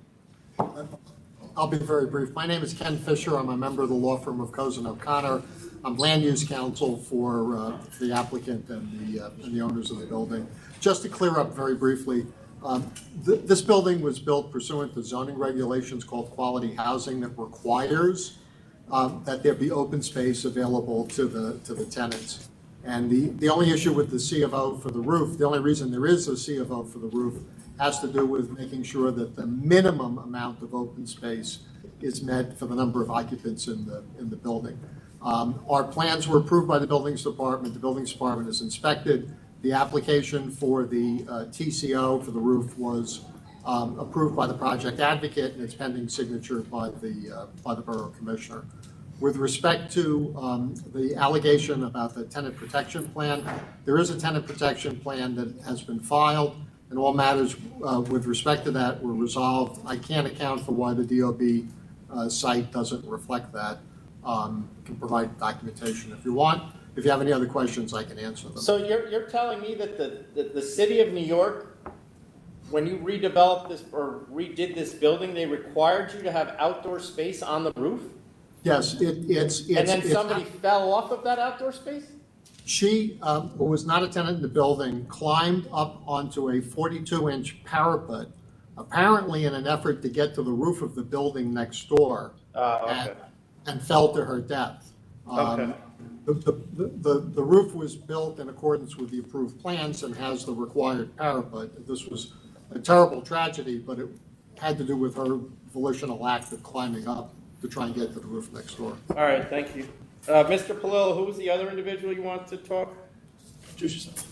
I'll be very brief. My name is Ken Fisher. I'm a member of the law firm of Cozen O'Connor. I'm land use counsel for the applicant and the owners of the building. Just to clear up very briefly, this building was built pursuant to zoning regulations called quality housing that requires that there be open space available to the tenants. And the only issue with the C of O for the roof, the only reason there is a C of O for the roof has to do with making sure that the minimum amount of open space is met for the number of occupants in the building. Our plans were approved by the Buildings Department. The Buildings Department is inspected. The application for the TCO for the roof was approved by the project advocate, and it's pending signature by the Borough Commissioner. With respect to the allegation about the tenant protection plan, there is a tenant protection plan that has been filed, and all matters with respect to that were resolved. I can't account for why the DOB site doesn't reflect that. Can provide documentation if you want. If you have any other questions, I can answer them. So you're telling me that the city of New York, when you redeveloped this or redid this building, they required you to have outdoor space on the roof? Yes, it's and then somebody fell off of that outdoor space? She, who was not a tenant in the building, climbed up onto a 42-inch parapet, apparently in an effort to get to the roof of the building next door, and fell to her death. The roof was built in accordance with the approved plans and has the required parapet. This was a terrible tragedy, but it had to do with her volitional act of climbing up to try and get to the roof next door. All right, thank you. Mr. Palillo, who was the other individual you want to talk? Introduce yourself.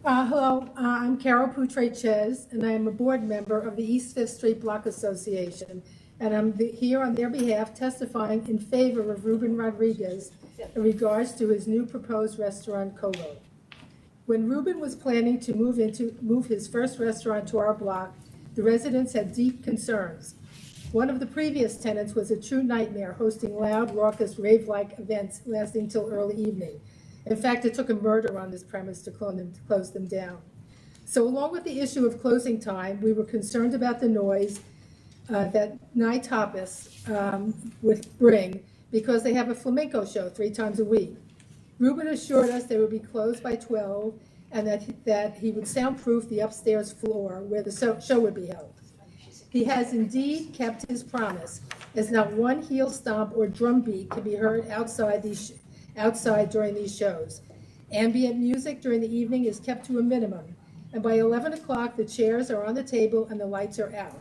Hello, I'm Carol Poutre-Chez, and I am a board member of the East Fifth Street Block Association. And I'm here on their behalf testifying in favor of Ruben Rodriguez in regards to his new proposed restaurant, Kobo. When Ruben was planning to move his first restaurant to our block, the residents had deep concerns. One of the previous tenants was a true nightmare, hosting loud, raucous, rave-like events lasting till early evening. In fact, it took a murder on this premise to close them down. So along with the issue of closing time, we were concerned about the noise that Night Tapas would bring because they have a flamenco show 3 times a week. Ruben assured us they would be closed by 12 and that he would soundproof the upstairs floor where the show would be held. He has indeed kept his promise, as not one heel stomp or drum beat can be heard outside during these shows. Ambient music during the evening is kept to a minimum, and by 11 o'clock the chairs are on the table and the lights are out.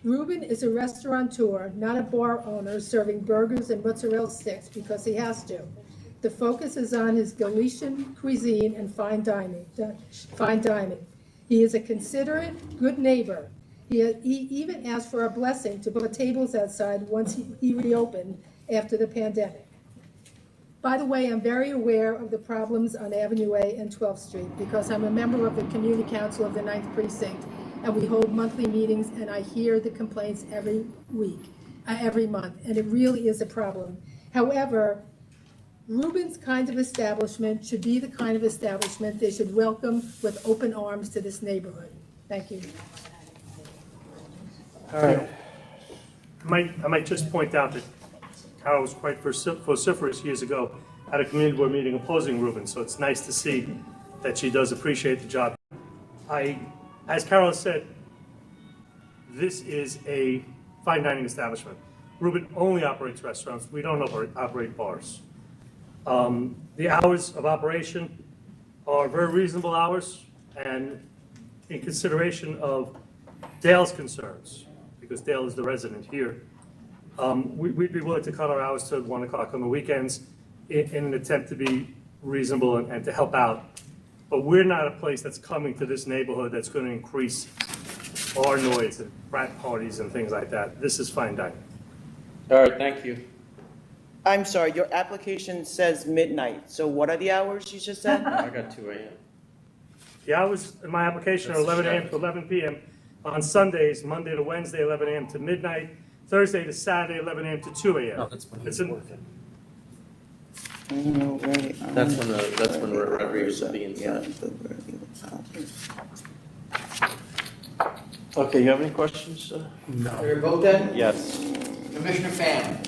Ruben is a restaurateur, not a bar owner serving burgers and mozzarella sticks because he has to. The focus is on his Galician cuisine and fine dining. He is a considerate, good neighbor. He even asked for our blessing to put tables outside once he reopened after the pandemic. By the way, I'm very aware of the problems on Avenue A and 12th Street because I'm a member of the Community Council of the 9th Precinct and we hold monthly meetings, and I hear the complaints every week, every month, and it really is a problem. However, Reuben's kind of establishment should be the kind of establishment they should welcome with open arms to this neighborhood. Thank you. All right. I might just point out that Carol was quite vociferous years ago at a community board meeting opposing Reuben, so it's nice to see that she does appreciate the job. As Carol said, this is a fine dining establishment. Reuben only operates restaurants. We don't operate bars. The hours of operation are very reasonable hours, and in consideration of Dale's concerns, because Dale is the resident here, we'd be willing to cut our hours to 1 o'clock on the weekends in an attempt to be reasonable and to help out. But we're not a place that's coming to this neighborhood that's going to increase our noise and frat parties and things like that. This is fine dining. All right, thank you. I'm sorry, your application says midnight, so what are the hours you just said? I got 2 a.m. The hours in my application are 11 a.m. to 11 p.m. On Sundays, Monday to Wednesday, 11 a.m. to midnight, Thursday to Saturday, 11 a.m. to 2 a.m. Oh, that's when It's he's in- working. That's when Rodriguez will be inside. Okay, you have any questions? No. Your vote then? Yes. Commissioner Fan.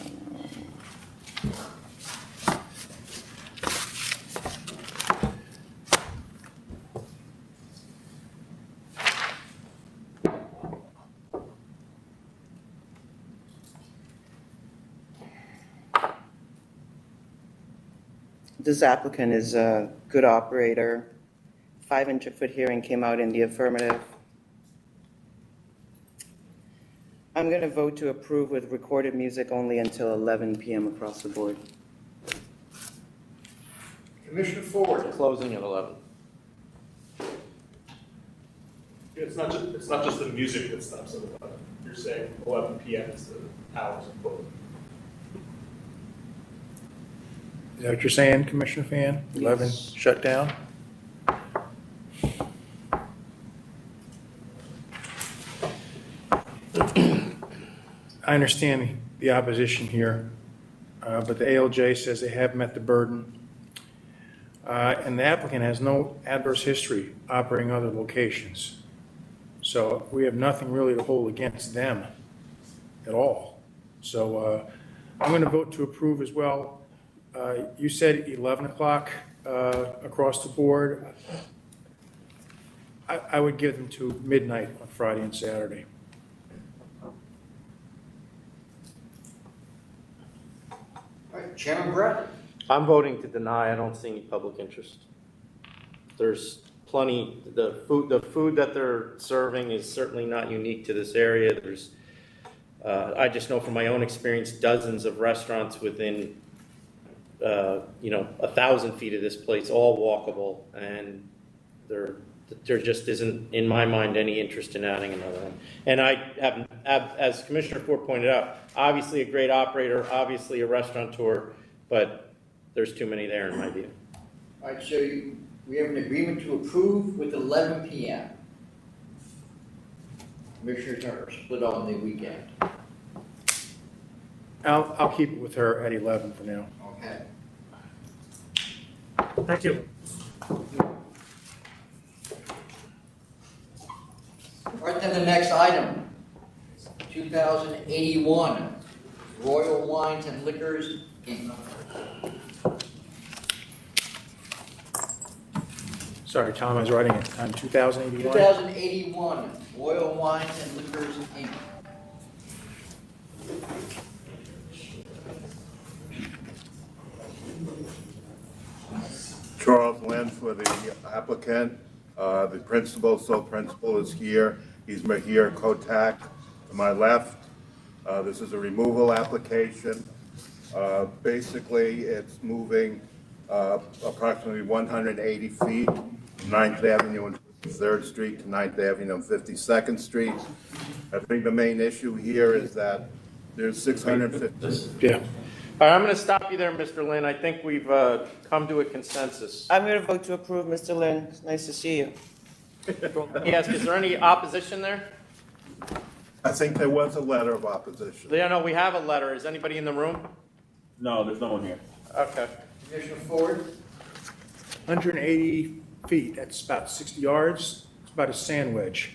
This applicant is a good operator. 500-foot hearing came out in the affirmative. I'm going to vote to approve with recorded music only until 11 p.m. across the board. Commissioner Ford. Closing at 11. It's not just the music that stops at 11. You're saying 11 p.m. is the hours of closing. Is that what you're saying, Commissioner Fan? 11 shut down? I understand the opposition here, but the ALJ says they have met the burden. And the applicant has no adverse history operating other locations. So we have nothing really to hold against them at all. So I'm going to vote to approve as well. You said 11 o'clock across the board. I would give them to midnight on Friday and Saturday. All right, Chairman Brett. I'm voting to deny. I don't see any public interest. There's plenty, the food that they're serving is certainly not unique to this area. There's, I just know from my own experience, dozens of restaurants within 1,000 feet of this place, all walkable, and there just isn't, in my mind, any interest in adding another one. And I have, as Commissioner Ford pointed out, obviously a great operator, obviously a restaurateur, but there's too many there in my view. All right, so we have an agreement to approve with 11 p.m. Commissioners are split on the weekend. I'll keep it with her at 11 for now. Okay. Thank you. All right, then the next item, 2081, Royal Wines and Liquors, Inc. Sorry, Tom, I was writing it on 2081. 2081, Royal Wines and Liquors, Inc. Charles Lynn for the applicant. The principal, sole principal is here. He's Mahir Kotak to my left. This is a removal application. Basically, it's moving approximately 180 feet from 9th Avenue and 3rd Street to 9th Avenue and 52nd Street. I think the main issue here is that there's 650. Yeah. All right, I'm going to stop you there, Mr. Lynn. I think we've come to a consensus. I'm going to vote to approve, Mr. Lynn. It's nice to see you. Let me ask, is there any opposition there? I think there was a letter of opposition. Yeah, no, we have a letter. Is anybody in the room? No, there's no one here. Okay. Commissioner Ford? 180 feet, that's about 60 yards. It's about a sandwich.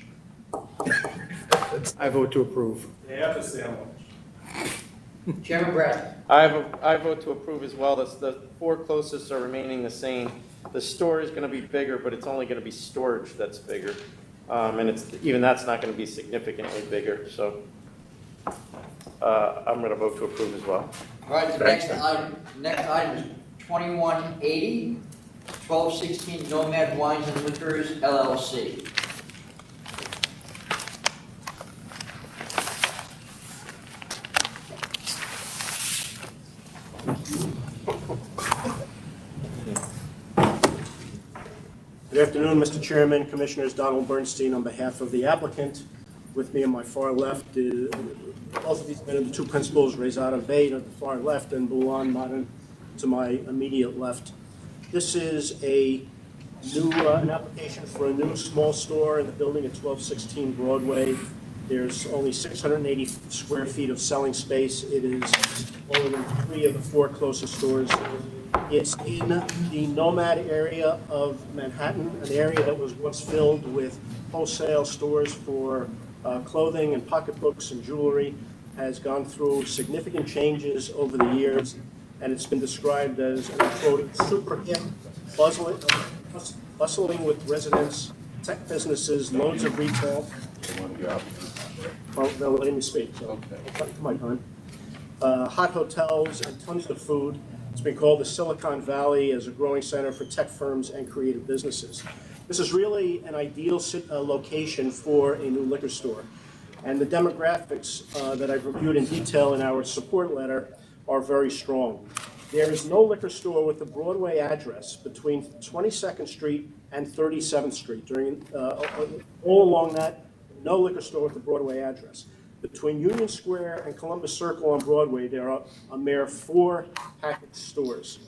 I vote to approve. They have a sandwich. Chairman Bradley? I vote to approve as well. The four closest are remaining the same. The store is going to be bigger, but it's only going to be storage that's bigger. And even that's not going to be significantly bigger, so I'm going to vote to approve as well. All right, the next item is 2180, 1216 Nomad Wines and Liquors, LLC. Good afternoon, Mr. Chairman, Commissioners. Donald Bernstein on behalf of the applicant. With me on my far left is both of these men are the two principals, Rezada Bey to the far left and Bulan Madan to my immediate left. This is an application for a new small store in the building at 1216 Broadway. There's only 680 square feet of selling space. It is only in 3 of the 4 closest stores. It's in the NOMAD area of Manhattan, an area that was once filled with wholesale stores for clothing and pocketbooks and jewelry, has gone through significant changes over the years, and it's been described as, and I quote, super hip, bustling with residents, tech businesses, loads of retail. Well, they're letting me speak, so come on, hot hotels and tons of food. It's been called the Silicon Valley as a growing center for tech firms and creative businesses. This is really an ideal location for a new liquor store. And the demographics that I've reviewed in detail in our support letter are very strong. There is no liquor store with a Broadway address between 22nd Street and 37th Street. All along that, no liquor store with a Broadway address. Between Union Square and Columbus Circle on Broadway, there are a mere 4 package stores.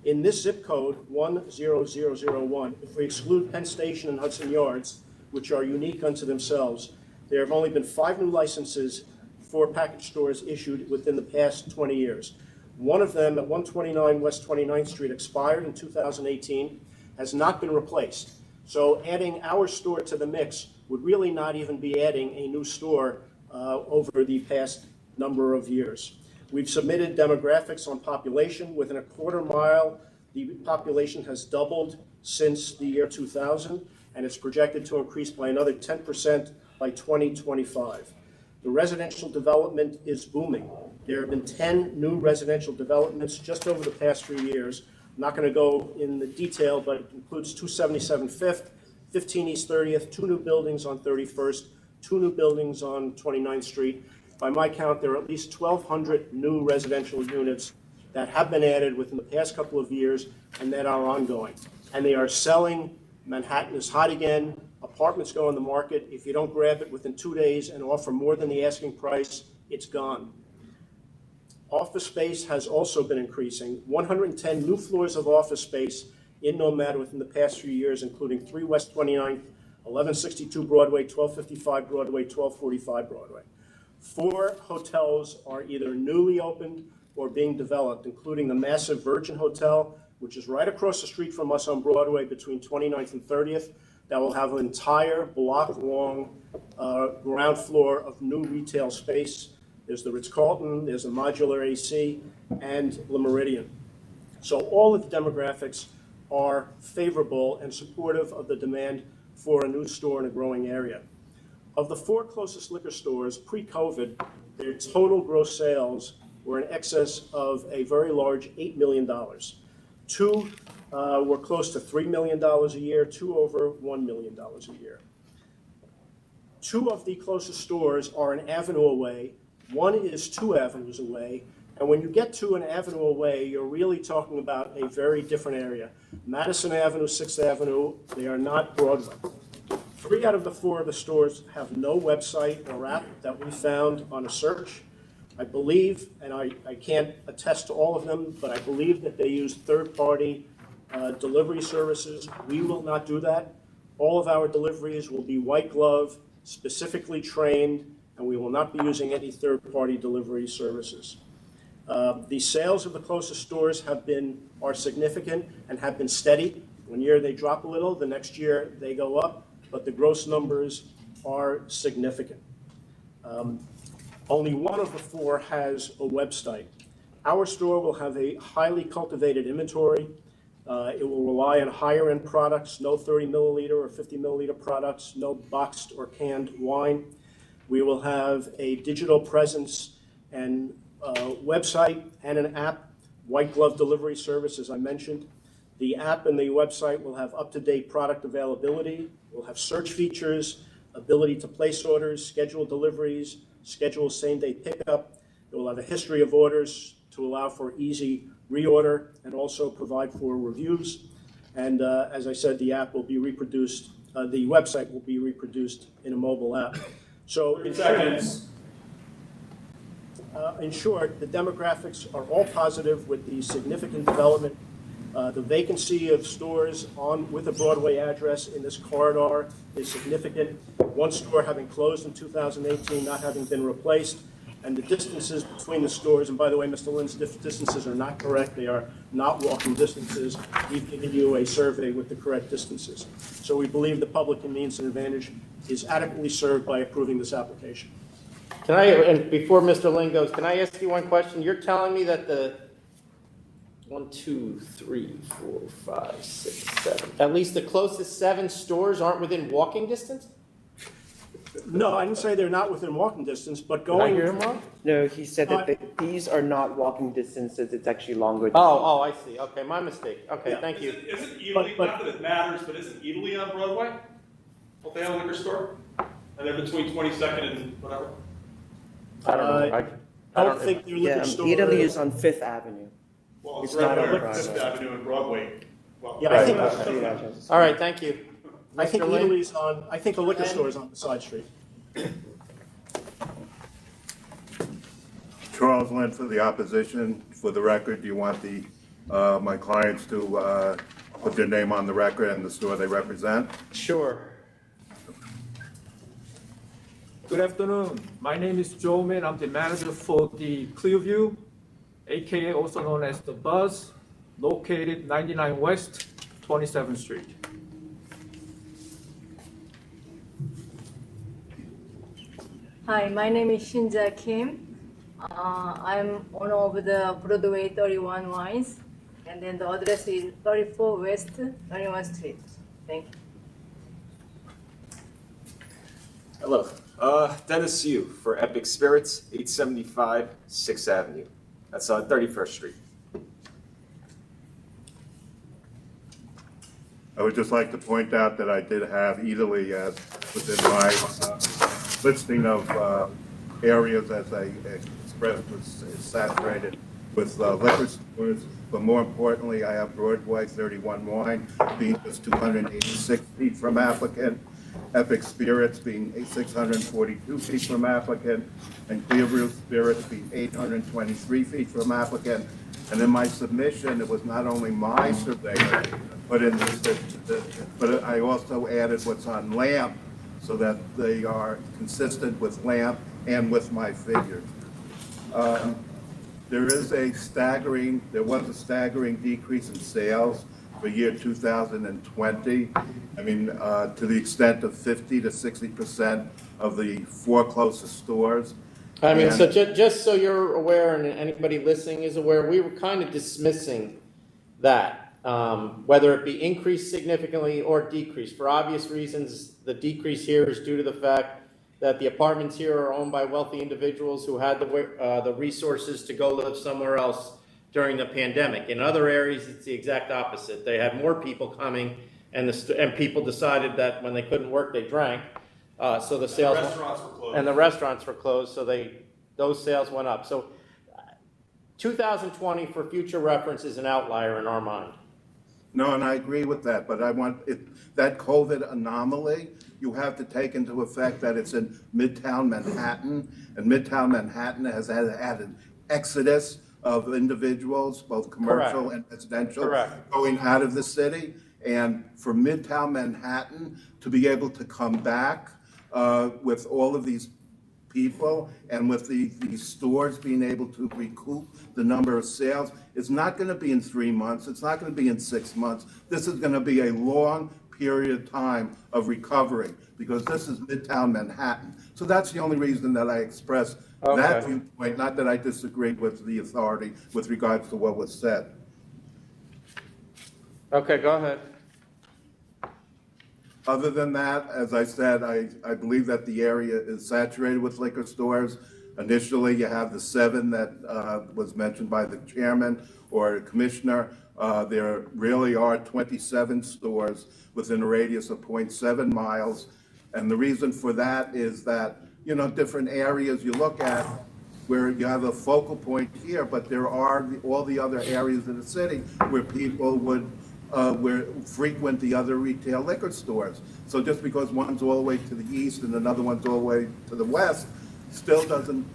In this zip code, 10001, if we exclude Penn Station and Hudson Yards, which are unique unto themselves, there have only been 5 new licenses for package stores issued within the past 20 years. One of them at 129 West 29th Street expired in 2018, has not been replaced. So adding our store to the mix would really not even be adding a new store over the past number of years. We've submitted demographics on population. Within a quarter mile, the population has doubled since the year 2000, and it's projected to increase by another 10% by 2025. The residential development is booming. There have been 10 new residential developments just over the past 3 years. I'm not going to go in the detail, but it includes 277 Fifth, 15 East 30th, 2 new buildings on 31st, 2 new buildings on 29th Street. By my count, there are at least 1,200 new residential units that have been added within the past couple of years and that are ongoing. And they are selling. Manhattan is hot again. Apartments go on the market. If you don't grab it within 2 days and offer more than the asking price, it's gone. Office space has also been increasing. 110 new floors of office space in NOMAD within the past few years, including 3 West 29th, 1162 Broadway, 1255 Broadway, 1245 Broadway. 4 hotels are either newly opened or being developed, including the massive Virgin Hotel, which is right across the street from us on Broadway between 29th and 30th, that will have an entire block-long ground floor of new retail space. There's the Ritz-Carlton, there's a modular AC, and Le Meridien. So all of the demographics are favorable and supportive of the demand for a new store in a growing area. Of the 4 closest liquor stores pre-COVID, their total gross sales were in excess of a very large $8 million. 2 were close to $3 million a year, 2 over $1 million a year. 2 of the closest stores are an avenue away. 1 is 2 avenues away. And when you get to an avenue away, you're really talking about a very different area. Madison Avenue, 6th Avenue, they are not Broadway. 3 out of the 4 of the stores have no website or app that we found on a search. I believe, and I can't attest to all of them, but I believe that they use third-party delivery services. We will not do that. All of our deliveries will be white glove, specifically trained, and we will not be using any third-party delivery services. The sales of the closest stores are significant and have been steady. One year they drop a little, the next year they go up, but the gross numbers are significant. Only one of the four has a website. Our store will have a highly cultivated inventory. It will rely on higher-end products, no 30 milliliter or 50 milliliter products, no boxed or canned wine. We will have a digital presence and website and an app, white glove delivery service, as I mentioned. The app and the website will have up-to-date product availability. We'll have search features, ability to place orders, schedule deliveries, schedule same-day pickup. It will have a history of orders to allow for easy reorder and also provide for reviews. And as I said, the app will be reproduced, the website will be reproduced in a mobile app. So in short, the demographics are all positive with the significant development. The vacancy of stores with a Broadway address in this corridor is significant. One store having closed in 2018, not having been replaced. And the distances between the stores, and by the way, Mr. Lynn's distances are not correct. They are not walking distances. We've given you a survey with the correct distances. So we believe the public convenience and advantage is adequately served by approving this application. Can I, and before Mr. Lynn goes, can I ask you one question? You're telling me that the 1, 2, 3, 4, 5, 6, 7, at least the closest 7 stores aren't within walking distance? No, I didn't say they're not within walking distance, but going... Did I hear him wrong? No, he said that these are not walking distances, it's actually longer. Oh, I see. Okay, my mistake. Okay, thank you. Isn't Italy, not that it matters, but isn't Italy on Broadway? Don't they have a liquor store? And they're between 22nd and whatever? I don't know. I don't think their liquor store... Italy is on 5th Avenue. Well, It's it's not right on there, Broadway. 5th Avenue and Broadway. Well, Yeah, I think... All right, thank you. I think Mr. Lynn? Italy's on, I think the liquor store is on the side street. Charles Lynn for the opposition. For the record, do you want my clients to put their name on the record and the store they represent? Sure. Good afternoon. My name is Joe Min. I'm the manager for the Clearview, aka also known as the Buzz, located 99 West, 27th Street. Hi, my name is Shinja Kim. I'm owner of the Broadway 31 Wines, and then the address is 34 West 21st Street. Thank you. Hello, Dennis Yu for Epic Spirits, 875 6th Avenue. That's 31st Street. I would just like to point out that I did have Italy as within my listing of areas, as I expressed, was saturated with liquor stores. But more importantly, I have Broadway 31 Wine being just 286 feet from applicant, Epic Spirits being 642 feet from applicant, and Clearview Spirits being 823 feet from applicant. And in my submission, it was not only my surveyor put in this, but I also added what's on LAMP so that they are consistent with LAMP and with my figures. There was a staggering decrease in sales for year 2020. I mean, to the extent of 50 to 60% of the 4 closest stores. I mean, so just so you're aware, and anybody listening is aware, we were kind of dismissing that, whether it be increased significantly or decreased. For obvious reasons, the decrease here is due to the fact that the apartments here are owned by wealthy individuals who had the resources to go live somewhere else during the pandemic. In other areas, it's the exact opposite. They had more people coming, and people decided that when they couldn't work, they drank. So the sales And the restaurants were closed. And the restaurants were closed, so those sales went up. So 2020, for future reference, is an outlier in our mind. No, and I agree with that, but I want that COVID anomaly, you have to take into effect that it's in Midtown Manhattan, and Midtown Manhattan has had an exodus of individuals, both commercial and residential, going out of the city. And for Midtown Manhattan to be able to come back with all of these people and with these stores being able to recoup the number of sales, it's not going to be in 3 months. It's not going to be in 6 months. This is going to be a long period of time of recovery because this is Midtown Manhattan. So that's the only reason that I expressed that viewpoint, not that I disagreed with the authority with regards to what was said. Okay, go ahead. Other than that, as I said, I believe that the area is saturated with liquor stores. Initially, you have the 7 that was mentioned by the chairman or commissioner. There really are 27 stores within a radius of 0.7 miles. And the reason for that is that, you know, different areas you look at where you have a focal point here, but there are all the other areas in the city where people would frequent the other retail liquor stores. So just because one's all the way to the east and another one's all the way to the west, still doesn't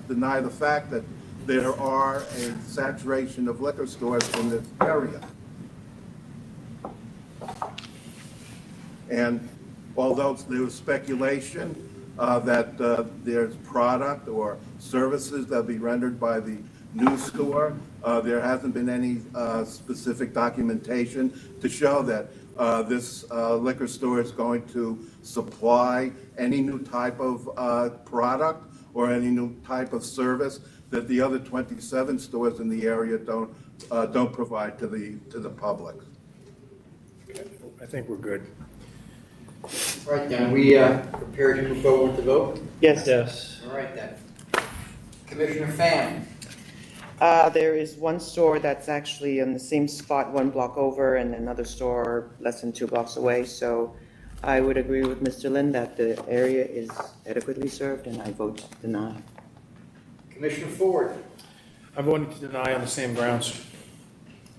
deny the fact that there are a saturation of liquor stores in this area. And although there was speculation that there's product or services that will be rendered by the new store, there hasn't been any specific documentation to show that this liquor store is going to supply any new type of product or any new type of service that the other 27 stores in the area don't provide to the public. I think we're good. All right, then, we prepared to move forward with the vote? Yes. Yes. All right, then. Commissioner Pham. There is one store that's actually in the same spot 1 block over and another store less than 2 blocks away. So I would agree with Mr. Lin that the area is adequately served and I vote deny. Commissioner Ford. I'm voting to deny on the same grounds.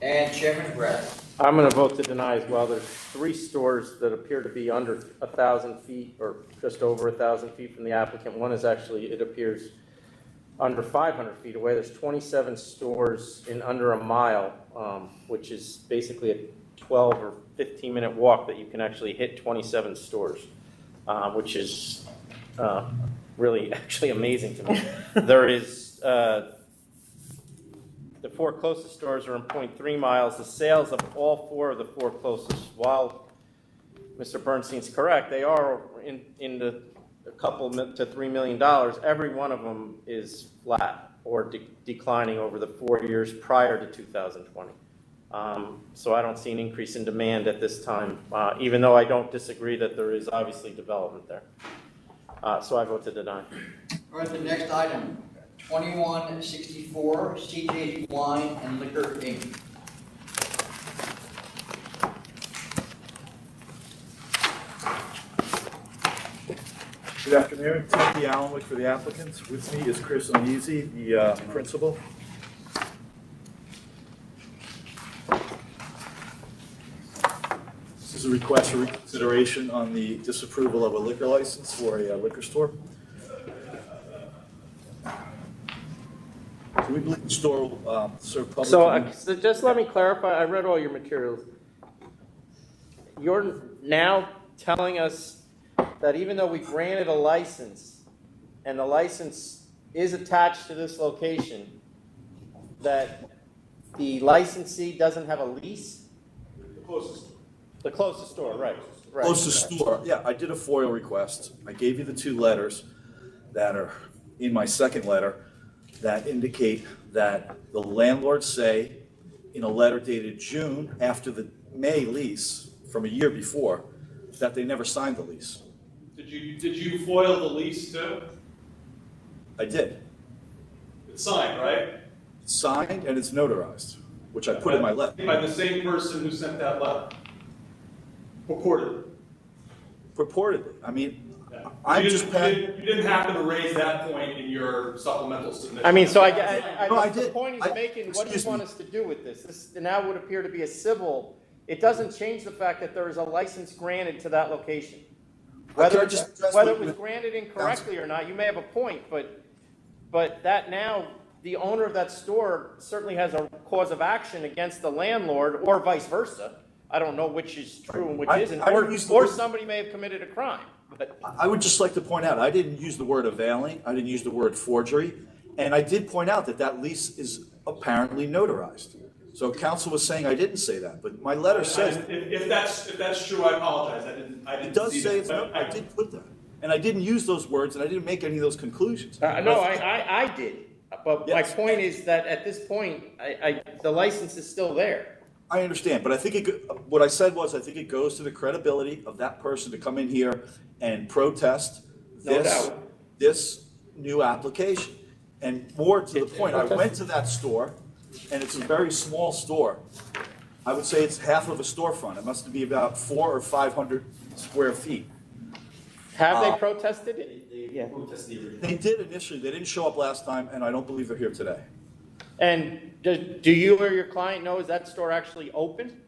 And Chairman Brad. I'm going to vote to deny as well. There's 3 stores that appear to be under 1,000 feet or just over 1,000 feet from the applicant. One is actually, it appears, under 500 feet away. There's 27 stores in under a mile, which is basically a 12 or 15-minute walk that you can actually hit 27 stores, which is really actually amazing to me. There is, the 4 closest stores are in 0.3 miles. The sales of all 4 of the 4 closest, while Mr. Bernstein's correct, they are in the a couple to $3 million. Every one of them is flat or declining over the 4 years prior to 2020. So I don't see an increase in demand at this time, even though I don't disagree that there is obviously development there. So I vote to deny. All right, the next item, 2164, CJAY'S Wine and Liquor, Inc. Good afternoon, Timothy Allenwick for the applicants. With me is Chris Uneasy, the principal. This is a request for reconsideration on the disapproval of a liquor license for a liquor store. So we believe the store will serve public. So just let me clarify, I read all your materials. You're now telling us that even though we granted a license and the license is attached to this location, that the licensee doesn't have a lease? The closest. The closest store, right. Right. Closest store, yeah, I did a FOIL request. I gave you the 2 letters that are in my second letter that indicate that the landlords say in a letter dated June after the May lease from a year before that they never signed the lease. Did you foil the lease too? I did. It's signed, right? It's signed and it's notarized, which I put in my letter. By the same person who sent that letter. Purportedly. Purportedly. I mean, You didn't happen to raise that point in your supplemental submission. I mean, so the point he's making, what do you want us to do with this? This now would appear to be a civil. It doesn't change the fact that there is a license granted to that location. Whether it was granted incorrectly or not, you may have a point, but that now, the owner of that store certainly has a cause of action against the landlord or vice versa. I don't know which is true and which I- isn't, I or, didn't use the or word- somebody may have committed a crime, but. I would just like to point out, I didn't use the word availing, I didn't use the word forgery, and I did point out that that lease is apparently notarized. So counsel was saying I didn't say that, but my letter says. If that's true, I apologize, I didn't It does see say that, it's, but I did put that, and I didn't use those words, and I didn't make any of those conclusions. No, I did, but my point is that at this point, the license is still there. I understand, but I think what I said was, I think it goes to the credibility of that person to come in here and protest No this, doubt. this new application. And more to the point, I went to that store, and it's a very small store. I would say it's half of a storefront. It must be about 400 or 500 square feet. Have they protested it? Yeah. They did initially. They didn't show up last time, and I don't believe they're here today. And do you or your client know, is that store actually open?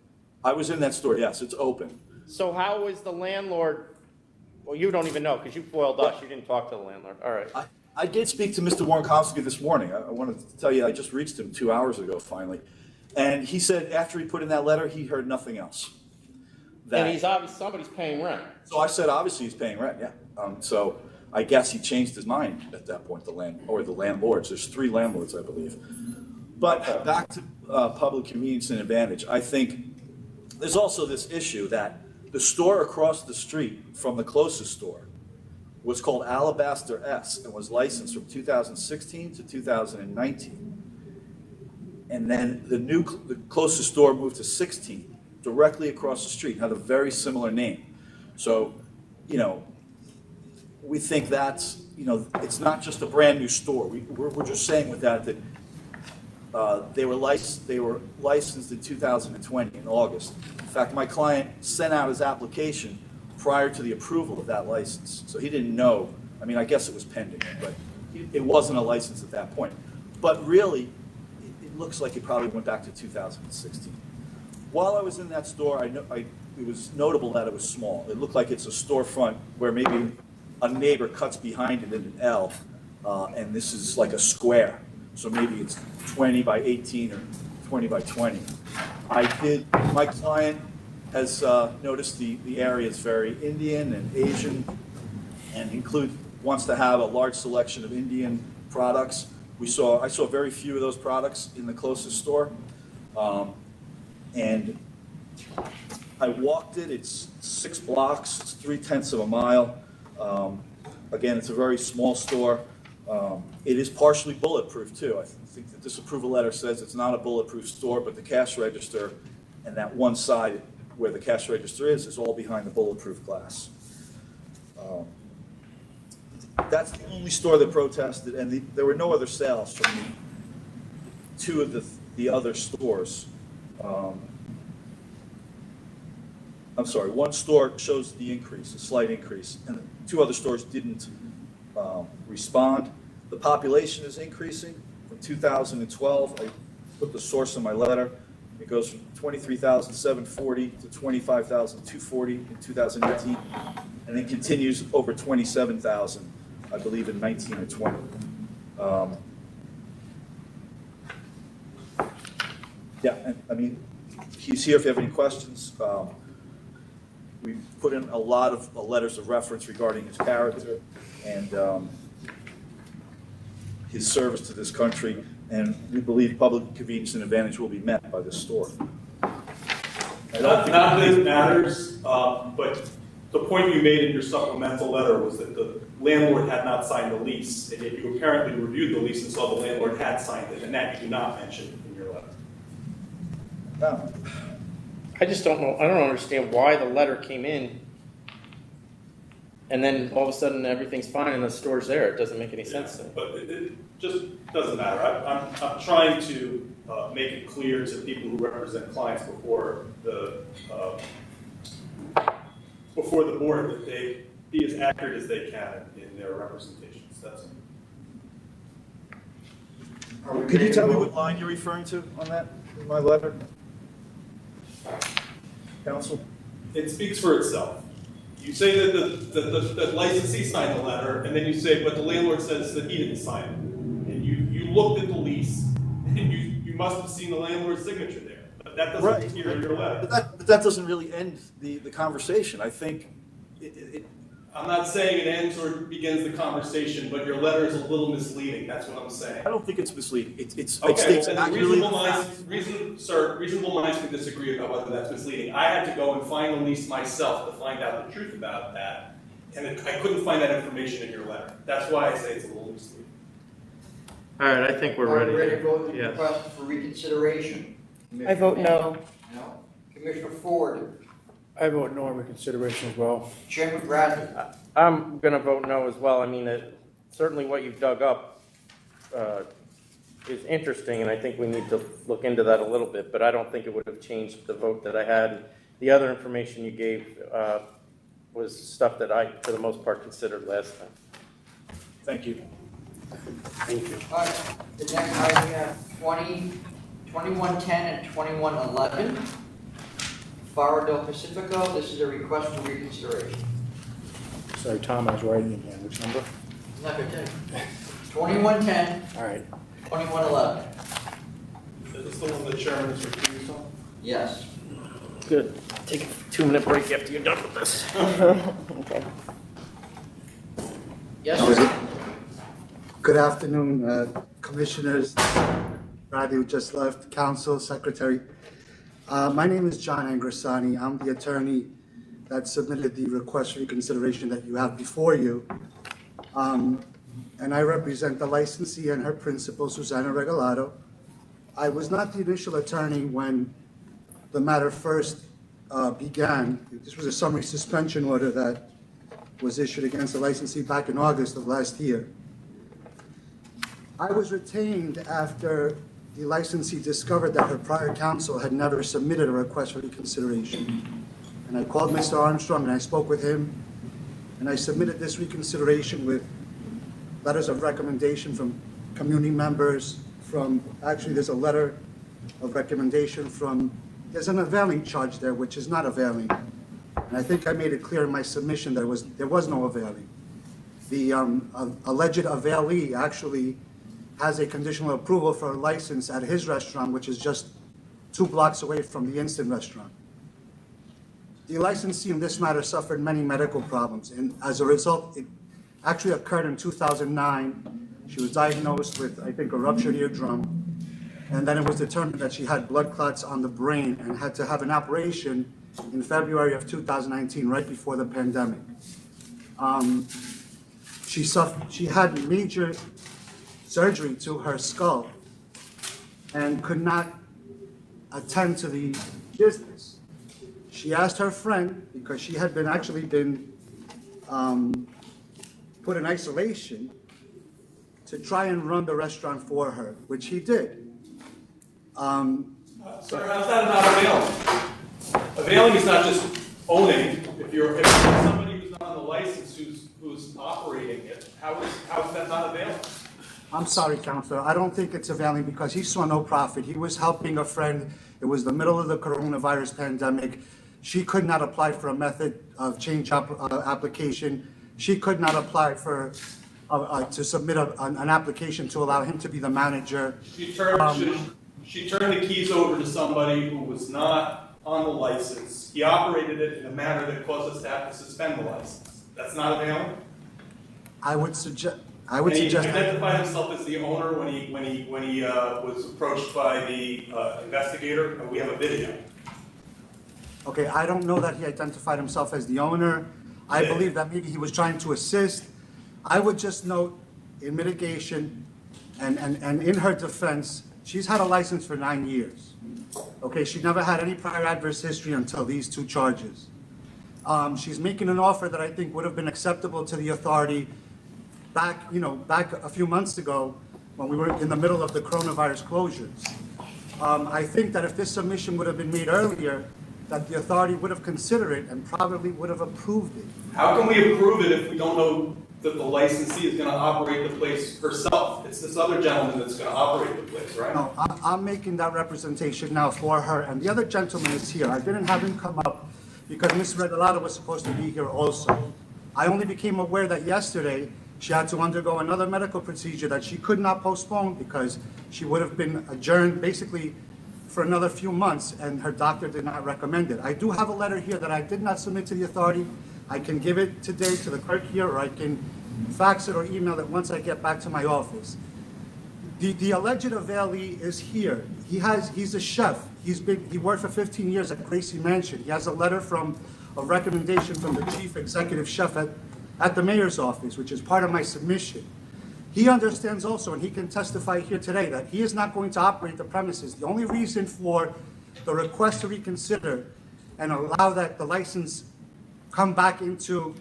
I was in that store, yes, it's open. So how is the landlord, well, you don't even know, because you foiled us, you didn't talk to the landlord, all right. I did speak to Mr. Warnkowski this morning. I wanted to tell you, I just reached him 2 hours ago, finally. And he said after he put in that letter, he heard nothing else. And he's obviously, somebody's paying rent. So I said, obviously, he's paying rent, yeah. So I guess he changed his mind at that point, the landlords. There's 3 landlords, I believe. But back to public convenience and advantage, I think there's also this issue that the store across the street from the closest store was called Alabaster S and was licensed from 2016 to 2019. And then the closest store moved to 16, directly across the street, had a very similar name. So, you know, we think that's, you know, it's not just a brand new store. We're just saying with that they were licensed in 2020 in August. In fact, my client sent out his application prior to the approval of that license. So he didn't know, I mean, I guess it was pending, but it wasn't a license at that point. But really, it looks like it probably went back to 2016. While I was in that store, it was notable that it was small. It looked like it's a storefront where maybe a neighbor cuts behind it in an L, and this is like a square. So maybe it's 20 by 18 or 20 by 20. My client has noticed the area is very Indian and Asian, and wants to have a large selection of Indian products. I saw very few of those products in the closest store, and I walked it. It's 6 blocks. It's 3/10 of a mile. Again, it's a very small store. It is partially bulletproof too. I think the disapproval letter says it's not a bulletproof store, but the cash register and that one side where the cash register is all behind the bulletproof glass. That's the only store that protested, and there were no other sales from the 2 of the other stores. I'm sorry, 1 store shows the increase, a slight increase, and 2 other stores didn't respond. The population is increasing from 2012. I put the source in my letter. It goes from 23,740 to 25,240 in 2018, and then continues over 27,000, I believe, in 19 or 20. Yeah, and, I mean, he's here if you have any questions. We put in a lot of letters of reference regarding his character and his service to this country, and we believe public convenience and advantage will be met by this store. Not that it matters, but the point you made in your supplemental letter was that the landlord had not signed the lease, and yet you apparently reviewed the lease and saw the landlord had signed it, and that you do not mention in your letter. No. I just don't know, I don't understand why the letter came in and then all of a sudden everything's fine and the store's there. It doesn't make any sense to me. But it just doesn't matter. I'm trying to make it clear to people who represent clients before the board that they be as accurate as they can in their representations. That's it. Could you tell me what line you're referring to on that, in my letter? Counsel? It speaks for itself. You say that the licensee signed the letter, and then you say, but the landlord says that he didn't sign it. And you looked at the lease, and you must have seen the landlord's signature there. but that doesn't appear in your letter. But that doesn't really end the conversation. I think I'm not saying it ends or begins the conversation, but your letter is a little misleading, that's what I'm saying. I don't think it's misleading. It Okay, states well, then accurately reasonable minds can disagree about whether that's misleading. I had to go and find the lease myself to find out the truth about that, and I couldn't find that information in your letter. That's why I say it's a little misleading. All right, I think we're Are ready. we ready to vote the Yes. request for reconsideration? I vote no. No. Commissioner Ford, I vote no on reconsideration as well. Chairman Bradley. I'm going to vote no as well. I mean, certainly what you've dug up is interesting, and I think we need to look into that a little bit, but I don't think it would have changed the vote that I had. The other information you gave was stuff that I, for the most part, considered last time. Thank you. Thank you. All right, the next item we have 2110 and 2111. FARO del Pacifico, this is a request for reconsideration. Sorry, Tom, I was writing again. Which number? I'm not going to tell you. 2110, All right. 2111. Is this the one the chairman is refused on? Yes. Good. Take a 2-minute break after you're done with this. Okay. Yes, sir. Good afternoon, Commissioners, Brady who just left, Council, Secretary. My name is John Angrasani. I'm the attorney that submitted the request for reconsideration that you have before you. And I represent the licensee and her principal, Susana Regalado. I was not the initial attorney when the matter first began. This was a summary suspension order that was issued against the licensee back in August of last year. I was retained after the licensee discovered that her prior counsel had never submitted a request for reconsideration. And I called Mr. Armstrong and I spoke with him, and I submitted this reconsideration with letters of recommendation from community members, actually there's a letter of recommendation there's an availing charge there, which is not availing. And I think I made it clear in my submission that there was no availing. The alleged availee actually has a conditional approval for a license at his restaurant, which is just 2 blocks away from the instant restaurant. The licensee in this matter suffered many medical problems, and as a result, it actually occurred in 2009. She was diagnosed with, I think, a ruptured eardrum, and then it was determined that she had blood clots on the brain and had to have an operation in February of 2019, right before the pandemic. She had major surgery to her skull and could not attend to the business. She asked her friend, because she had actually been put in isolation, to try and run the restaurant for her, which he did. Sir, how's that not availing? Availing is not just owning. If you're somebody who's not on the license who's operating it, how is that not availing? I'm sorry, Counselor. I don't think it's availing because he saw no profit. He was helping a friend. It was the middle of the coronavirus pandemic. She could not apply for a method of change application. She could not apply for to submit an application to allow him to be the manager. She turned the keys over to somebody who was not on the license. He operated it in a manner that caused us to have to suspend the license. That's not availing? I would suggest. He identified himself as the owner when he was approached by the investigator, and we have a video. Okay, I don't know that he identified himself as the owner. I believe that maybe he was trying to assist. I would just note in mitigation and in her defense, she's had a license for 9 years. Okay, she never had any prior adverse history until these 2 charges. She's making an offer that I think would have been acceptable to the authority back a few months ago when we were in the middle of the coronavirus closures. I think that if this submission would have been made earlier, that the authority would have considered it and probably would have approved it. How can we approve it if we don't know that the licensee is going to operate the place herself? It's this other gentleman that's going to operate the place, right? No, I'm making that representation now for her, and the other gentleman is here. I didn't have him come up because Ms. Regalado was supposed to be here also. I only became aware that yesterday she had to undergo another medical procedure that she could not postpone because she would have been adjourned basically for another few months, and her doctor did not recommend it. I do have a letter here that I did not submit to the authority. I can give it today to the clerk here, or I can fax it or email it once I get back to my office. The alleged availee is here. He's a chef. He worked for 15 years at Gracie Mansion. He has a letter of recommendation from the chief executive chef at the mayor's office, which is part of my submission. He understands also, and he can testify here today, that he is not going to operate the premises. The only reason for the request to reconsider and allow that the license come back into,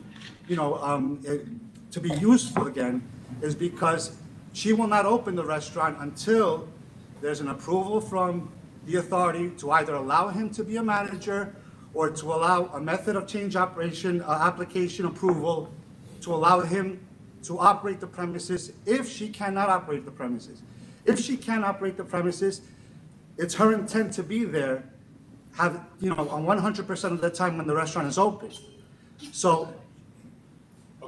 to be useful again, is because she will not open the restaurant until there's an approval from the authority to either allow him to be a manager or to allow a method of change operation application approval to allow him to operate the premises if she cannot operate the premises. If she can operate the premises, it's her intent to be there, on 100% of the time when the restaurant is open. So.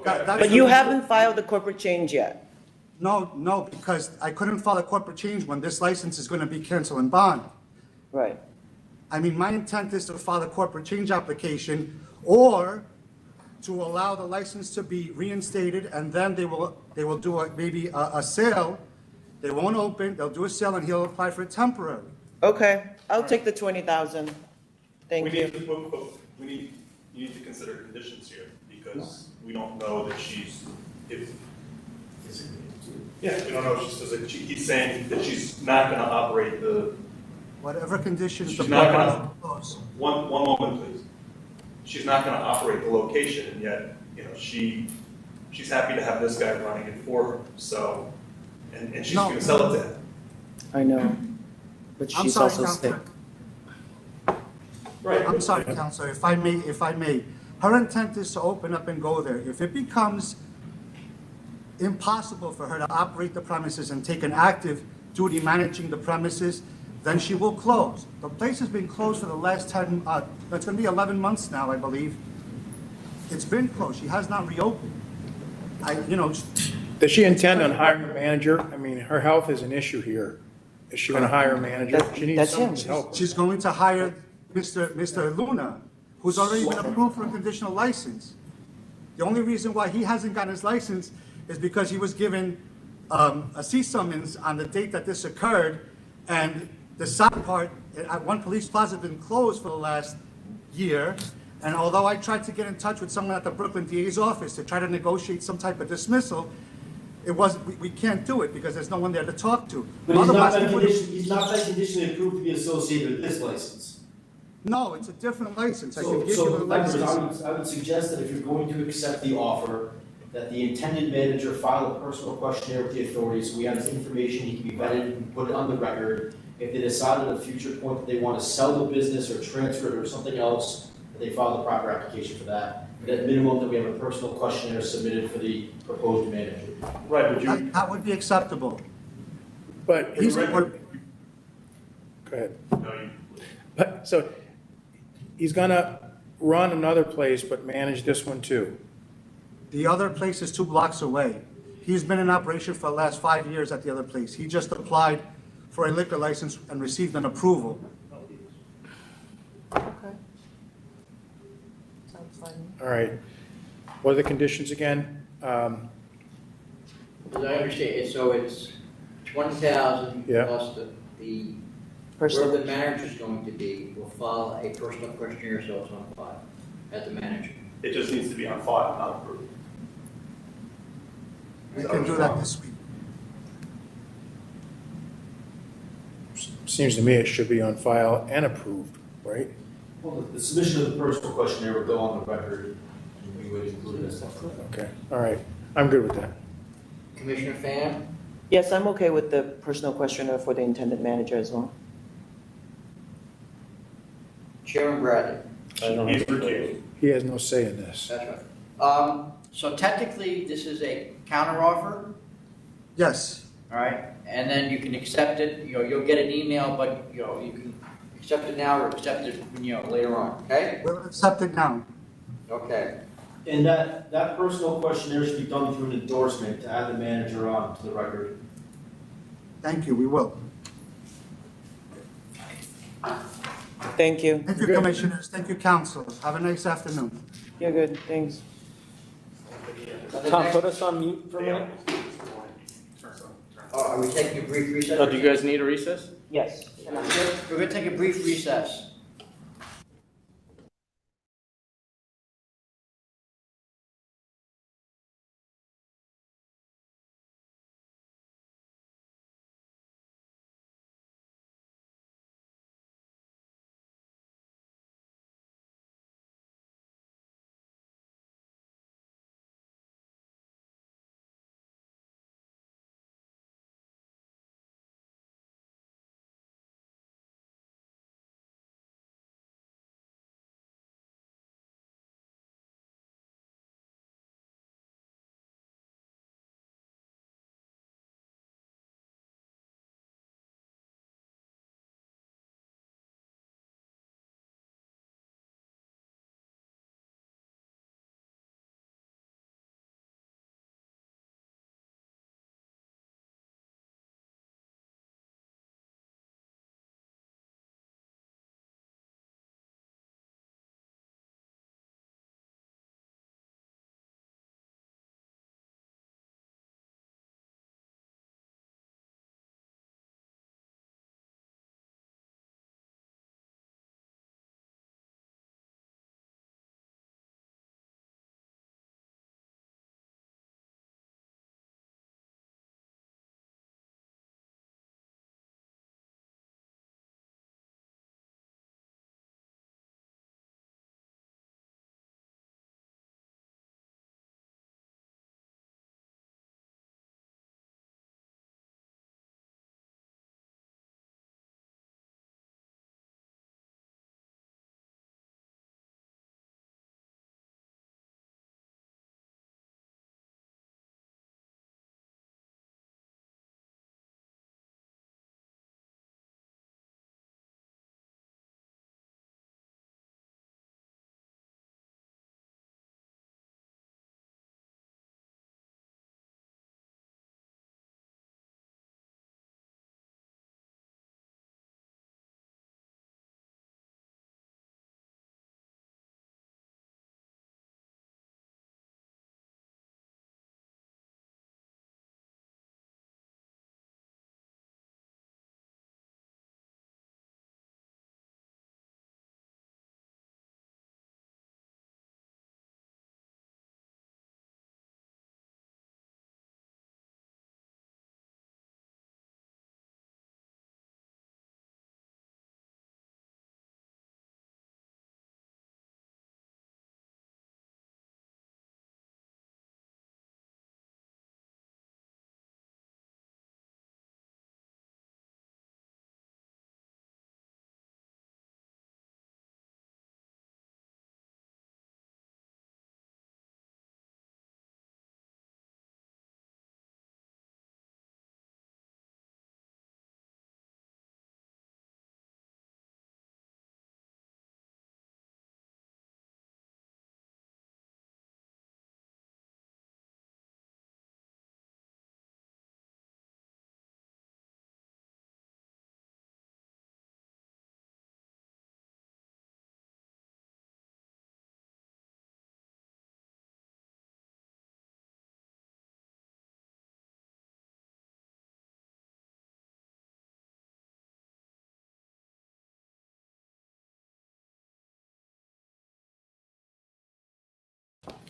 But you haven't filed the corporate change yet. No, because I couldn't file a corporate change when this license is going to be canceled and bond. Right. I mean, my intent is to file a corporate change application or to allow the license to be reinstated, and then they will do maybe a sale. They won't open, they'll do a sale, and he'll apply for it temporary. Okay, I'll take the 20,000. Thank you. You need to consider conditions here, because we don't know that we don't know if he's saying that she's not going to operate Whatever conditions. She's not going to, one moment, please. She's not going to operate the location, and yet, she's happy to have this guy running it for her, so, and she's going to sell it to him. I know, but she's also sick. Right. I'm sorry, Counselor, if I may. Her intent is to open up and go there. If it becomes impossible for her to operate the premises and take an active duty managing the premises, then she will close. The place has been closed for the last 10, it's going to be 11 months now, I believe. It's been closed. She has not reopened. Does she intend on hiring a manager? I mean, her health is an issue here. Is she going to hire a manager? She needs someone to help. She's going to hire Mr. Luna, who's already been approved for a conditional license. The only reason why he hasn't gotten his license is because he was given a C summons on the date that this occurred, and the sad part, One Police Plaza has been closed for the last year, and although I tried to get in touch with someone at the Brooklyn DA's office to try to negotiate some type of dismissal, we can't do it because there's no one there to talk to. But he's not been conditionally approved to be associated with this license. No, it's a different license. I can give So you the license. I would suggest that if you're going to accept the offer, that the intended manager file a personal questionnaire with the authorities, so we have this information, he can be vetted and put it on the record. If they decide at a future point that they want to sell the business or transfer it or something else, that they file the proper application for that. But at minimum, that we have a personal questionnaire submitted for the proposed manager. Right, but That would be acceptable. But he's, go ahead. So he's going to run another place but manage this one too? The other place is 2 blocks away. He's been in operation for the last 5 years at the other place. He just applied for a liquor license and received an approval. Okay. Sounds fine. All right. What are the conditions again? As I understand it, so it's 20,000 Yeah. plus where the manager's going to be, will file a personal questionnaire so it's on file at the manager. it just needs to be on file, not approved. We can do that this week. Seems to me it should be on file and approved, right? Well, the submission of the personal questionnaire would go on the record, and we would include it as that. Okay, all right. I'm good with that. Commissioner Pham? Yes, I'm okay with the personal questionnaire for the intended manager as well. Chairman Bradley? He's recused. He has no say in this. That's right. So technically, this is a counteroffer, Yes. all right? And then you can accept it, you'll get an email, but, you can accept it now or accept it, later on, okay? We'll accept it now. Okay. And that personal questionnaire should be done through an endorsement to add the manager on to the record. Thank you, we will. Thank you. Thank you, commissioners. Thank you, council. Have a nice afternoon. You're good, thanks. Tom, put us on mute for a minute. Are we taking a brief recess? Oh, do you guys need a recess? Yes. We're gonna take a brief recess.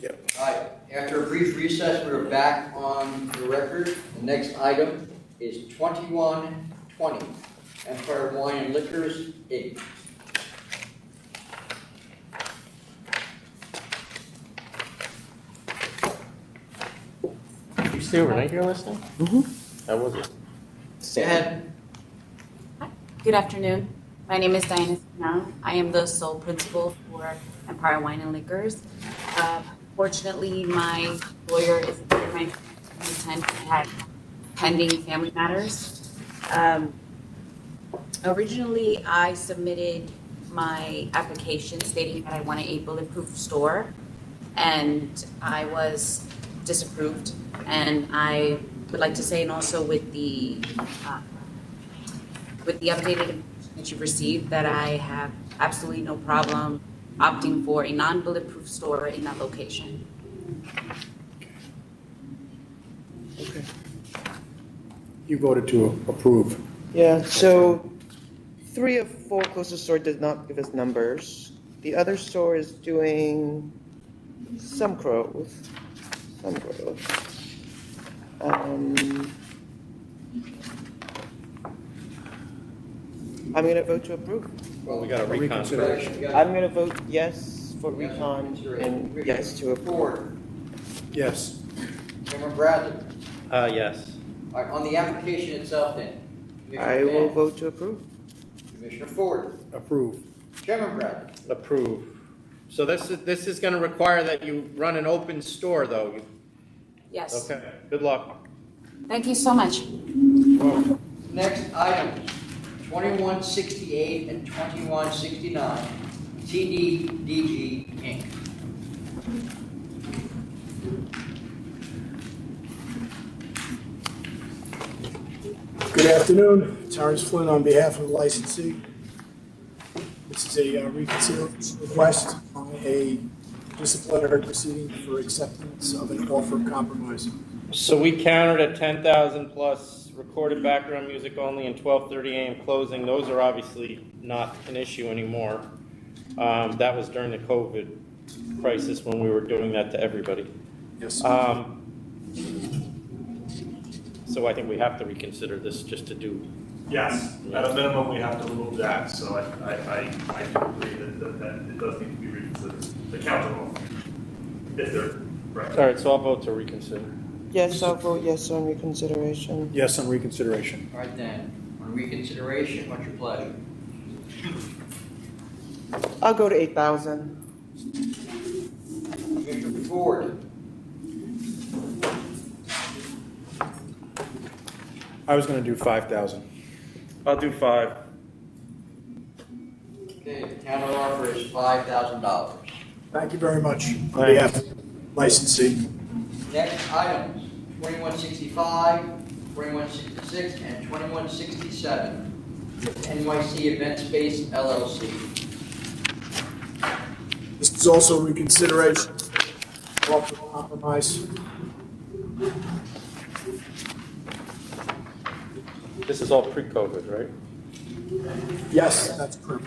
Yep. All right, after a brief recess, we're back on the record. The next item is 2120, Empire Wine and Liquors, Inc. You stay overnight here last night? Mm-hmm. How was it? Go ahead. Good afternoon. My name is Diana Sinan. I am the sole principal for Empire Wine and Liquors. Fortunately, my lawyer is in my intent had pending family matters. Originally, I submitted my application stating that I want an 8 bulletproof store, and I was disapproved. And I would like to say, and also with the updated information that you've received, that I have absolutely no problem opting for a non-bulletproof store in that location. Okay. You voted to approve. Yeah, so 3 of 4 closest store did not give us numbers. The other store is doing some growth, I'm going to vote to approve. Well, we got a reconsideration. I'm going to vote yes for recon and yes to approve. Yes. Chairman Bradley. Yes. All right, on the application itself then. Commissioner I will Finn, vote to approve. Commissioner Ford. Approve. Chairman Bradley. Approve. So this is going to require that you run an open store, though. Yes. Okay, good luck. Thank you so much. Next item, 2168 and 2169, TDDG Inc. Good afternoon, Terrence Flynn on behalf of the licensee. This is a reconsideration request on a disciplinary proceeding for acceptance of an offer of compromise. So we countered at 10,000 plus recorded background music only and 12:30 a.m. closing. Those are obviously not an issue anymore. That was during the COVID crisis when we were doing that to everybody. Yes. So I think we have to reconsider this just to do. Yes, at a minimum, we have to remove that, so I do agree that it does need to be reconsidered, the counter offer, if they're right. All right, so I'll vote to reconsider. Yes, I'll vote yes on reconsideration. Yes on reconsideration. All right then, on reconsideration, what's your pleasure? I'll go to 8,000. Commissioner Ford. I was going to do 5,000. I'll do 5. Okay, the counter offer is $5,000. Thank you very much on behalf of the licensee. Next items, 2165, 2166, and 2167, with NYC Event Space LLC. This is also reconsideration, offer of compromise. This is all pre-COVID, right? Yes, that's correct.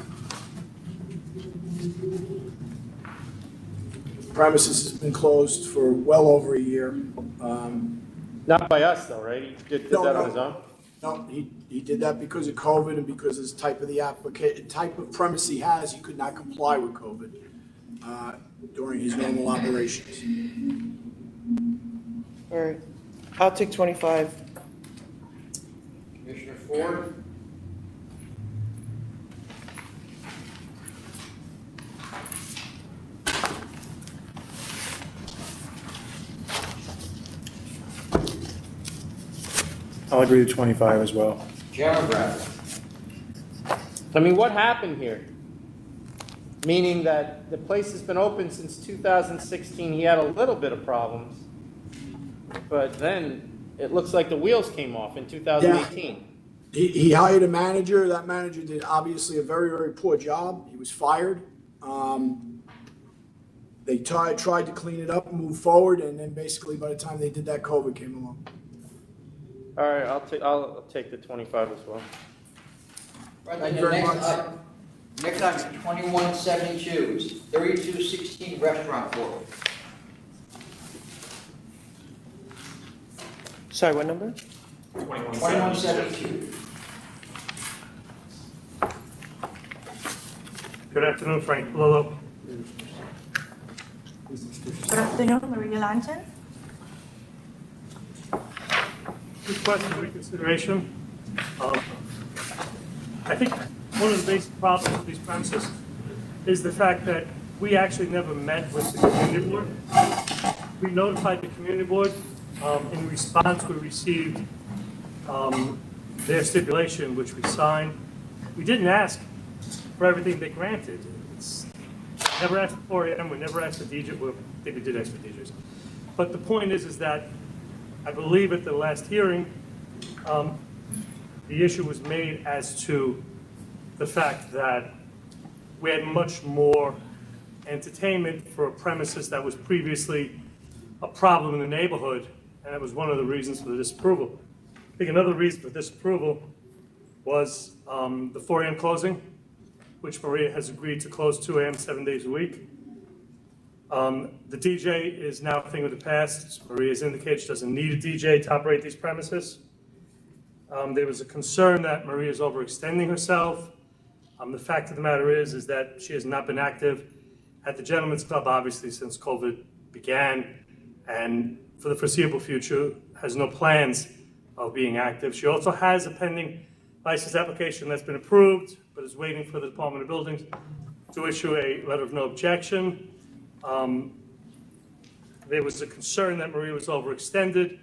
Premises has been closed for well over a year. Not by us though, right? He did that on his own? No, he did that because of COVID and because his type of premise he has, he could not comply with COVID during his normal operations. All right, I'll take 25. Commissioner Ford. I'll agree to 25 as well. Chairman Bradley. I mean, what happened here? Meaning that the place has been open since 2016. He had a little bit of problems, but then it looks like the wheels came off in 2018. Yeah. He hired a manager. That manager did obviously a very, very poor job. He was fired. They tried to clean it up and move forward, and then basically by the time they did that, COVID came along. All right, I'll take the 25 as well. Right, Thank then you the very next much. item, next item is 2172, 3216 Restaurant Corp. Sorry, what number? 2172. Good afternoon, Frank Lillo. Good afternoon, Maria Lanton. Request for reconsideration. I think one of the basic problems with these premises is the fact that we actually never met with the community board. We notified the community board. In response, we received their stipulation, which we signed. We didn't ask for everything they granted. Never asked for 4 AM, we never asked for DJ, well, I think we did ask for DJs. But the point is that I believe at the last hearing, the issue was made as to the fact that we had much more entertainment for a premises that was previously a problem in the neighborhood, and that was one of the reasons for the disapproval. I think another reason for disapproval was the 4 a.m. closing, which Maria has agreed to close 2 a.m. 7 days a week. The DJ is now a thing of the past. Maria has indicated she doesn't need a DJ to operate these premises. There was a concern that Maria is overextending herself. The fact of the matter is that she has not been active at the Gentlemen's Club, obviously, since COVID began, and for the foreseeable future has no plans of being active. She also has a pending license application that's been approved, but is waiting for the Department of Buildings to issue a letter of no objection. There was a concern that Maria was overextended.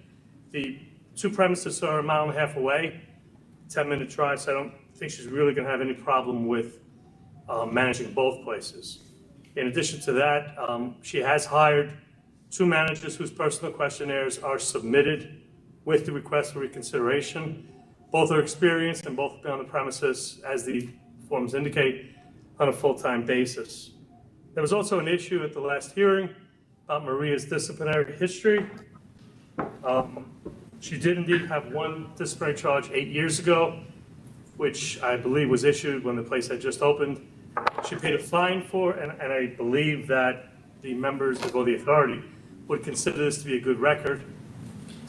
The 2 premises are 1.5 miles away, 10-minute drive, so I don't think she's really going to have any problem with managing both places. In addition to that, she has hired 2 managers whose personal questionnaires are submitted with the request for reconsideration. Both are experienced and both have been on the premises, as the forms indicate, on a full-time basis. There was also an issue at the last hearing about Maria's disciplinary history. She did indeed have 1 disciplinary charge 8 years ago, which I believe was issued when the place had just opened. She paid a fine for, and I believe that the members of the authority would consider this to be a good record,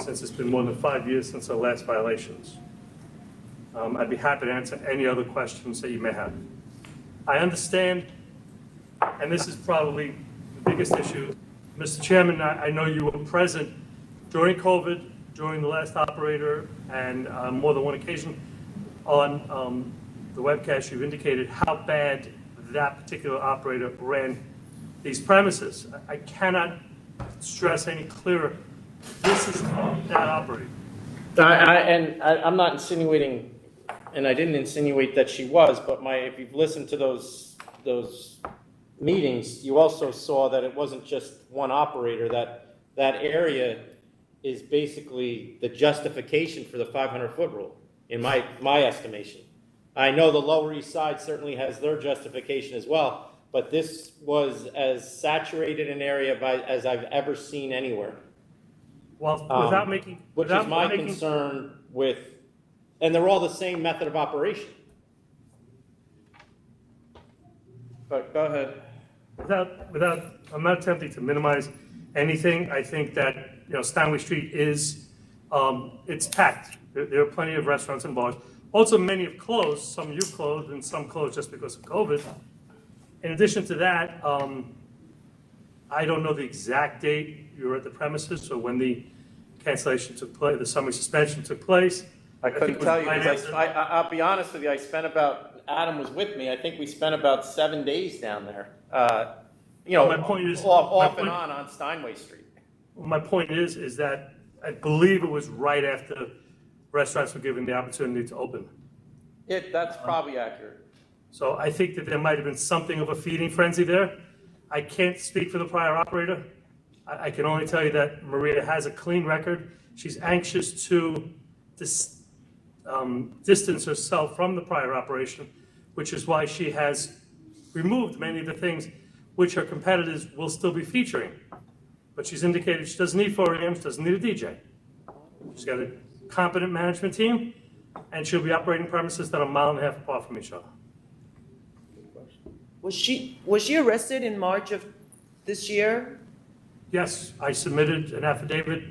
since it's been more than 5 years since her last violations. I'd be happy to answer any other questions that you may have. I understand, and this is probably the biggest issue, Mr. Chairman, I know you were present during COVID, during the last operator, and more than one occasion on the webcast, you've indicated how bad that particular operator ran these premises. I cannot stress any clearer, this is that operator. I'm not insinuating, and I didn't insinuate that she was, but if you've listened to those meetings, you also saw that it wasn't just one operator, that area is basically the justification for the 500-foot rule, in my estimation. I know the Lower East Side certainly has their justification as well, but this was as saturated an area as I've ever seen anywhere. Well, without making... Which is my concern with, and they're all the same method of operation. But go ahead. I'm not attempting to minimize anything. I think that, Stanley Street is, it's packed. There are plenty of restaurants and bars. Also, many have closed. Some you've closed and some closed just because of COVID. In addition to that, I don't know the exact date you were at the premises or when the cancellation took place, the summary suspension took place. I couldn't tell you, because I'll be honest with you, Adam was with me, I think we spent about 7 days down there. My point is, off and on Steinway Street. My point is that I believe it was right after restaurants were given the opportunity to open. That's probably accurate. So I think that there might have been something of a feeding frenzy there. I can't speak for the prior operator. I can only tell you that Maria has a clean record. She's anxious to distance herself from the prior operation, which is why she has removed many of the things which her competitors will still be featuring. But she's indicated she doesn't need 4 a.m., she doesn't need a DJ. She's got a competent management team, and she'll be operating premises that are 1.5 miles apart from each other. Was she arrested in March of this year? Yes, I submitted an affidavit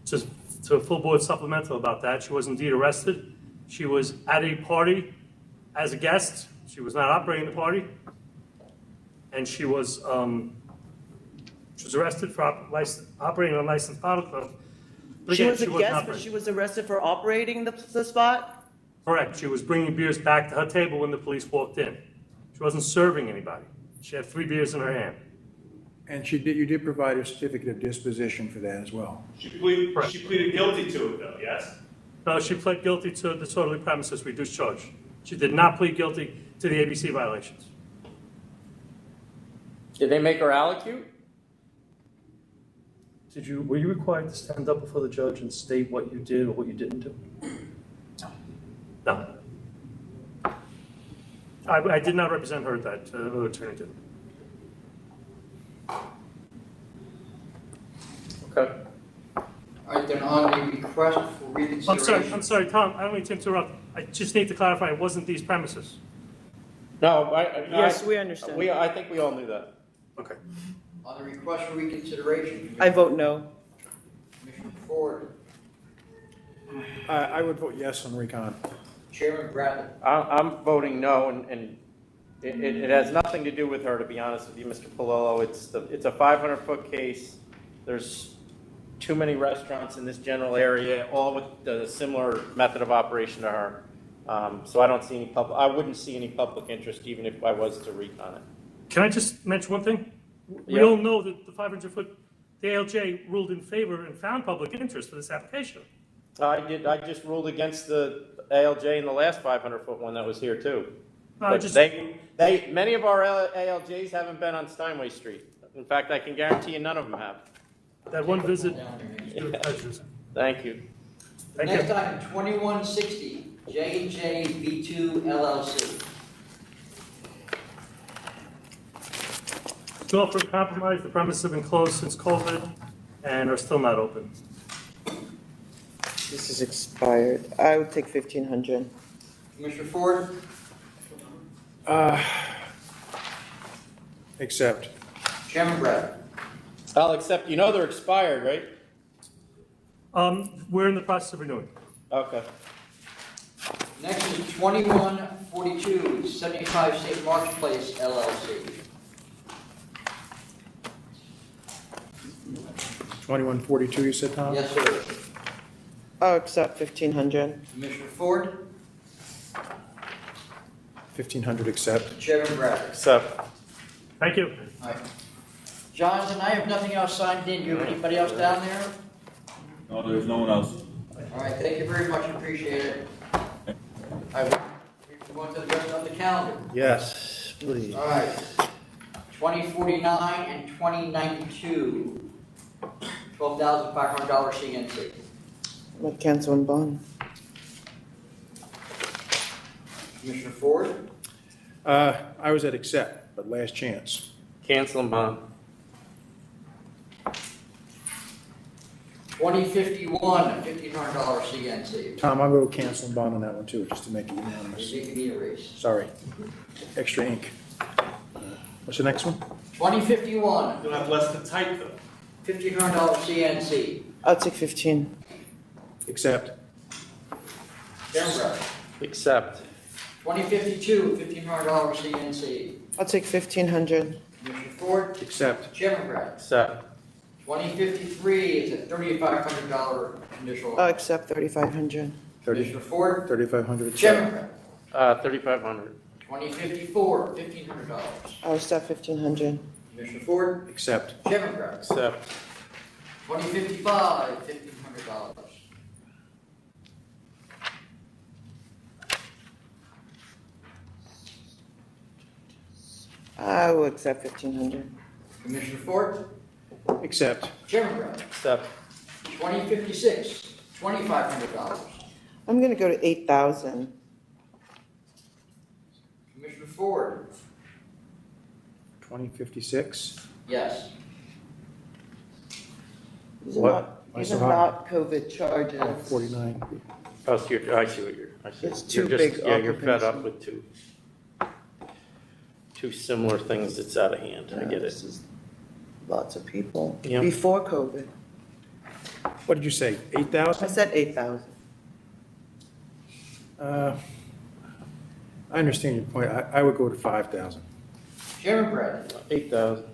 to a full board supplemental about that. She was indeed arrested. She was at a party as a guest. She was not operating the party. And she was arrested for operating an unlicensed bottle club. But She again, was a guest, but she was arrested for operating the spot? Correct. She was bringing beers back to her table when the police walked in. She wasn't serving anybody. She had 3 beers in her hand. And you did provide a certificate of disposition for that as well. She pleaded guilty to it, though, yes? No, she pled guilty to disorderly premises reduced charge. She did not plead guilty to the ABC violations. Did they make her allocute? Were you required to stand up before the judge and state what you did or what you didn't do? No. I did not represent her, that other attorney did. Okay. All right, then on the request for reconsideration. I'm sorry, Tom, I don't mean to interrupt. I just need to clarify, it wasn't these premises. No, Yes, we understand. I think we all knew that. Okay. On the request for reconsideration. I vote no. Commissioner Ford, I would vote yes on recon. Chairman Bradley. I'm voting no, and it has nothing to do with her, to be honest with you, Mr. Palolo. It's a 500-foot case. There's too many restaurants in this general area, all with a similar method of operation to her. So I don't see any I wouldn't see any public interest even if I was to recon it. Can I just mention one thing? We Yeah. all know that the 500-foot, the ALJ ruled in favor and found public interest for this application. I just ruled against the ALJ in the last 500-foot one that was here too. But many of our ALJs haven't been on Steinway Street. In fact, I can guarantee you none of them have. That one visit. Thank you. Next item, 2160, JJAY'S LLC. To offer a compromise, the premises have been closed since COVID and are still not open. This is expired. I would take 1,500. Commissioner Ford, Accept. Chairman Bradley. I'll accept. You know they're expired, right? We're in the process of renewing. Okay. Next is 2142, 75 St. Mark's Place LLC. 2142, you said, Tom? Yes, sir. I'll accept 1,500. Commissioner Ford, 1,500 accept. Chairman Bradley. Accept. Thank you. All right. Jonathan, I have nothing else signed in. Do you have anybody else down there? No, there's no one else. All right, thank you very much, appreciate it. All right, we go on to the rest of the calendar. Yes, please. All right, 2049 and 2092, $12,500 CNC. I'm going to cancel and bond. Commissioner Ford, I was at accept, but last chance. Cancel and bond. 2051, $1,500 CNC. Tom, I'll go cancel and bond on that one too, just to make it unanimous. You need a raise. Sorry. Extra ink. What's the next one? 2051, You'll have less to type though. $1,500 CNC. I'll take 15. Accept. Chairman Bradley. Accept. 2052, $1,500 CNC. I'll take 1,500. Commissioner Ford, Accept. Chairman Bradley. Accept. 2053 is a $3,500 initial. I'll accept 3,500. Commissioner Ford, 3,500. Chairman Bradley. 3,500. 2054, $1,500. I'll accept 1,500. Commissioner Ford, Accept. Chairman Bradley. Accept. 2055, $1,500. I will accept 1,500. Commissioner Ford, Accept. Chairman Bradley. Accept. 2056, $2,500. I'm going to go to 8,000. Commissioner Ford, 2056. yes. These are What? not, Why these so are high? not COVID charges. 49. Oh, so I see what I see. It's You're two just, big yeah, you're fed up occupancy. with two similar things that's out of hand. I get This it. is lots of people. Yeah. Before COVID. What did you say, I 8,000? said 8,000. I understand your point. I would go to 5,000. Chairman Bradley. 8,000.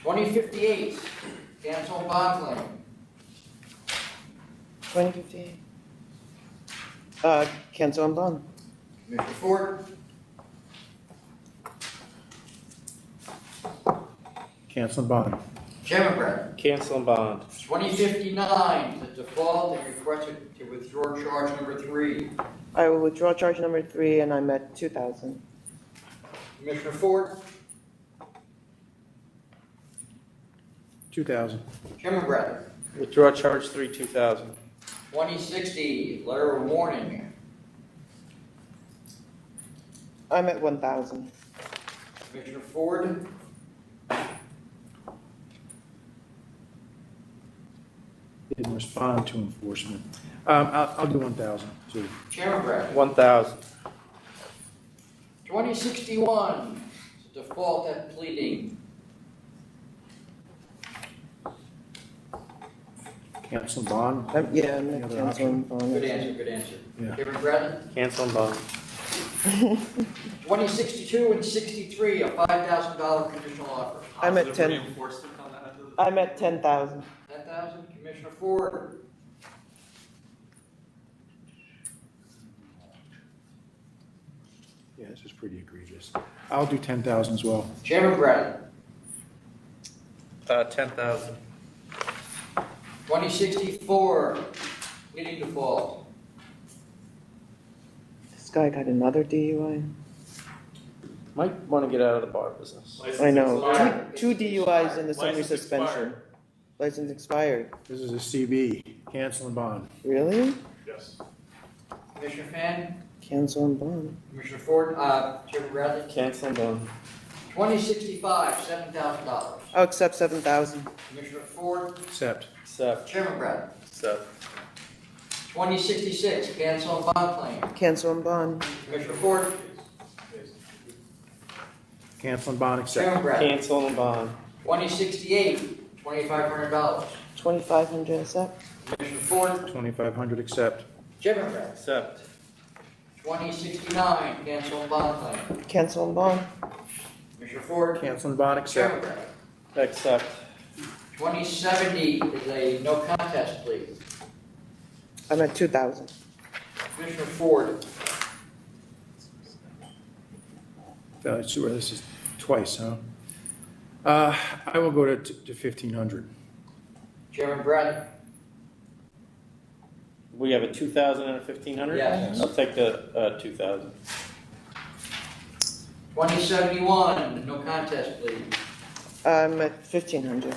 2058, cancel bond claim. 2058. Cancel and bond. Commissioner Ford, Cancel and bond. Chairman Bradley. Cancel and bond. 2059, the default and requested to withdraw charge number 3. I will withdraw charge number 3 and I'm at 2,000. Commissioner Ford, 2,000. Chairman Bradley. Withdraw charge 3, 2,000. 2060, letter of warning. I'm at 1,000. Commissioner Ford? Didn't respond to enforcement. I'll do 1,000 too. Chairman Bradley? 1,000. 2061, default at pleading. Cancel bond. Yeah, I'm Any at other cancel option? and bond. Good answer, good answer. Yeah. Chairman Bradley? Cancel and bond. 2062 and 63, a $5,000 conditional offer. I'm at 10. I'm at 10,000. 10,000, Commissioner Ford? Yeah, this is pretty egregious. I'll do 10,000 as well. Chairman Bradley? 10,000. 2064, pleading default. This guy got another DUI. Might want to get out of the bar business. I know. expired. Two DUIs and the summary License suspension. expired. License expired. This is a CB. Cancel and bond. Really? Yes. Commissioner Fan? Cancel and bond. Commissioner Ford? Chairman Bradley? Cancel and bond. 2065, $7,000. I'll accept 7,000. Commissioner Ford? Accept. Accept. Chairman Bradley? Accept. 2066, cancel and bond claim. Cancel and bond. Commissioner Ford? Cancel and bond. Chairman Accept. Bradley? Cancel and bond. 2068, $2,500. 2,500 accept. Commissioner Ford? 2,500 accept. Chairman Bradley? Accept. 2069, cancel and bond claim. Cancel and bond. Commissioner Ford? Cancel and bond. Chairman Accept. Bradley? Accept. 2070 is a no contest plea. I'm at 2,000. Commissioner Ford? I swear this is twice, huh? I will go to 1,500. Chairman Bradley? We have a 2,000 and a 1,500? Yes. I'll take the 2,000. 2071, no contest plea. I'm at 1,500.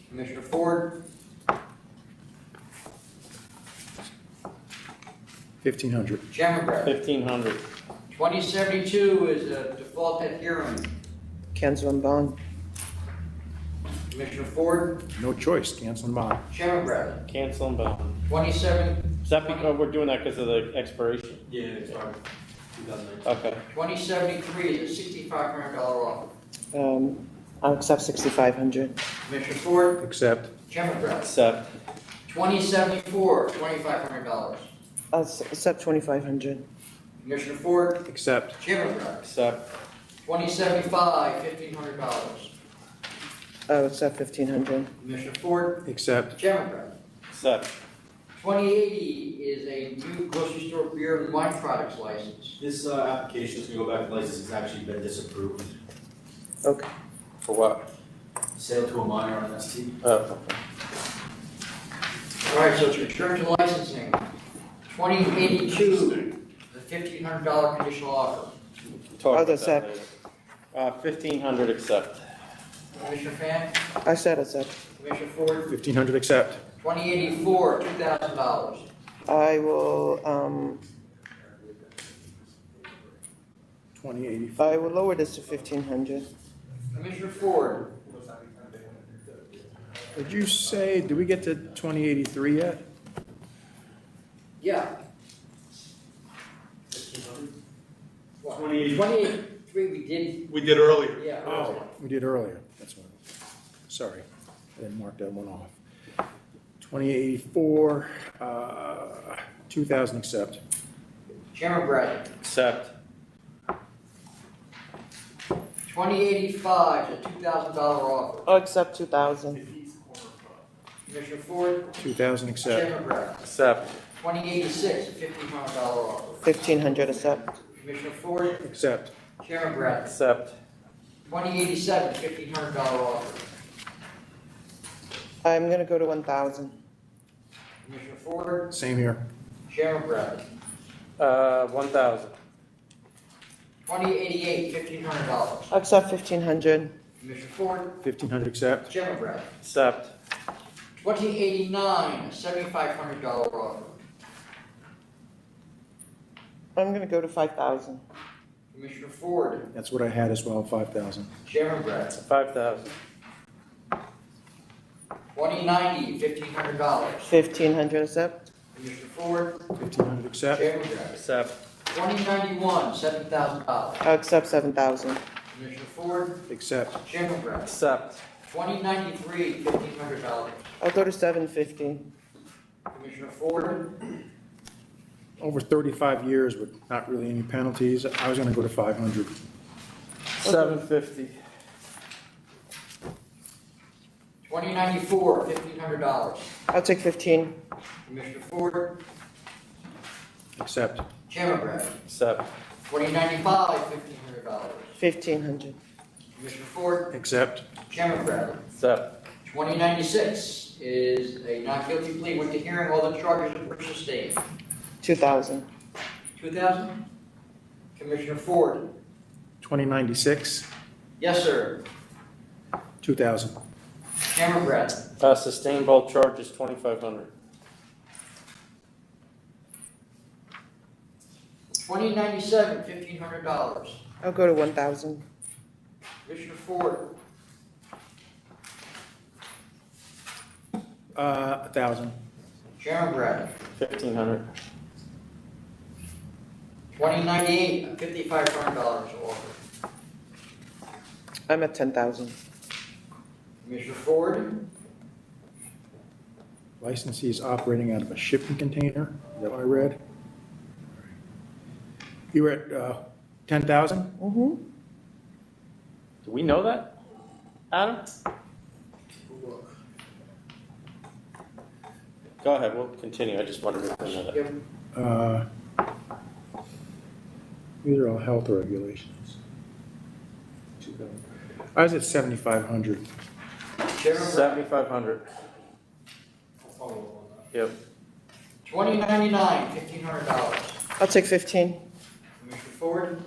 Commissioner Ford? 1,500. Chairman Bradley? 1,500. 2072 is a default at hearing. Cancel and bond. Commissioner Ford? No choice. Cancel and bond. Chairman Bradley? Cancel and bond. 27, Is that because we're doing that because of the expiration? Yeah, it's hard. 2019. Okay. 2073 is a $6,500 offer. I'll accept 6,500. Commissioner Ford? Accept. Chairman Bradley? Accept. 2074, $2,500. I'll accept 2,500. Commissioner Ford? Accept. Chairman Bradley? Accept. 2075, $1,500. I'll accept 1,500. Commissioner Ford? Accept. Chairman Bradley? Accept. 2080 is a new grocery store beer and wine products license. This application is going to go back to license, has actually been disapproved. Okay. For what? Sale to a minor on an ST. Okay. All right, so it's return to licensing. 2082, the $1,500 conditional offer. Talk I'll about that accept. later. 1,500 accept. Commissioner Fan? I said accept. Commissioner Ford? 1,500 accept. 2084, $2,000. I will, 2085. I will lower this to 1,500. Commissioner Ford? Did you say, did we get to 2083 yet? Yeah. 2083 we did. We did earlier. Yeah. Oh, we did earlier. That's what. Sorry, I didn't mark that one off. 2084, 2,000 accept. Chairman Bradley? Accept. 2085 is a $2,000 offer. I'll accept 2,000. Commissioner Ford? 2,000 accept. Chairman Bradley? Accept. 2086, a $1,500 offer. 1,500 accept. Commissioner Ford? Accept. Chairman Bradley? Accept. 2087, $1,500 offer. I'm going to go to 1,000. Commissioner Ford? Same here. Chairman Bradley? 1,000. 2088, $1,500. I'll accept 1,500. Commissioner Ford? 1,500 accept. Chairman Bradley? Accept. 2089, a $7,500 offer. I'm going to go to 5,000. Commissioner Ford, That's what I had as well, 5,000. Chairman Brad. 5,000. 2090, $1,500. 1,500 accept. Commissioner Ford, 1,500 accept. Chairman Brad. Accept. 2091, $7,000. I'll accept 7,000. Commissioner Ford, Accept. Chairman Brad. Accept. 2093, $1,500. I'll go to 750. Commissioner Ford, Over 35 years with not really any penalties, I was going to go to 500. 750. 2094, $1,500. I'll take 15. Commissioner Ford, Accept. Chairman Brad. Accept. 2095, $1,500. 1,500. Commissioner Ford, Accept. Chairman Bradley. Accept. 2096 is a not guilty plea, went to hearing, all the charges were sustained. 2,000. 2000? Commissioner Ford, 2096, yes, sir. 2,000. Chairman Bradley. Sustain both charges, 2,500. 2097, $1,500. I'll go to 1,000. Commissioner Ford, 1,000. Chairman Bradley. 1,500. 2098, $5,500 offered. I'm at 10,000. Commissioner Ford, Licensee is operating out of a shipping container. Is that what I read? You were at 10,000? Mm-hmm. Do we know that, Adam? Go ahead, we'll continue. I just wanted to know that. These are all health regulations. I was at 7,500. Chairman Bradley. 7,500. Yep. 2099, $1,500. I'll take 15. Commissioner Ford,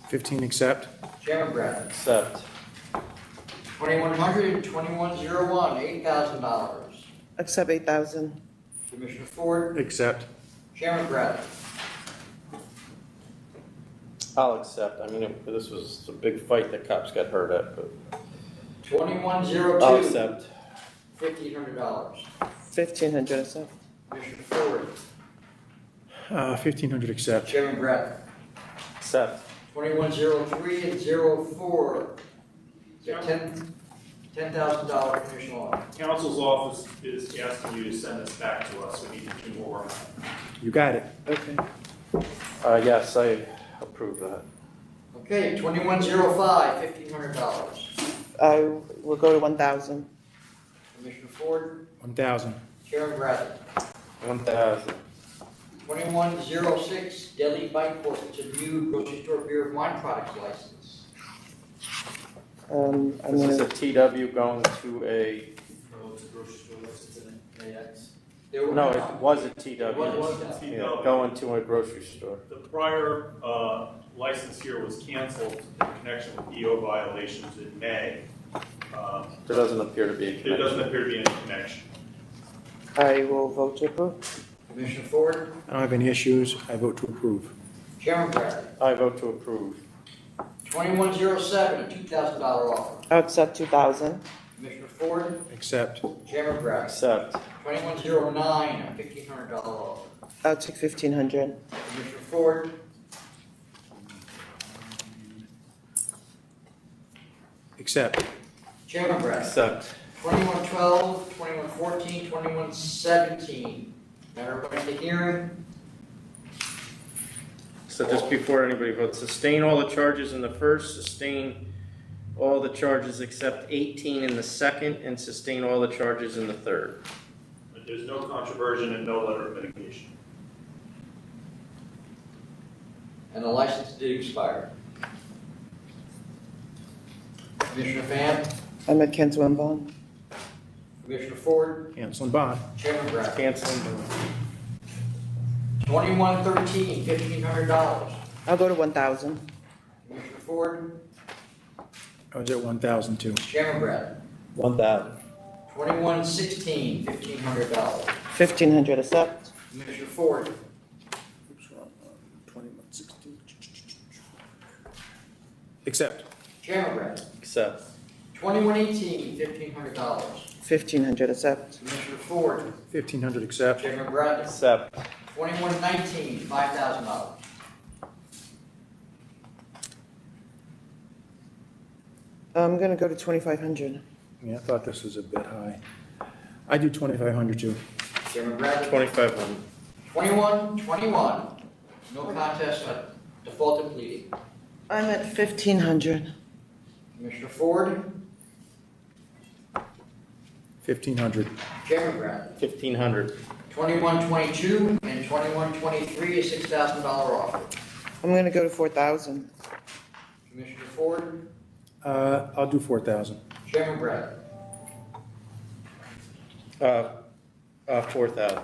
15 accept. Chairman Bradley. Accept. 2100 and 2101, $8,000. Accept 8,000. Commissioner Ford, Accept. Chairman Bradley. I'll accept. I mean, this was a big fight that cops got hurt at, but 2102. I'll accept. $1,500. 1,500 accept. Commissioner Ford, 1,500 accept. Chairman Bradley. Accept. 2103 and 04. $10,000 conditional offer. Council's office is asking you to send this back to us. We need to do more. You got it. Okay. Yes, I approve that. Okay, 2105, $1,500. I will go to 1,000. Commissioner Ford, 1,000. Chairman Bradley. 1,000. 2106, Deli Bike Corp. It's a new grocery store beer and wine products license. I'm This is a gonna, TW going to a, There were- no, it was a TW. It was a TW. Yeah, going to a grocery store. The prior license here was canceled in connection with EO violations in May. There doesn't appear to be a There connection. doesn't appear to be any connection. I will vote to approve. Commissioner Ford, I don't have any issues. I vote to approve. Chairman Bradley. I vote to approve. 2107, a $2,000 offer. I'll accept 2,000. Commissioner Ford, Accept. Chairman Bradley. Accept. 2109, a $1,500 offer. I'll take 1,500. Commissioner Ford, Accept. Chairman Bradley. Accept. 2112, 2114, 2117. Now everybody to hearing. So just before anybody votes, sustain all the charges in the first, sustain all the charges except 18 in the second, and sustain all the charges in the third. But there's no controversion and no letter of mitigation. And the license did expire. Commissioner Fan, I'm at cancel and bond. Commissioner Ford, Cancel and bond. Chairman Bradley. Canceling. 2113, $1,500. I'll go to 1,000. Commissioner Ford, I was at 1,000 too. Chairman Bradley. 1,000. 2116, $1,500. 1,500 accept. Commissioner Ford, 2116. Accept. Chairman Brett. Accept. 2118, $1,500. 1,500, accept. Commissioner Ford. 1,500, accept. Chairman Brett. Accept. 2119, $5,000. I'm gonna go to 2,500. Yeah, I thought this was a bit high. I do 2,500 too. Chairman Brett. 2,500. 2121, no contest, defaulted pleading. I'm at 1,500. Commissioner Ford. 1,500. Chairman Brett. 1,500. 2122 and 2123 is $6,000 offer. I'm gonna go to 4,000. Commissioner Ford. I'll do 4,000. Chairman Brett. 4,000.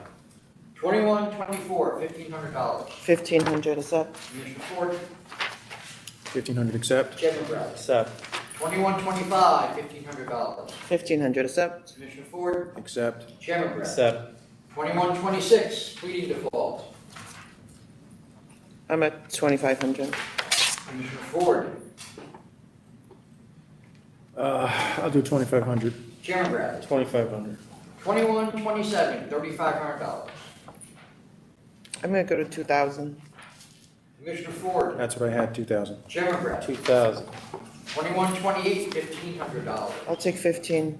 2124, $1,500. 1,500, accept. Commissioner Ford. 1,500, accept. Chairman Brett. Accept. 2125, $1,500. 1,500, accept. Commissioner Ford. Accept. Chairman Brett. Accept. 2126, pleading default. I'm at 2,500. Commissioner Ford. I'll do 2,500. Chairman Brett. 2,500. 2127, $3,500. I'm gonna go to 2,000. Commissioner Ford. That's what I had, 2,000. Chairman Brett. 2,000. 2128, $1,500. I'll take 15.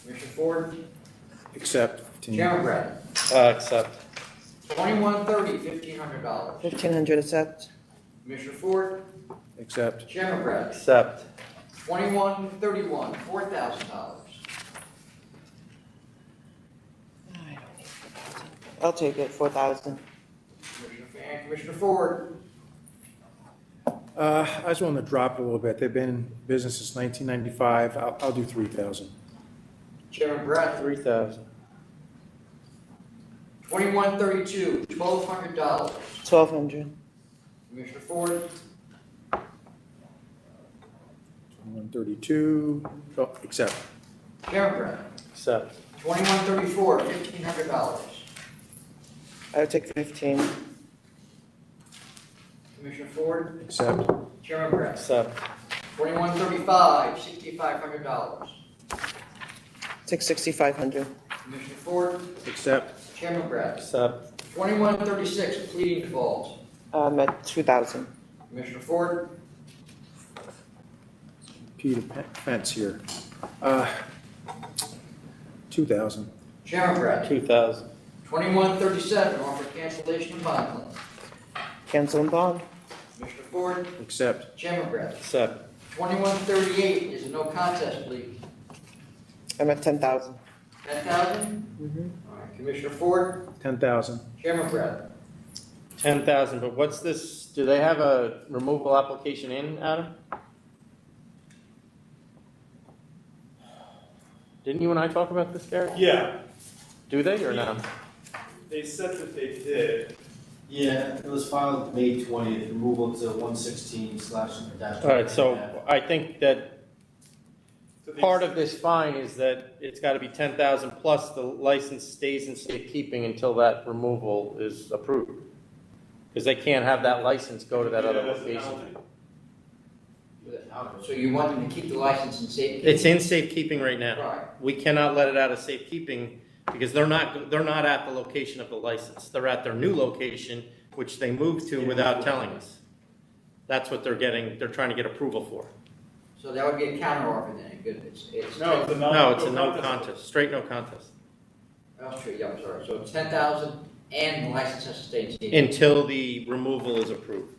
Commissioner Ford. Accept. 15. Chairman Brett. Accept. 2130, $1,500. 1,500, accept. Commissioner Ford. Accept. Chairman Brett. Accept. 2131, $4,000. I'll take it, 4,000. Commissioner Ford. I just want to drop it a little bit. They've been in business since 1995. I'll do 3,000. Chairman Brett. 3,000. 2132, $1,200. 1,200. Commissioner Ford. 132. Oh, accept. Chairman Brett. Accept. 2134, $1,500. I would take 15. Commissioner Ford. Accept. Chairman Brett. Accept. 2135, $6,500. Take 6,500. Commissioner Ford. Accept. Chairman Brett. Accept. 2136, pleading default. I'm at 2,000. Commissioner Ford. Peter Pence here. 2,000. Chairman Brett. 2,000. 2137, offer cancellation of bond claim. Cancel and bond. Commissioner Ford. Accept. Chairman Brett. Accept. 2138 is a no contest plea. I'm at 10,000. 10,000? All right, Commissioner Ford. 10,000. Chairman Brett. 10,000, but what's this, do they have a removal application in, Adam? Didn't you and I talk about this, Gary? Yeah, Do they or no? they said that they did. Yeah, it was filed May 20th, removal to 116/. All right, so I think that part of this fine is that it's got to be 10,000 plus the license stays in safekeeping until that removal is approved. Because they can't have that license go to that other location. So you want them to keep the license in safekeeping? It's in safekeeping right now. Right. We cannot let it out of safekeeping because they're not at the location of the license. They're at their new location, which they moved to without telling us. That's what they're trying to get approval for. So that would be a counter offer then, good, it's. No, it's a no. No, it's a no contest, straight no contest. That's true, yeah, I'm sorry, so it's 10,000 and the license has to stay in safekeeping. Until the removal is approved.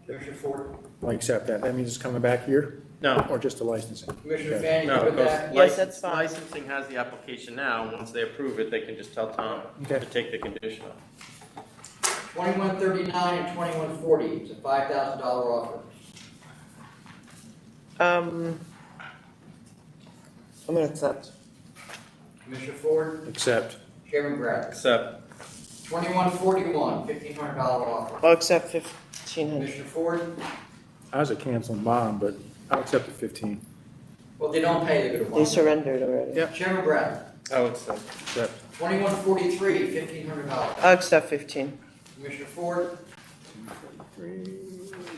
Commissioner Ford. I accept that. That means it's coming back here? No. Or just the licensing? Commissioner Okay. Fanning, No, you with that? because Yes, that's fine. licensing has the application now. Once they approve it, they can just tell Tom Okay. to take the condition off. 2139 and 2140, it's a $5,000 offer. I'm gonna accept. Commissioner Ford. Accept. Chairman Brett. Accept. 2141, $1,500 offer. I'll accept 1,500. Commissioner Ford. I was a canceling bond, but I'll accept the 15. Well, they don't pay, they're gonna They want. surrendered already. Yep. Chairman Brett. I would accept. Accept. 2143, $1,500. I'll accept 15. Commissioner Ford.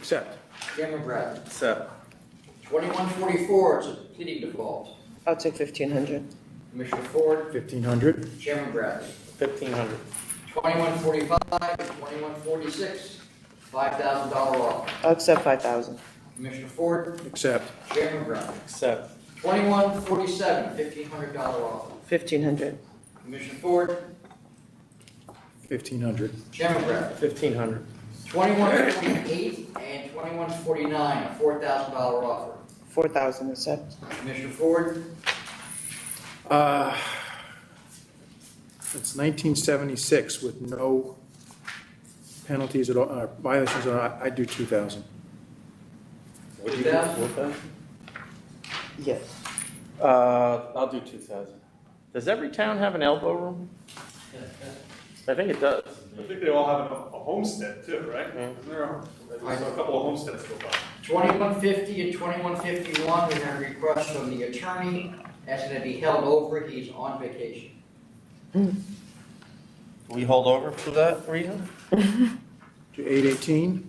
Accept. Chairman Bradley. Accept. 2144, it's a pleading default. I'll take 1,500. Commissioner Ford, 1,500. Chairman Bradley. 1,500. 2145 and 2146, $5,000 off. I'll accept 5,000. Commissioner Ford, Accept. Chairman Brown. Accept. 2147, $1,500 off. 1,500. Commissioner Ford, 1,500. Chairman Brown. 1,500. 2148 and 2149, a $4,000 offer. 4,000, accept. Commissioner Ford, It's 1976 with no penalties at all, violations at all. I do 2,000. Would you do 4,000? Yes. I'll do 2,000. Does every town have an elbow room? I think it does. I think they all have a homestead too, right? Isn't there there's a couple of homesteads go by. 2150 and 2151, we have a request from the attorney asking that be held over. He's on vacation. We hold over for that reason? To 8/18? Is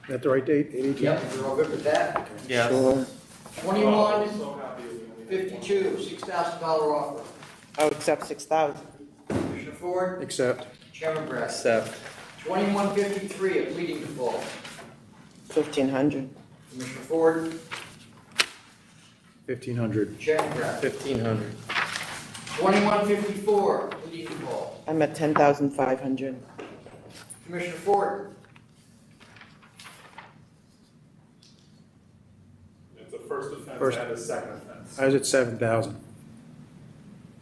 that the right date, 8/18? Yep, you're all good with that? Yeah. Sure. 2152, $6,000 offer. I'll accept 6,000. Commissioner Ford, Accept. Chairman Brass. Accept. 2153, a pleading default. 1,500. Commissioner Ford, 1,500. Chairman Brass. 1,500. 2154, pleading default. I'm at 10,500. Commissioner Ford, It's a first offense First. and a second offense. I was at 7,000.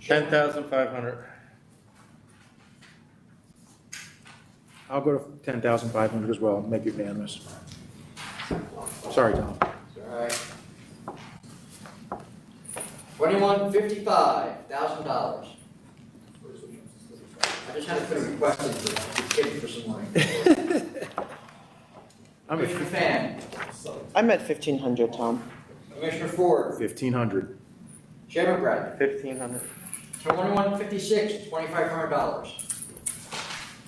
10,500. I'll go to 10,500 as well, make it unanimous. Sorry, Tom. it's all right. 2155, $1,000. I just had to put a request in for kidding for some money. Commissioner Fan, I'm at 1,500, Tom. Commissioner Ford, 1,500. Chairman Bradley. 1,500. 2156, $2,500.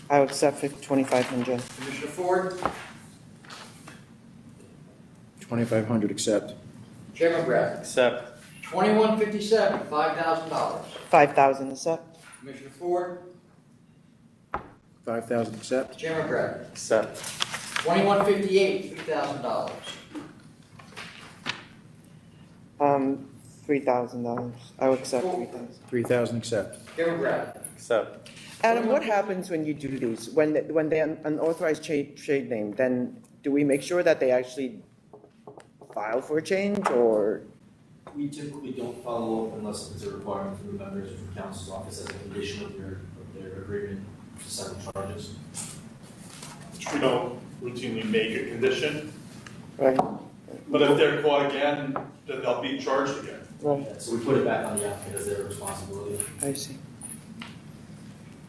I'll accept 2,500. Commissioner Ford, 2,500, accept. Chairman Bradley. Accept. 2157, $5,000. 5,000, accept. Commissioner Ford, 5,000, accept. Chairman Bradley. Accept. 2158, $3,000. $3,000. I'll accept 3,000. 3,000, accept. Chairman Bradley. Accept. Adam, what happens when you do these? When they're unauthorized trade name, then do we make sure that they actually file for a change, or? We typically don't follow up unless it's a requirement from the members or from counsel's office as a condition of their agreement to settle charges. Which we don't routinely make a condition, Right, but if they're caught again, then they'll be charged again. right, So we put it back on the applicant as their responsibility. I see.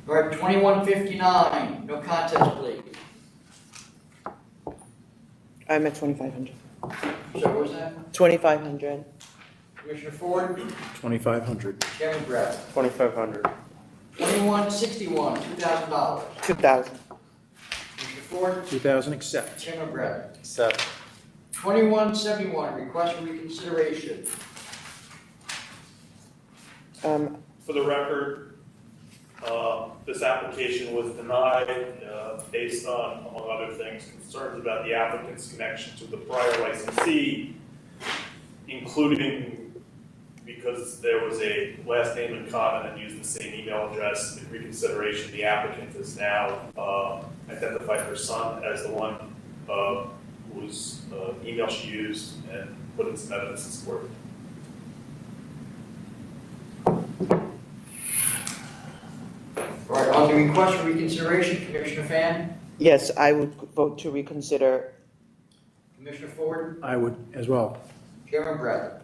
All right, 2159, no contest plea. I'm at 2,500. So what was that? 2,500. Commissioner Ford, 2,500. Chairman Bradley. 2,500. 2161, $2,000. 2,000. Commissioner Ford, 2,000, accept. Chairman Bradley. Accept. 2171, request for reconsideration. For the record, this application was denied based on, among other things, concerns about the applicant's connection to the prior licensee, including because there was a last name in common and used the same email address. In reconsideration, the applicant has now identified her son as the one whose email she used and put in some evidence in support. All right, on the request for reconsideration, Commissioner Fan, Yes, I would vote to reconsider. Commissioner Ford, I would as well. Chairman Bradley.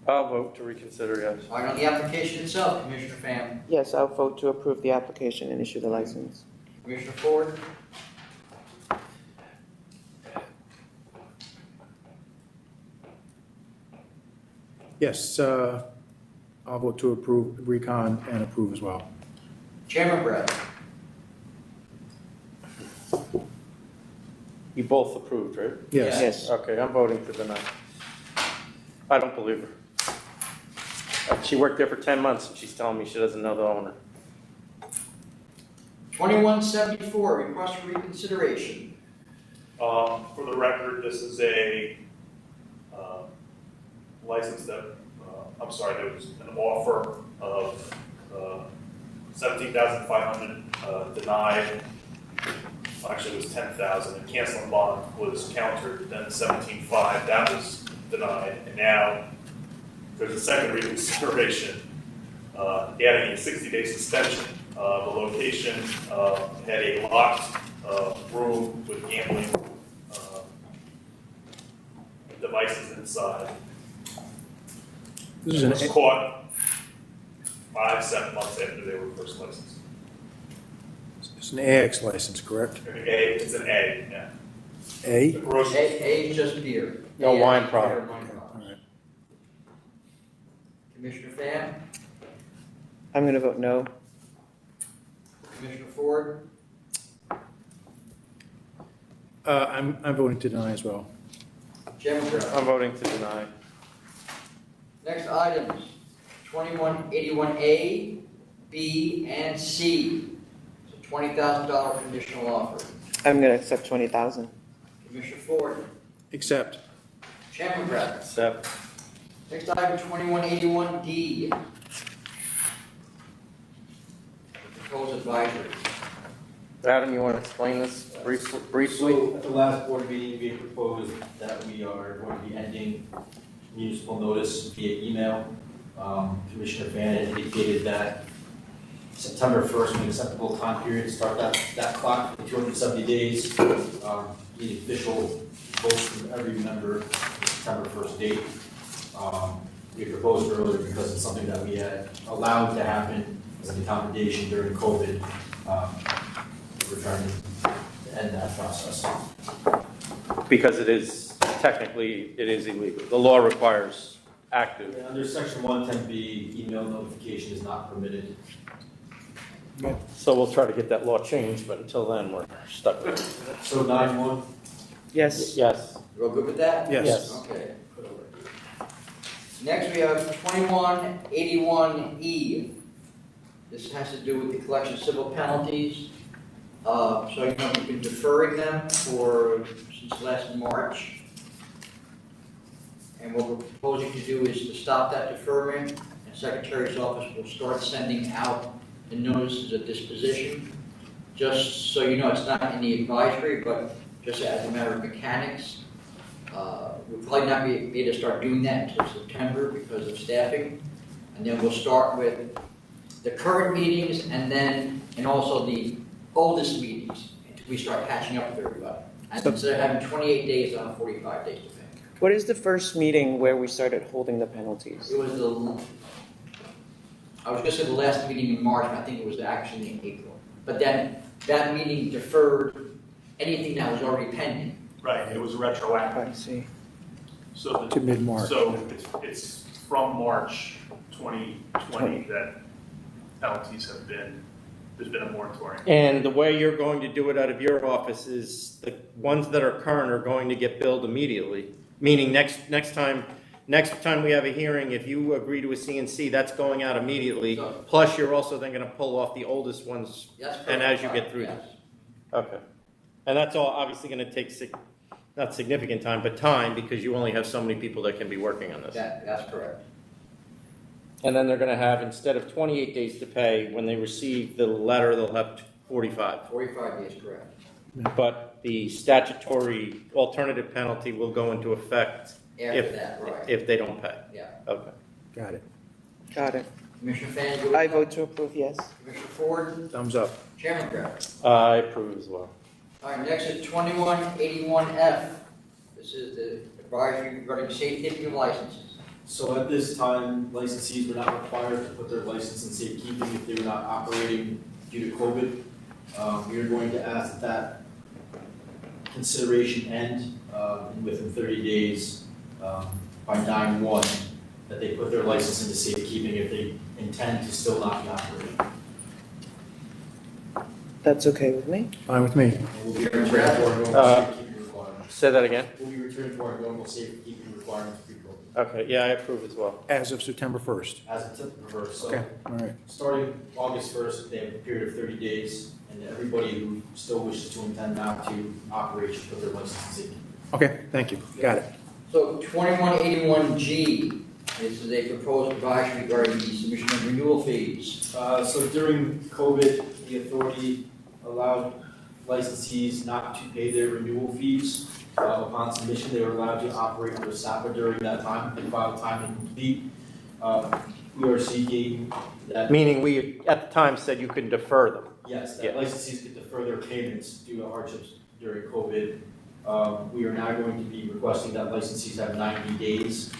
I'll vote to reconsider, yes. All right, on the application itself, Commissioner Fan, Yes, I'll vote to approve the application and issue the license. Commissioner Ford, Yes, I'll vote to approve recon and approve as well. Chairman Bradley. You both approved, right? Yes. Yes. Okay, I'm voting to deny. I don't believe her. She worked there for 10 months and she's telling me she doesn't know the owner. 2174, request for reconsideration. For the record, this is a license that, there was an offer of $17,500 denied. Actually, it was $10,000. And canceling bond was countered, then $17,500, that was denied. And now there's a second reconsideration, adding a 60-day suspension. The location had a locked room with gambling devices inside. This is It an was caught 5-7 months after they were first licensed. It's an AX license, correct? It's an A, yeah. A? The grocery. A is just beer. No A wine is product. beer, wine products. Commissioner Fan, I'm going to vote no. Commissioner Ford, I'm voting to deny as well. Chairman Brown. I'm voting to deny. Next items, 2181A, B, and C. It's a $20,000 conditional offer. I'm going to accept 20,000. Commissioner Ford, Accept. Chairman Brown. Accept. Next item, 2181D. Proposed advisory. Adam, you want to explain this briefly? So at the last board meeting, we proposed that we are going to be ending municipal notice via email. Commissioner Van indicated that September 1st, an acceptable time period to start that clock for 270 days. The official vote from every member is September 1st date. We proposed earlier because it's something that we had allowed to happen as an accommodation during COVID. We're trying to end that process. Because it is, technically, it is illegal. The law requires active. Under section 110B, email notification is not permitted. So we'll try to get that law changed, but until then, we're stuck with it. So 9-1? Yes. Yes. You all good with that? Yes. Okay. Next, we have 2181E. This has to do with the collection of civil penalties. So you know, we've been deferring them since last March. And what we're proposing to do is to stop that deferment, and Secretary's office will start sending out the notices of disposition. Just so you know, it's not in the advisory, but just as a matter of mechanics. We'll probably not be able to start doing that until September because of staffing. And then we'll start with the current meetings and also the oldest meetings until we start catching up with everybody. And instead of having 28 days, on 45 days to pay. What is the first meeting where we started holding the penalties? It was I was gonna say the last meeting in March, but I think it was actually in April. But then that meeting deferred anything that was already pending. Right, it was retroactive. I see. So To mid-March. So it's from March 2020 that penalties have been, there's been a moratorium. And the way you're going to do it out of your office is the ones that are current are going to get billed immediately. Meaning next time we have a hearing, if you agree to a CNC, that's going out immediately. Plus, you're also then going to pull off the oldest ones, and as you get through them. Okay. And that's all obviously going to take, not significant time, but time, because you only have so many people that can be working on this. That's correct. And then they're going to have, instead of 28 days to pay, when they receive the letter, they'll have 45. 45 days, correct. But the statutory alternative penalty will go into effect if they don't pay. Yeah. Okay. Got it. Got it. Commissioner Fan, you I vote to approve, yes. Commissioner Ford, Thumbs up. Chairman Brown. I approve as well. All right, next is 2181F. This is the advisory regarding safekeeping of licenses. So at this time, licensees were not required to put their license in safekeeping if they were not operating due to COVID. We are going to ask that consideration end within 30 days by 9/1, that they put their license into safekeeping if they intend to still not be operating. That's okay with me. Fine with me. And we'll be bringing forward safekeeping Say that again? We'll be returning to our normal safekeeping requirements pre-COVID. Okay, yeah, I approve as well. As of September 1st. As of September 1st, so. Okay, all right. Starting August 1st, they have a period of 30 days, and everybody who still wishes to intend not to operate should put their license in. Okay, thank you. Got it. So 2181G, this is a proposed advisory regarding the submission of renewal fees. So during COVID, the authority allowed licensees not to pay their renewal fees. Upon submission, they were allowed to operate under SIVA during that time, they filed time and complete. We are seeking that. Meaning we, at the time, said you could defer them. Yes, that Yeah. licensees could defer their payments due to hardships during COVID. We are now going to be requesting that licensees have 90 days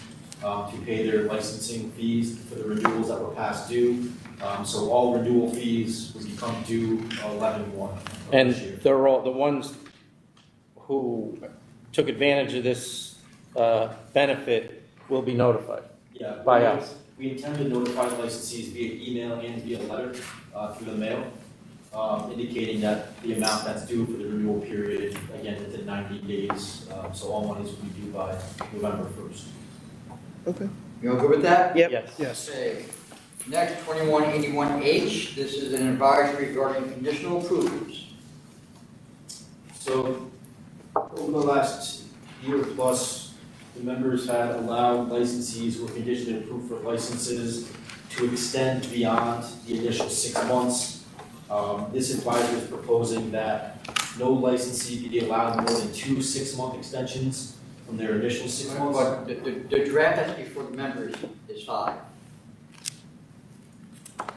to pay their licensing fees for the renewals that were past due. So all renewal fees would become due 11/1. And they're all, the ones who took advantage of this benefit will be notified Yeah, by us. We intend to notify licensees via email and via letter through the mail, indicating that the amount that's due for the renewal period, again, within 90 days. So all monies will be due by November 1st. Okay. You all good with that? Yep. Yes. Yes. Okay. Next, 2181H, this is an advisory regarding conditional approvals. So over the last year plus, the members have allowed licensees who are conditionally approved for licenses to extend beyond the initial 6 months. This advisory is proposing that no licensee be allowed more than 2 6-month extensions from their initial 6 months. But the draft that's before the members is 5.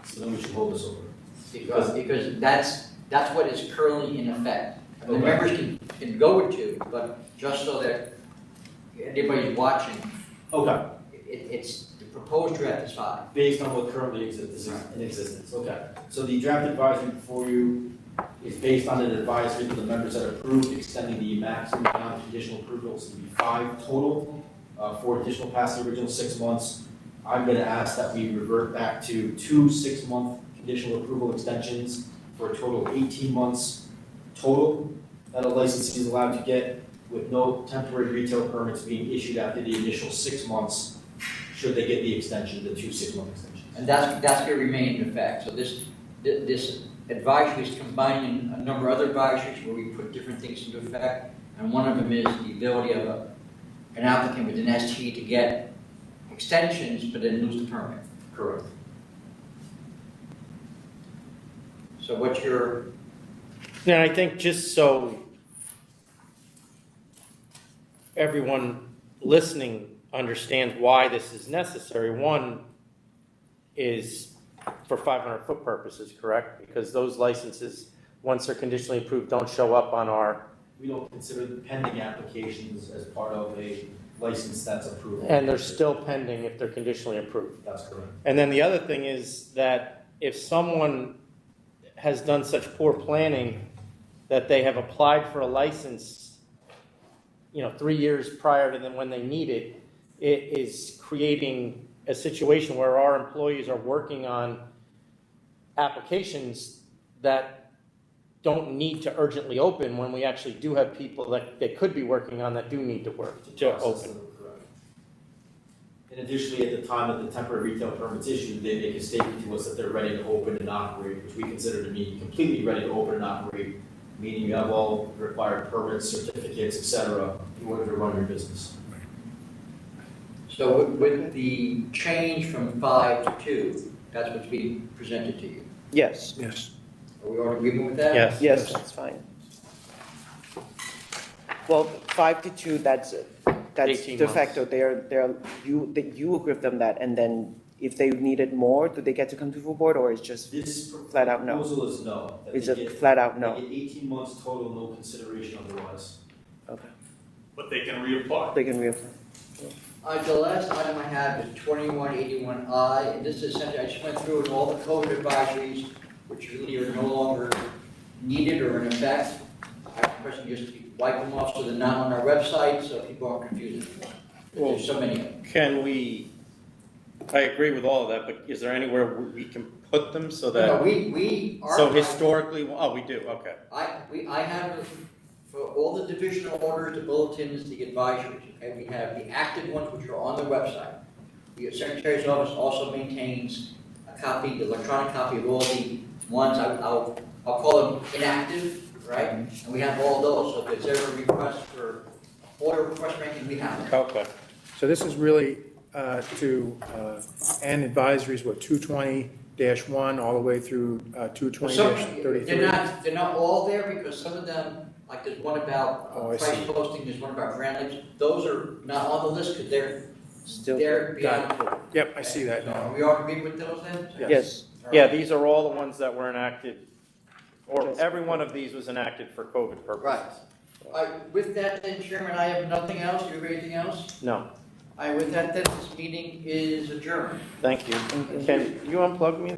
So then we should hold this over. Because that's what is currently in effect. The Okay. members can go with 2, but just so that anybody's watching, Okay. it's, the proposed draft is 5. Based on what currently exists, in existence, okay. So the draft advisory before you is based on an advisory to the members that approved extending the maximum amount of conditional approvals to be 5 total, 4 additional past the original 6 months. I'm gonna ask that we revert back to 2 6-month conditional approval extensions for a total of 18 months total that a licensee is allowed to get with no temporary retail permits being issued after the initial 6 months, should they get the extension, the 2 6-month extensions. And that's going to remain in effect. So this advisory is combining a number of other advisories where we put different things into effect. And one of them is the ability of an applicant with an ST to get extensions, but then lose the permit. Correct. So what's your, Now, I think just so everyone listening understands why this is necessary, one is for 500-foot purposes, correct? Because those licenses, once they're conditionally approved, don't show up on our, We don't consider the pending applications as part of a license that's approved. and they're still pending if they're conditionally approved. That's correct. And then the other thing is that if someone has done such poor planning that they have applied for a license, 3 years prior to when they need it, it is creating a situation where our employees are working on applications that don't need to urgently open when we actually do have people that they could be working on that do need to work to open. And additionally, at the time that the temporary retail permit's issued, they make a statement to us that they're ready to open and operate, which we consider to be completely ready to open and operate, meaning you have all required permits, certificates, et cetera, in order to run your business. so with the change from 5 to 2, that's what's being presented to you? Yes. Yes. Are we all in agreement with that? Yes. Yes, that's fine. Well, 5 to 2, that's 18 de facto. You agree with them that, and then if they needed more, do they get to come to full board, or is just This flat out no? proposal is no. that It's they a get- flat out no. They get 18 months total, no consideration otherwise. Okay. But they can reapply. They can reapply. The last item I have is 2181I, and this is essentially, I just went through and all the code advisories, which really are no longer needed or in effect. I personally just wipe them off so they're not on our website, so people aren't confused anymore. There's so many of them. Can we, I agree with all of that, but is there anywhere we can put them so that? No, we So archive- historically, oh, we do, okay. I have it for all the divisional orders, the bulletins, the advisories, okay, we have the active ones which are on the website. The Secretary's office also maintains a copy, the electronic copy of all the ones, I'll call them inactive, right? And we have all those, so if there's ever a request for order request ranking, we have them. Okay. So this is really to and advisories, what, 220-1 all the way through Some, 220-33? they're not all there because some of them, like there's one about I price see. posting, there's one about brand names, those are not on the list because they're Still, they're got beyond. Yep, I see that now. Are we all agree with those then? yes. All Yeah, right. these are all the ones that were enacted, or every one of these was enacted for COVID purposes. Right. With that then, Chairman, I have nothing else. Do you have anything else? No, With that then, this meeting is adjourned. thank you. Can you unplug me?